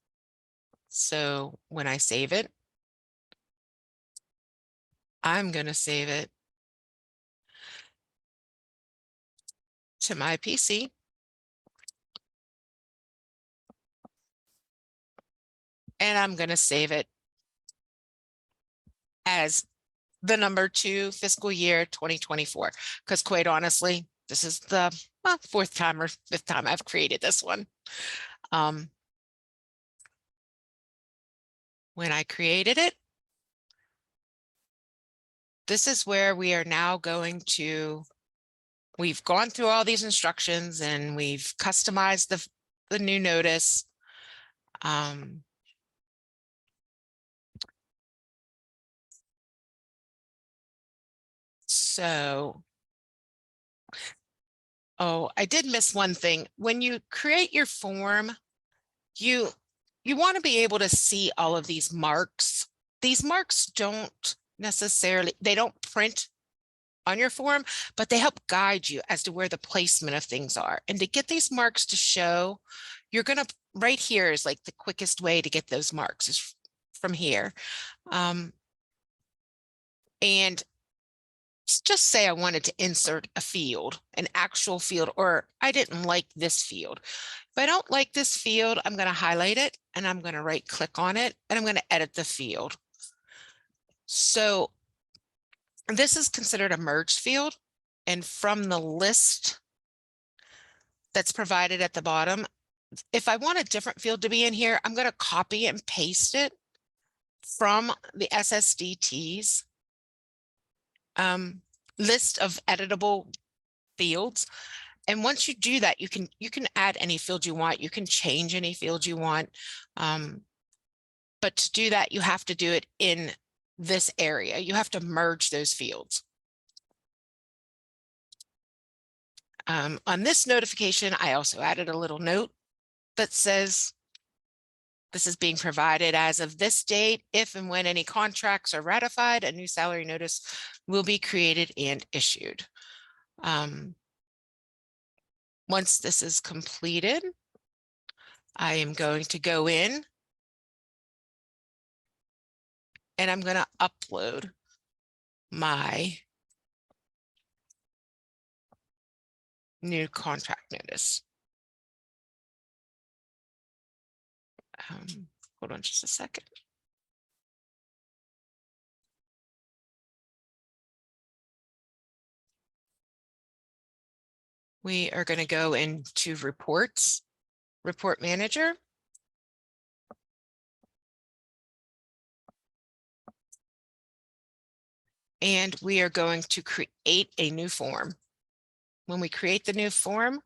[SPEAKER 6] So when I save it, I'm going to save it to my PC. And I'm going to save it as the number 2 fiscal year 2024, because quite honestly, this is the 4th time or 5th time I've created this one. When I created it, this is where we are now going to, we've gone through all these instructions and we've customized the new notice. So, oh, I did miss one thing. When you create your form, you want to be able to see all of these marks. These marks don't necessarily, they don't print on your form, but they help guide you as to where the placement of things are. And to get these marks to show, you're going to, right here is like the quickest way to get those marks is from here. And just say I wanted to insert a field, an actual field, or I didn't like this field. If I don't like this field, I'm going to highlight it and I'm going to right click on it and I'm going to edit the field. So this is considered a merged field. And from the list that's provided at the bottom, if I want a different field to be in here, I'm going to copy and paste it from the SSDT's list of editable fields. And once you do that, you can add any field you want. You can change any field you want. But to do that, you have to do it in this area. You have to merge those fields. On this notification, I also added a little note that says this is being provided as of this date. If and when any contracts are ratified, a new salary notice will be created and issued. Once this is completed, I am going to go in and I'm going to upload my new contract notice. Hold on just a second. We are going to go into reports, report manager. And we are going to create a new form. When we create the new form,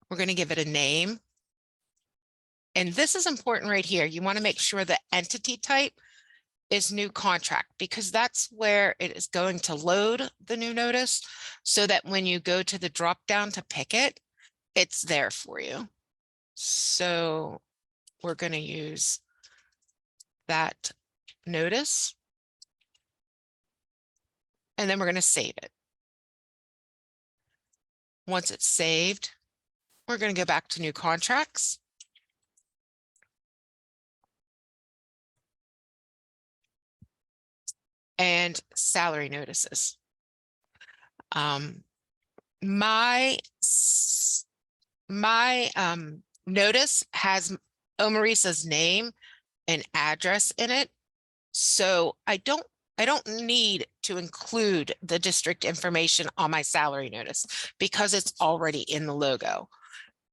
[SPEAKER 6] we're going to give it a name. And this is important right here. You want to make sure the entity type is new contract, because that's where it is going to load the new notice, so that when you go to the drop down to pick it, it's there for you. So we're going to use that notice, and then we're going to save it. Once it's saved, we're going to go back to new contracts. And salary notices. My notice has OME-RESA's name and address in it. So I don't need to include the district information on my salary notice because it's already in the logo.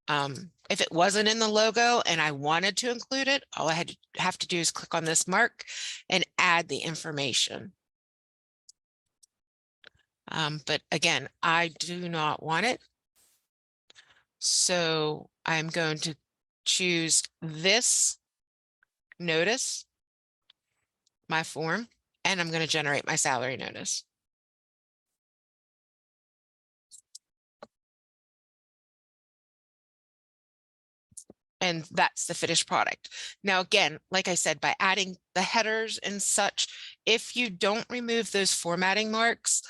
[SPEAKER 6] If it wasn't in the logo and I wanted to include it, all I have to do is click on this mark and add the information. But again, I do not want it. So I'm going to choose this notice, my form, and I'm going to generate my salary notice. And that's the finished product. Now, again, like I said, by adding the headers and such, if you don't remove those formatting marks,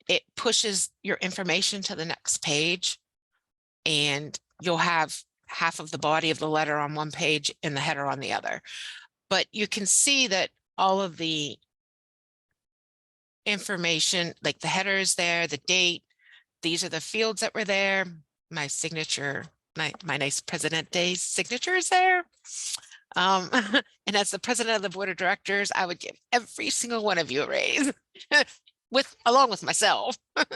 [SPEAKER 6] it pushes your information to the next page, and you'll have half of the body of the letter on one page and the header on the other. But you can see that all of the information, like the header is there, the date, these are the fields that were there, my signature, my nice Presidente signature is there. And as the president of the board of directors, I would give every single one of you a raise along with myself. But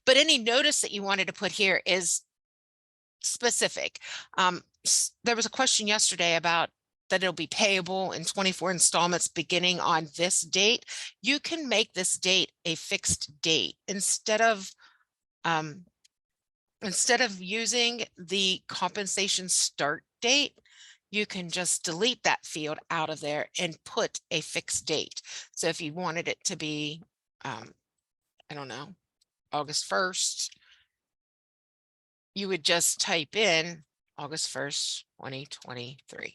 [SPEAKER 6] any notice that you wanted to put here is specific. There was a question yesterday about that it'll be payable in 24 installments beginning on this date. You can make this date a fixed date instead of using the compensation start date. You can just delete that field out of there and put a fixed date. So if you wanted it to be, I don't know, August 1st, you would just type in August 1st, 2023.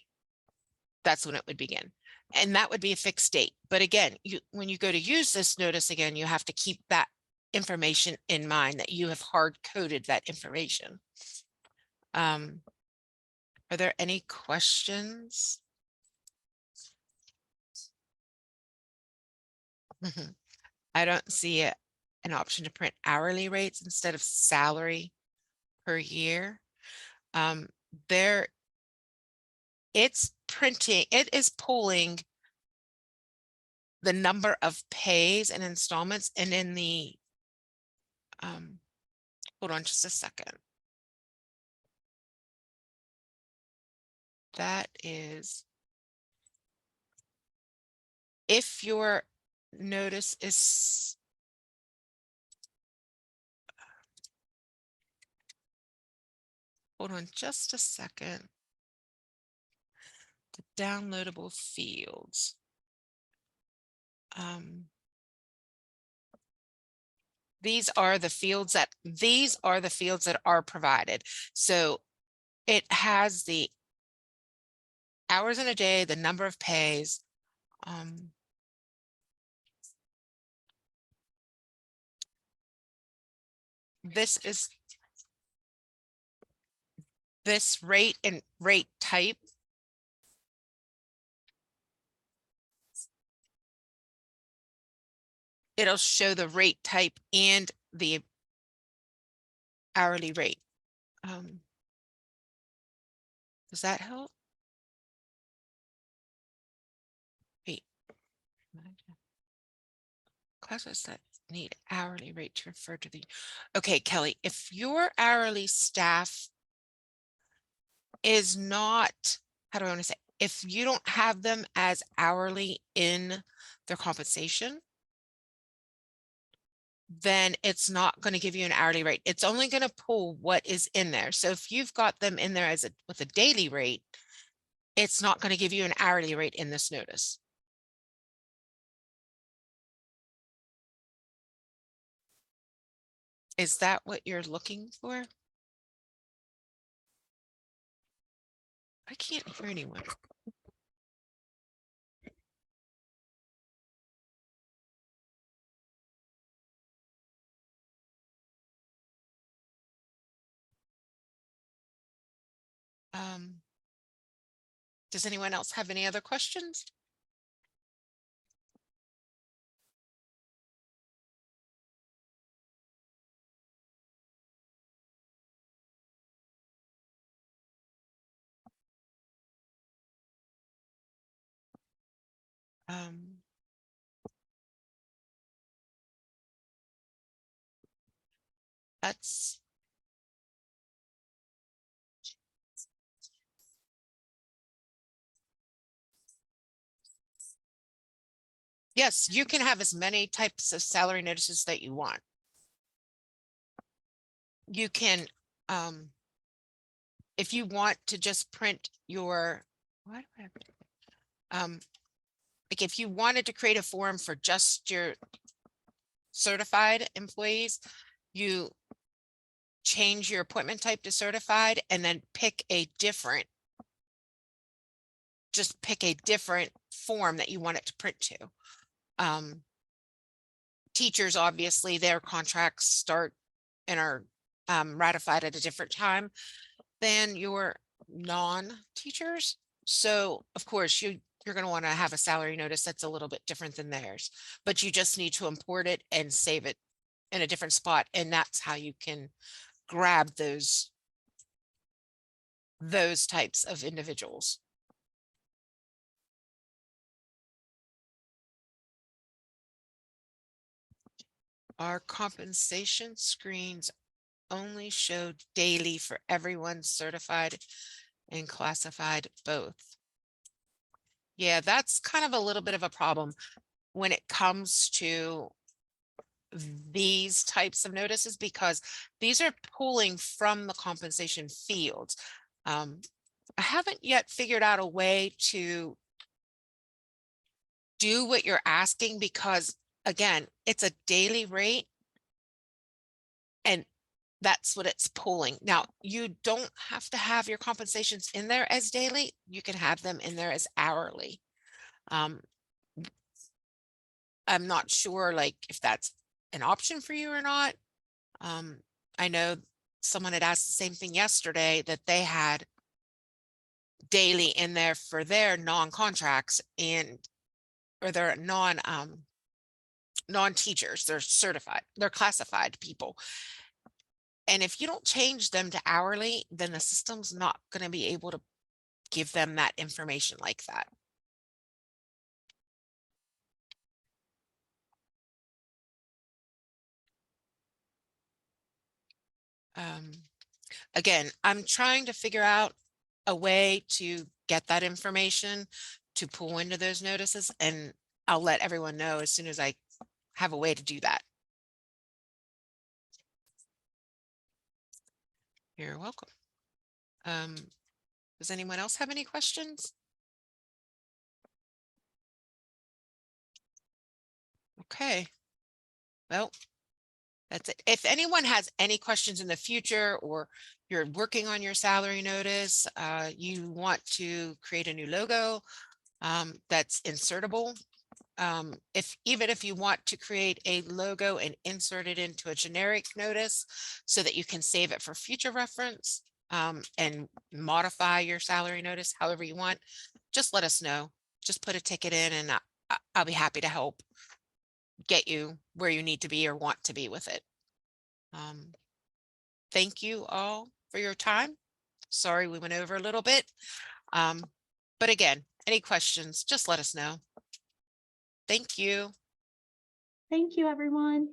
[SPEAKER 6] That's when it would begin. And that would be a fixed date. But again, when you go to use this notice again, you have to keep that information in mind, that you have hard coded that information. Are there any questions? I don't see an option to print hourly rates instead of salary per year. It's printing, it is pulling the number of pays and installments, and in the hold on just a second. That is, if your notice is hold on just a second. The downloadable fields. These are the fields that are provided. So it has the hours in a day, the number of pays. this is this rate and rate type. It'll show the rate type and the hourly rate. Does that help? Wait. Classes that need hourly rate to refer to the, okay, Kelly, if your hourly staff is not, how do I want to say, if you don't have them as hourly in their compensation, then it's not going to give you an hourly rate. It's only going to pull what is in there. So if you've got them in there as with a daily rate, it's not going to give you an hourly rate in this notice. Is that what you're looking for? I can't hear anyone. Does anyone else have any other questions? That's yes, you can have as many types of salary notices that you want. You can, if you want to just print your, why do I have, like if you wanted to create a form for just your certified employees, you change your appointment type to certified and then pick a different, just pick a different form that you want it to print to. Teachers, obviously, their contracts start and are ratified at a different time than your non-teachers. So of course you're going to want to have a salary notice that's a little bit different than theirs, but you just need to import it and save it in a different spot. And that's how you can grab those types of individuals. Our compensation screens only show daily for everyone certified and classified both. Yeah, that's kind of a little bit of a problem when it comes to these types of notices, because these are pulling from the compensation fields. I haven't yet figured out a way to do what you're asking, because again, it's a daily rate and that's what it's pulling. Now, you don't have to have your compensations in there as daily. You can have them in there as hourly. I'm not sure like if that's an option for you or not. I know someone had asked the same thing yesterday, that they had daily in there for their non-contracts and or their non-teachers, they're certified, they're classified people. And if you don't change them to hourly, then the system's not going to be able to give them that information like that. Again, I'm trying to figure out a way to get that information to pull into those notices, and I'll let everyone know as soon as I have a way to do that. You're welcome. Does anyone else have any questions? Okay. Well, that's it. If anyone has any questions in the future, or you're working on your salary notice, you want to create a new logo that's insertable, Even if you want to create a logo and insert it into a generic notice so that you can save it for future reference, and modify your salary notice however you want, just let us know. Just put a ticket in and I'll be happy to help get you where you need to be or want to be with it. Thank you all for your time. Sorry we went over a little bit. But again, any questions, just let us know. Thank you.
[SPEAKER 1] Thank you, everyone.